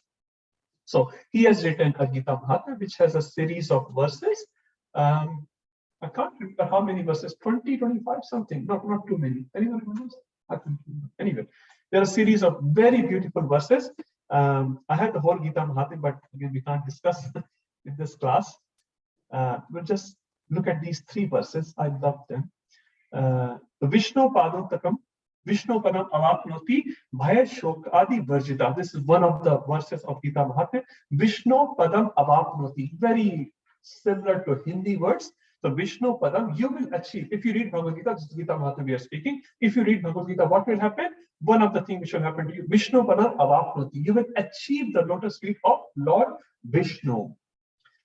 So he has written a Gita Mahatmya, which has a series of verses. I can't remember how many verses, 20, 25, something, not too many. Anyone remembers? I can't remember. Anyway, there are a series of very beautiful verses. I had the whole Gita Mahatmya, but again, we can't discuss in this class. We'll just look at these 3 verses. I love them. Vishnu Padotakam, Vishnu Padam Avapnoti, Bhaya Shok Adi Varjita. This is one of the verses of Gita Mahatmya. Vishnu Padam Avapnoti. Very similar to Hindi words. So Vishnu Padam, you will achieve. If you read Bhagavad Gita, this is Gita Mahatmya we are speaking. If you read Bhagavad Gita, what will happen? One of the things which will happen to you, Vishnu Padam Avapnoti. You will achieve the lotus feet of Lord Vishnu.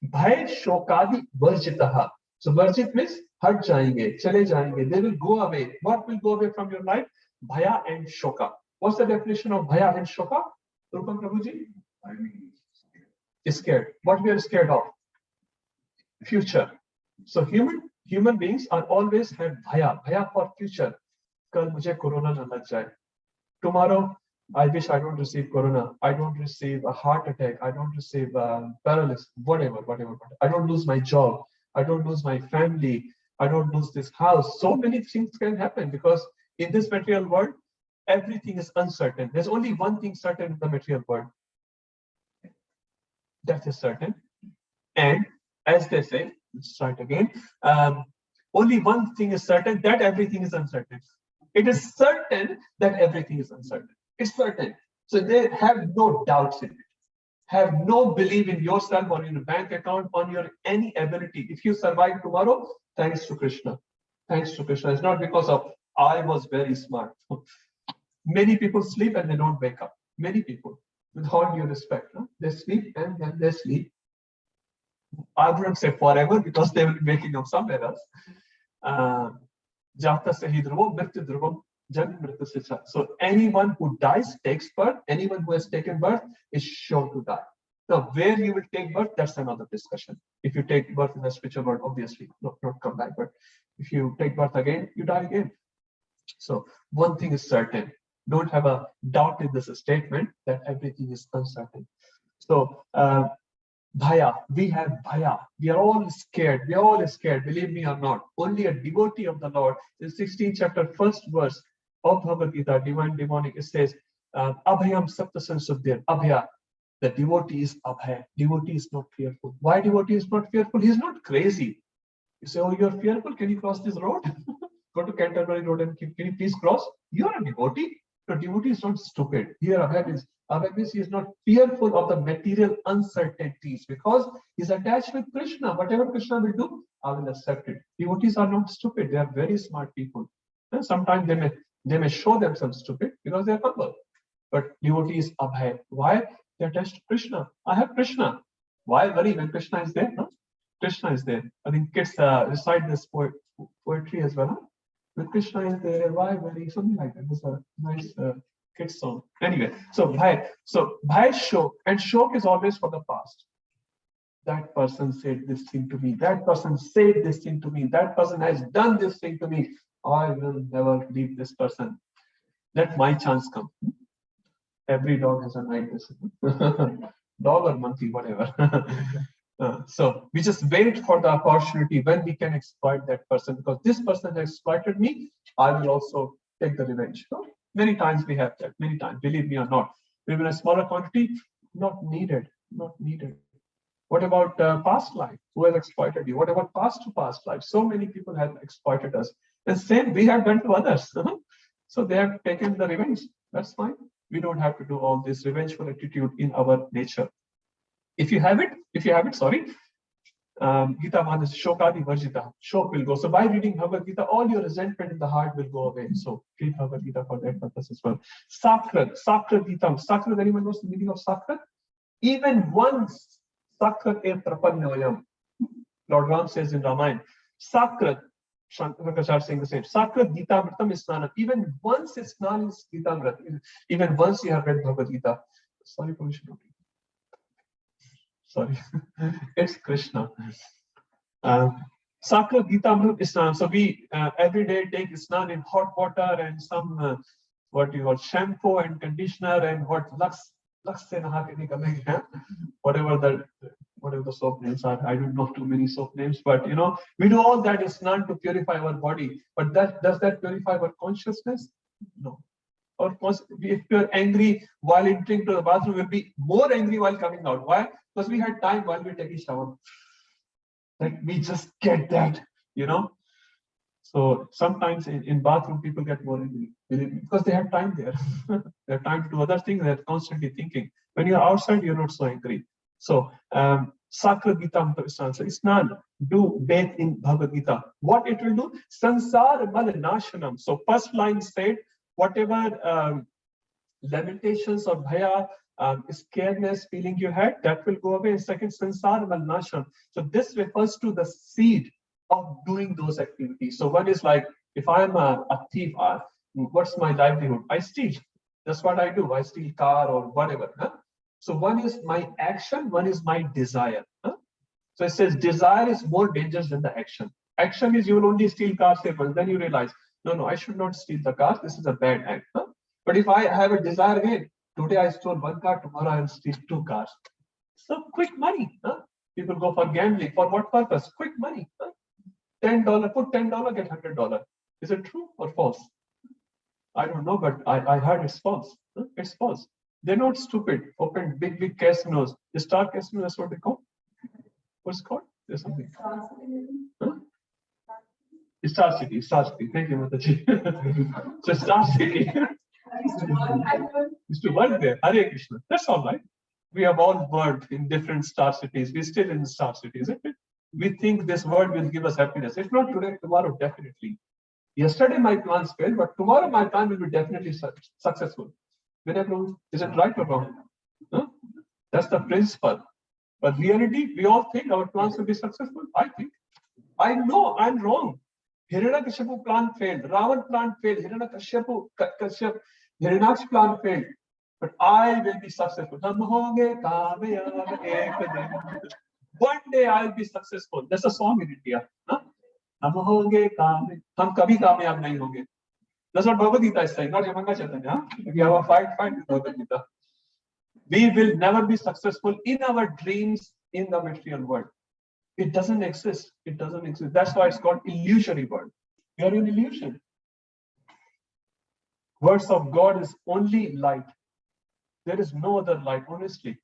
Bhaya Shokadi Varjitaha. So Varjit means hurt jayenge, chale jayenge. They will go away. What will go away from your life? Bhaya and Shoka. What's the definition of Bhaya and Shoka? Rupam Prabhuji? I mean, scared. What we are scared of? Future. So human beings are always have Bhaya for future. Kal mujhe corona na lag jaye. Tomorrow, I wish I don't receive corona. I don't receive a heart attack. I don't receive paralysis. Whatever. I don't lose my job. I don't lose my family. I don't lose this house. So many things can happen because in this material world, everything is uncertain. There's only one thing certain in the material world. Death is certain. And as they say, let's start again. Only one thing is certain, that everything is uncertain. It is certain that everything is uncertain. It's certain. So they have no doubts in it. Have no belief in yourself or in a bank account, on your any ability. If you survive tomorrow, thanks to Krishna. Thanks to Krishna. It's not because of I was very smart. Many people sleep and they don't wake up. Many people, with all due respect, they sleep and then they sleep. I wouldn't say forever because they will be waking up somewhere else. Jata sahi dhruvam, mrityu dhruvam, jan mrityu sicha. So anyone who dies takes birth. Anyone who has taken birth is sure to die. Now, where you will take birth, that's another discussion. If you take birth in the spiritual world, obviously, not come back. But if you take birth again, you die again. So one thing is certain. Don't have a doubt in this statement that everything is uncertain. So Bhaya, we have Bhaya. We are all scared. We are all scared, believe me or not. Only a devotee of the Lord, in 16th chapter, 1st verse of Bhagavad Gita, Divine Demonic, it says, Abhayam Saptasan Suddhir, Abhaya. The devotee is Abhay. Devotee is not fearful. Why devotee is not fearful? He is not crazy. You say, oh, you're fearful. Can you cross this road? Go to Canterbury Road and can you please cross? You're a devotee. The devotee is not stupid. Here, Abhay means he is not fearful of the material uncertainties because he's attached with Krishna. Whatever Krishna will do, I will accept it. Devotees are not stupid. They are very smart people. And sometimes they may show themselves stupid because they are humble. But devotee is Abhay. Why? They are attached to Krishna. I have Krishna. Why worry when Krishna is there? No? Krishna is there. I think kids recite this poetry as well. Huh? When Krishna is there, why worry? Something like that. It's a nice kids song. Anyway, so Bhai Shok, and Shok is always for the past. That person said this thing to me. That person said this thing to me. That person has done this thing to me. I will never leave this person. Let my chance come. Every dog has a night visit. Dog or monkey, whatever. So we just wait for the opportunity when we can exploit that person, because this person has exploited me, I will also take the revenge. So many times we have that, many times, believe me or not. Even a smaller quantity, not needed, not needed. What about past life? Who has exploited you? What about past to past life? So many people have exploited us. The same we have done to others. So they have taken the revenge. That's fine. We don't have to do all this revengeful attitude in our nature. If you have it, sorry, Gita Manas Shokadi Varjita, Shok will go. So by reading Bhagavad Gita, all your resentment in the heart will go away. So read Bhagavad Gita for that purpose as well. Sakrat Gitam. Sakrat, anyone knows the meaning of Sakrat? Even once, Sakrat e Prapanyayam. Lord Ram says in Ramayana, Sakrat, Shankaracharya saying the same. Sakrat Gita Mritam Isnanam. Even once is Snan is Gita Mrit. Even once you have read Bhagavad Gita. Sorry, permission. Sorry, it's Krishna. Sakra Gita Amrit Isnan. So we every day take Isnan in hot water and some what you call shampoo and conditioner and what Lux se naha ke nikalenge, whatever the soap names are. I don't know too many soap names, but you know, we do all that Isnan to purify our body. But does that purify our consciousness? No. Or if you're angry while entering to the bathroom, we'll be more angry while coming out. Why? Because we had time while we're taking shower. Like we just get that, you know. So sometimes in bathroom, people get more angry because they have time there. They have time to do other things. They're constantly thinking. When you're outside, you're not so angry. So Sakra Gita Isnan, do bathe in Bhagavad Gita. What it will do? Sansar Mal Nashanam. So first line said, whatever lamentations or bhaya, scaredness feeling you had, that will go away. And second, sansar mal nasham. So this refers to the seed of doing those activities. So one is like, if I am a thief, what's my livelihood? I steal. That's what I do. I steal car or whatever. So one is my action, one is my desire. So it says desire is more dangerous than the action. Action is you will only steal cars, then you realize, no, I should not steal the cars. This is a bad act. But if I have a desire again, today I stole one car, tomorrow I will steal 2 cars. So quick money. People go for gambling. For what purpose? Quick money. $10, put $10, get $100. Is it true or false? I don't know, but I heard it's false. It's false. They're not stupid. Open big casinos. The Star Casino, that's what they call. What's it called? There's something. Star City. Thank you, Mataji. So Star City. Used to work there. Hare Krishna. That's all right. We have all worked in different star cities. We're still in star cities, isn't it? We think this world will give us happiness. If not today, tomorrow, definitely. Yesterday my plans failed, but tomorrow my plan will be definitely successful. Is it right or wrong? That's the principle. But reality, we all think our plans will be successful. I know I'm wrong. Hiranyakashipu plan failed. Ravan plan failed. Hiranyaksh plan failed. But I will be successful. One day I'll be successful. That's a song in India. Hum kabhi kamyab nahi honge. That's what Bhagavad Gita is saying, not Hemanga Chaitanya. We have a fight with Bhagavad Gita. We will never be successful in our dreams in the material world. It doesn't exist. It doesn't exist. That's why it's called illusory world. We are in illusion. Words of God is only light. There is no other light, honestly.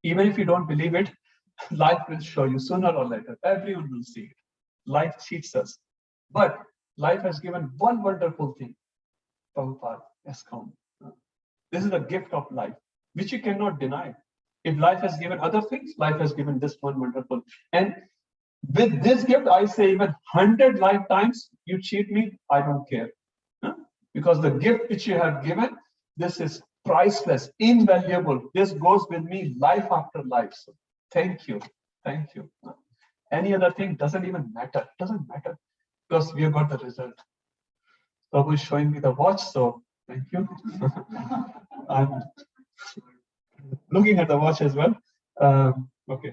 Even if you don't believe it, life will show you sooner or later. Everyone will see it. Life cheats us. But life has given one wonderful thing. Prabhupada has come. This is a gift of life, which you cannot deny. If life has given other things, life has given this one wonderful. And with this gift, I say even 100 lifetimes you cheat me, I don't care. Because the gift which you have given, this is priceless, invaluable. This goes with me life after life. So thank you. Thank you. Any other thing doesn't even matter. Doesn't matter. Because we have got the result. Prabhu is showing me the watch, so thank you. I'm looking at the watch as well. Okay.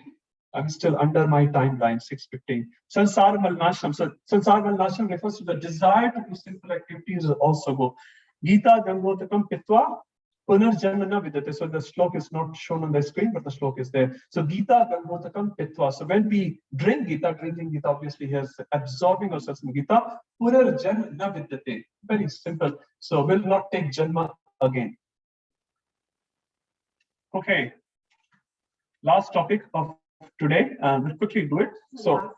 I'm still under my timeline, 6:15. Sansar Mal Nasham. So Sansar Mal Nasham refers to the desire to do simple activities also go. Gita Gangotakam Pitva Punarjanma na Vidyate. So the slok is not shown on the screen, but the slok is there. So Gita Gangotakam Pitva. So when we drink Gita, drinking Gita obviously is absorbing ourselves in Gita. Punarjanma na Vidyate. Very simple. So we'll not take Janma again. Okay. Last topic of today. We'll quickly do it. So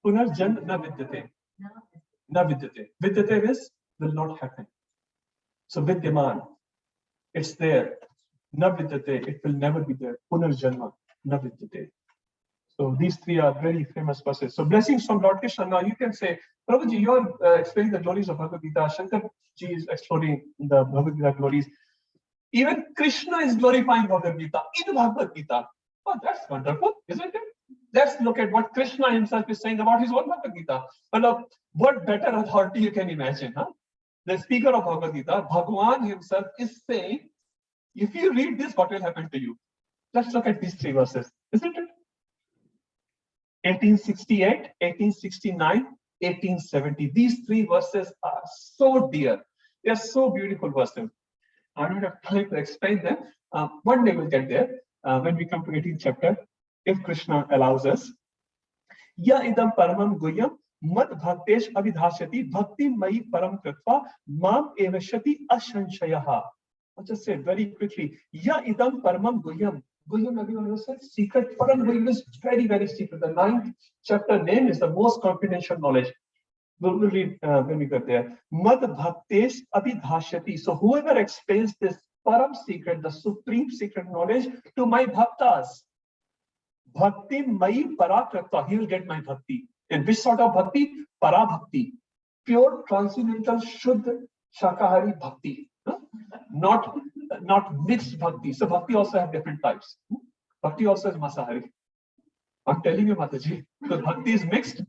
Punarjanma na Vidyate. Na Vidyate. Vidyate is will not happen. So Vidyaman. It's there. Na Vidyate, it will never be there. Punarjanma, na Vidyate. So these three are very famous verses. So blessings from Lord Krishna. Now you can say, Prabhuji, you're explaining the glories of Bhagavad Gita. Shankar ji is exploring the Bhagavad Gita glories. Even Krishna is glorifying Bhagavad Gita in Bhagavad Gita. Oh, that's wonderful, isn't it? Let's look at what Krishna himself is saying about his own Bhagavad Gita. But what better authority you can imagine, huh? The speaker of Bhagavad Gita, Bhagwan himself is saying, if you read this, what will happen to you? Let's look at these three verses, isn't it? 1868, 1869, 1870. These three verses are so dear. They are so beautiful verses. I don't have time to explain them. One day we'll get there when we come to 18th chapter, if Krishna allows us. Ya idam paramam guhyam mad bhaktesh abhidhasyati bhakti mai param kritva mam evashati ashanshayaha. I'll just say very quickly. Ya idam paramam guhyam. Guhyam, everyone knows it. Secret. Param guhyam is very, very secret. The 9th chapter name is the most confidential knowledge. We'll read when we get there. Mad bhaktesh abhidhasyati. So whoever explains this param secret, the supreme secret knowledge to my bhaktas, bhakti mai parakratva, he will get my bhakti. And which sort of bhakti? Para bhakti. Pure transcendental Shuddha Shakahari bhakti. Not mixed bhakti. So bhakti also have different types. Bhakti also is Masahari. I'm telling you, Mataji, because bhakti is mixed.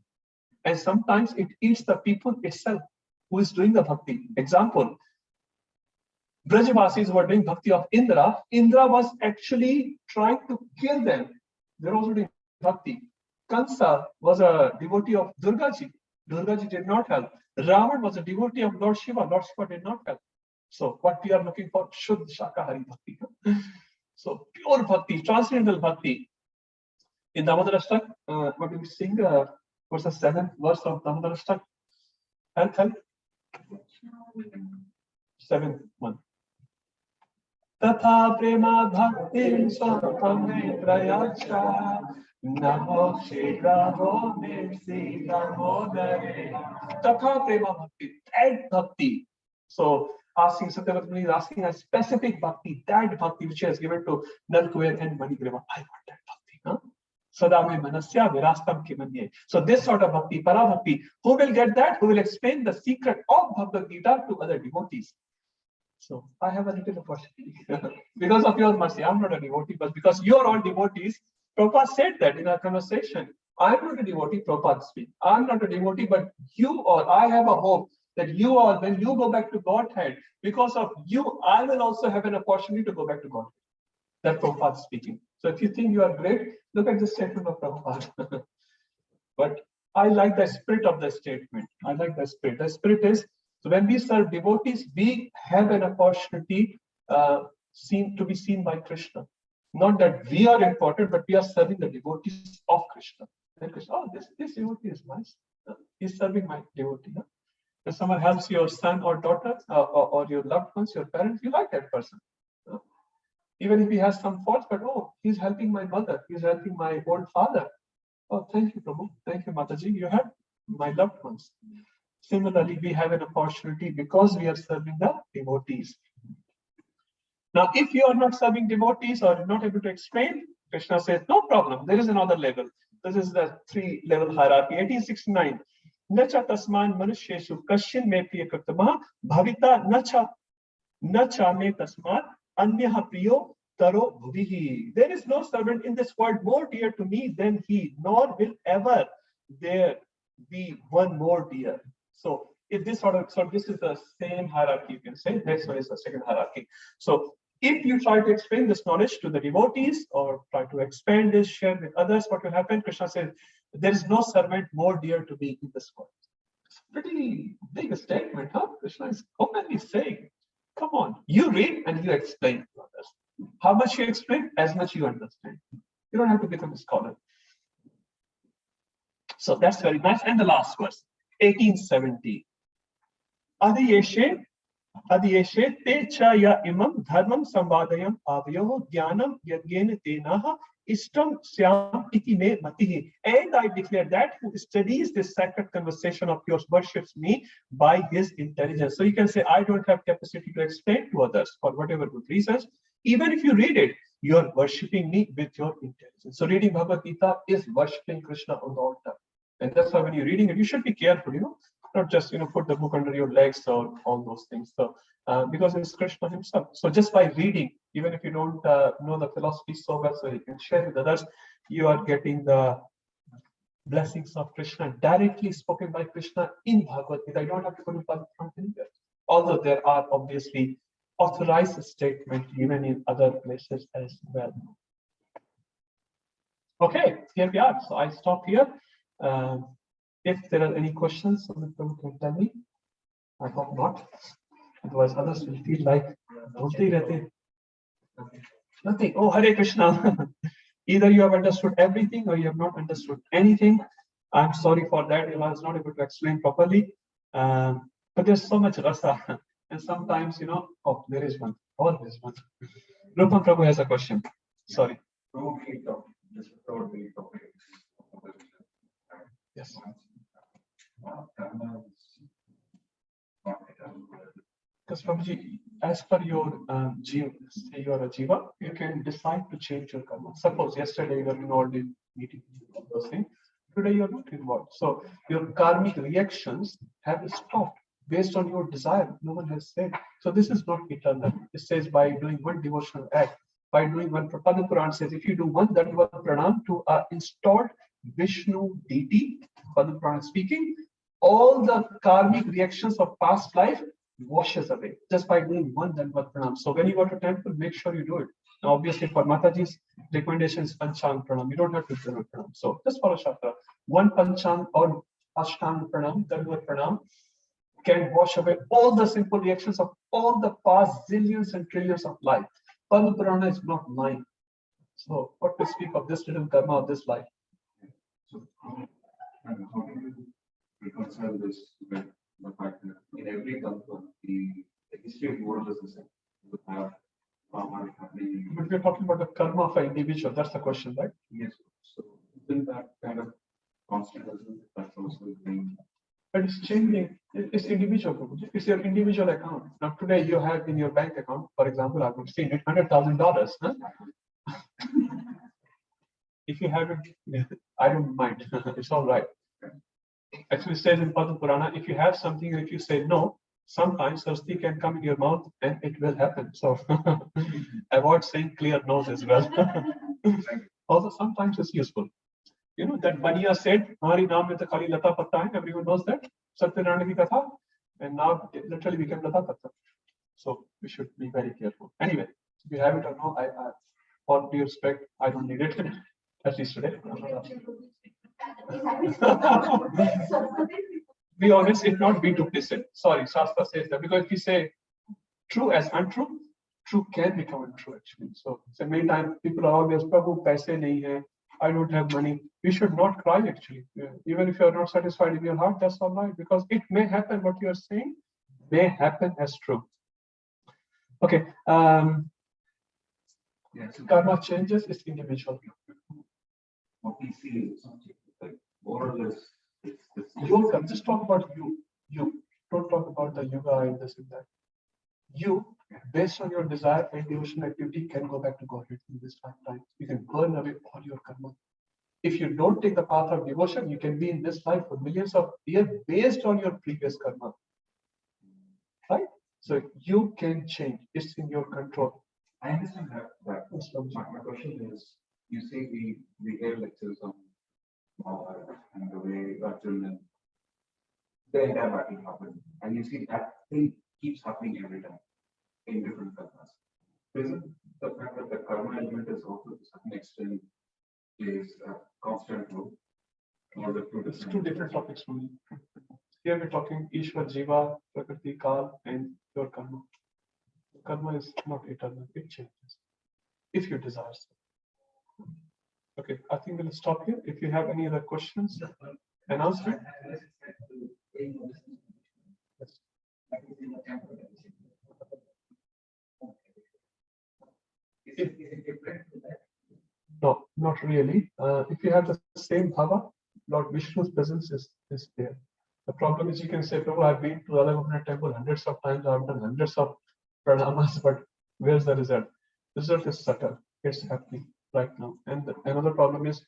And sometimes it eats the people itself who is doing the bhakti. Example, Brajavasis were doing bhakti of Indra. Indra was actually trying to kill them. They were also doing bhakti. Kansa was a devotee of Durgaji. Durgaji did not help. Ravan was a devotee of Lord Shiva. Lord Shiva did not help. So what we are looking for, Shuddha Shakahari Bhakti. So pure bhakti, transcendental bhakti. In Damodar Ashtak, what do we sing? What's the 7th verse of Damodar Ashtak? Help. 7th one. Tatha prema bhakti swapam netrayacha namo shidraho nirsi damodare. Tatha prema bhakti, that bhakti. So asking Satyavrata is asking a specific bhakti, that bhakti which he has given to Nalkuver and Manigreva. I want that bhakti. Huh? Sadame manasya virastam kimanye. So this sort of bhakti, para bhakti, who will get that? Who will explain the secret of Bhagavad Gita to other devotees? So I have a little opportunity. Because of your mercy, I'm not a devotee, but because you're all devotees, Prabhupada said that in our conversation. I'm not a devotee, Prabhupada speak. I'm not a devotee, but you all, I have a hope that you all, when you go back to Godhead, because of you, I will also have an opportunity to go back to Godhead. That Prabhupada is speaking. So if you think you are great, look at the statement of Prabhupada. But I like the spirit of the statement. I like the spirit. The spirit is, so when we serve devotees, we have an opportunity to be seen by Krishna. Not that we are important, but we are serving the devotees of Krishna. And Krishna, oh, this devotee is nice. He's serving my devotee. Huh? If someone helps your son or daughter or your loved ones, your parents, you like that person. Even if he has some faults, but oh, he's helping my mother, he's helping my old father. Oh, thank you, Prabhu. Thank you, Mataji. You have my loved ones. Similarly, we have an opportunity because we are serving the devotees. Now, if you are not serving devotees or not able to explain, Krishna says, no problem. There is another level. This is the 3-level hierarchy. 1869. Nacha tasman manusheshu kashin me priya kartama bhavita nacha me tasman anyaha priyo taro bhuvihi. There is no servant in this world more dear to me than he, nor will ever there be one more dear. So if this this is the same hierarchy, you can say. Next one is the second hierarchy. So if you try to explain this knowledge to the devotees or try to expand this, share with others, what will happen? Krishna says, there is no servant more dear to me in this world. It's a pretty big statement, huh? Krishna is openly saying, come on, you read and you explain to others. How much you explain, as much you understand. You don't have to become a scholar. So that's very nice. And the last verse, 1870. Adiyeshe Adiyeshe te cha ya imam dharmam samvadayam avyoho jnanam yajnena tenaha istam syam iti me matihi. And I declare that who studies this sacred conversation of yours worships me by his intelligence. So you can say, I don't have capacity to explain to others for whatever good reasons. Even if you read it, you're worshipping me with your intelligence. So reading Bhagavad Gita is worshipping Krishna on the altar. And that's why when you're reading it, you should be careful, not just put the book under your legs or all those things. So because it's Krishna himself. So just by reading, even if you don't know the philosophy so well, so you can share with others, you are getting the blessings of Krishna directly spoken by Krishna in Bhagavad Gita. You don't have to go to Padma anywhere. Although there are obviously authorized statements given in other places as well. Okay, here we are. So I stop here. If there are any questions, someone can tell me. I hope not. Otherwise, others will feel like, nothing. Oh, Hare Krishna. Either you have understood everything or you have not understood anything. I'm sorry for that. I was not able to explain properly. But there's so much rasa. And sometimes, oh, there is one. Always one. Rupam Prabhu has a question. Sorry. Yes. Because Prabhuji, as per your jiva, say you are a jiva, you can decide to change your karma. Suppose yesterday you were involved in meeting all those things. Today you are not involved. So your karmic reactions have stopped based on your desire. No one has said. So this is not eternal. It says by doing one devotional act, by doing one Padma Puran says, if you do one Dandavat Pranam to an installed Vishnu deity, Padma Puran speaking, all the karmic reactions of past life washes away just by doing one Dandavat Pranam. So when you go to temple, make sure you do it. Now, obviously, for Mataji's recommendation is Panchang Pranam. You don't have to do Pranam. So just follow Shastra. One Panchang or Ashtang Pranam, Dandavat Pranam, can wash away all the simple reactions of all the past zillions and trillions of life. Padma Purana is not mine. So what to speak of this little karma of this life? So how do you reconcile this with the fact that in every culture, the history of the world is the same? You have karma happening. But we're talking about the karma of an individual. That's the question, right? Yes. So isn't that kind of constant? That's also being. But it's changing. It's individual. It's your individual account. Now today you have in your bank account, for example, I would say $100,000. Huh? If you have it, I don't mind. It's all right. Actually, it says in Padma Purana, if you have something, if you say no, sometimes Saraswati can come in your mouth and it will happen. So avoid saying clear no's as well. Also, sometimes it's useful. You know that Baniya said, "Hari naam mein to khali lata patta hai." Everyone knows that. Satyanarayana ki katha, and now it literally became lata patta. So we should be very careful. Anyway, if you have it or no, I all due respect, I don't need it. At least today. Be honest, if not, be duplicit. Sorry, Shastra says that because if you say true as untrue, true can become untrue actually. So many times people are always, Prabhu, paise nahi hai, I don't have money. You should not cry actually. Even if you are not satisfied in your heart, that's all right. Because it may happen, what you are saying may happen as true. Okay. Karma changes, it's individual. What we see is like more or less it's Yoga, just talk about you. You don't talk about the yoga and this and that. You, based on your desire and devotional activity, can go back to Godhead in this lifetime. You can burn away all your karma. If you don't take the path of devotion, you can be in this life for millions of years based on your previous karma. Right? So you can change. It's in your control. I understand that. My question is, you say we hear lectures on and the way children, the entire battle happened, and you see that thing keeps happening every time in different karmas. Isn't the fact that the karma element is also to some extent is a constant rule? It's two different topics for me. Here we're talking Ishwar, Jiva, Prakriti, Kal, and your karma. Karma is not eternal, it changes if you desire so. Okay, I think we'll stop here. If you have any other questions, announcement. No, not really. If you have the same bhava, Lord Vishnu's presence is there. The problem is you can say, Prabhu, I've been to Alagopnath temple hundreds of times, I've done hundreds of pranamas, but where's the result? The result is subtle. It's happening right now. And another problem is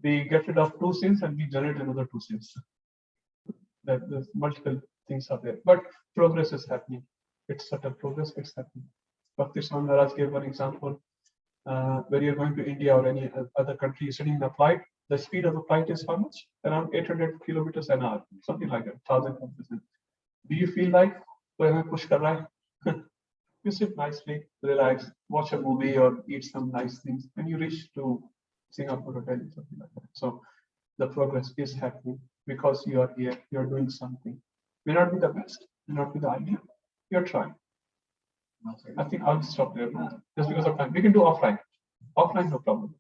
we get rid of two sins and we generate another two sins. That there's multiple things are there. But progress is happening. It's subtle progress, it's happening. Bhakti Sastri gave one example. Where you're going to India or any other country, sitting in a flight, the speed of the flight is how much? Around 800 kilometers an hour, something like that, 1,000 kilometers. Do you feel like, when I push kar raha hai? You sit nicely, relax, watch a movie or eat some nice things, and you reach to Singapore or Delhi, something like that. So the progress is happening because you are here, you are doing something. May not be the best, may not be the ideal, you're trying. I think I'll stop there just because of time. We can do offline. Offline, no problem.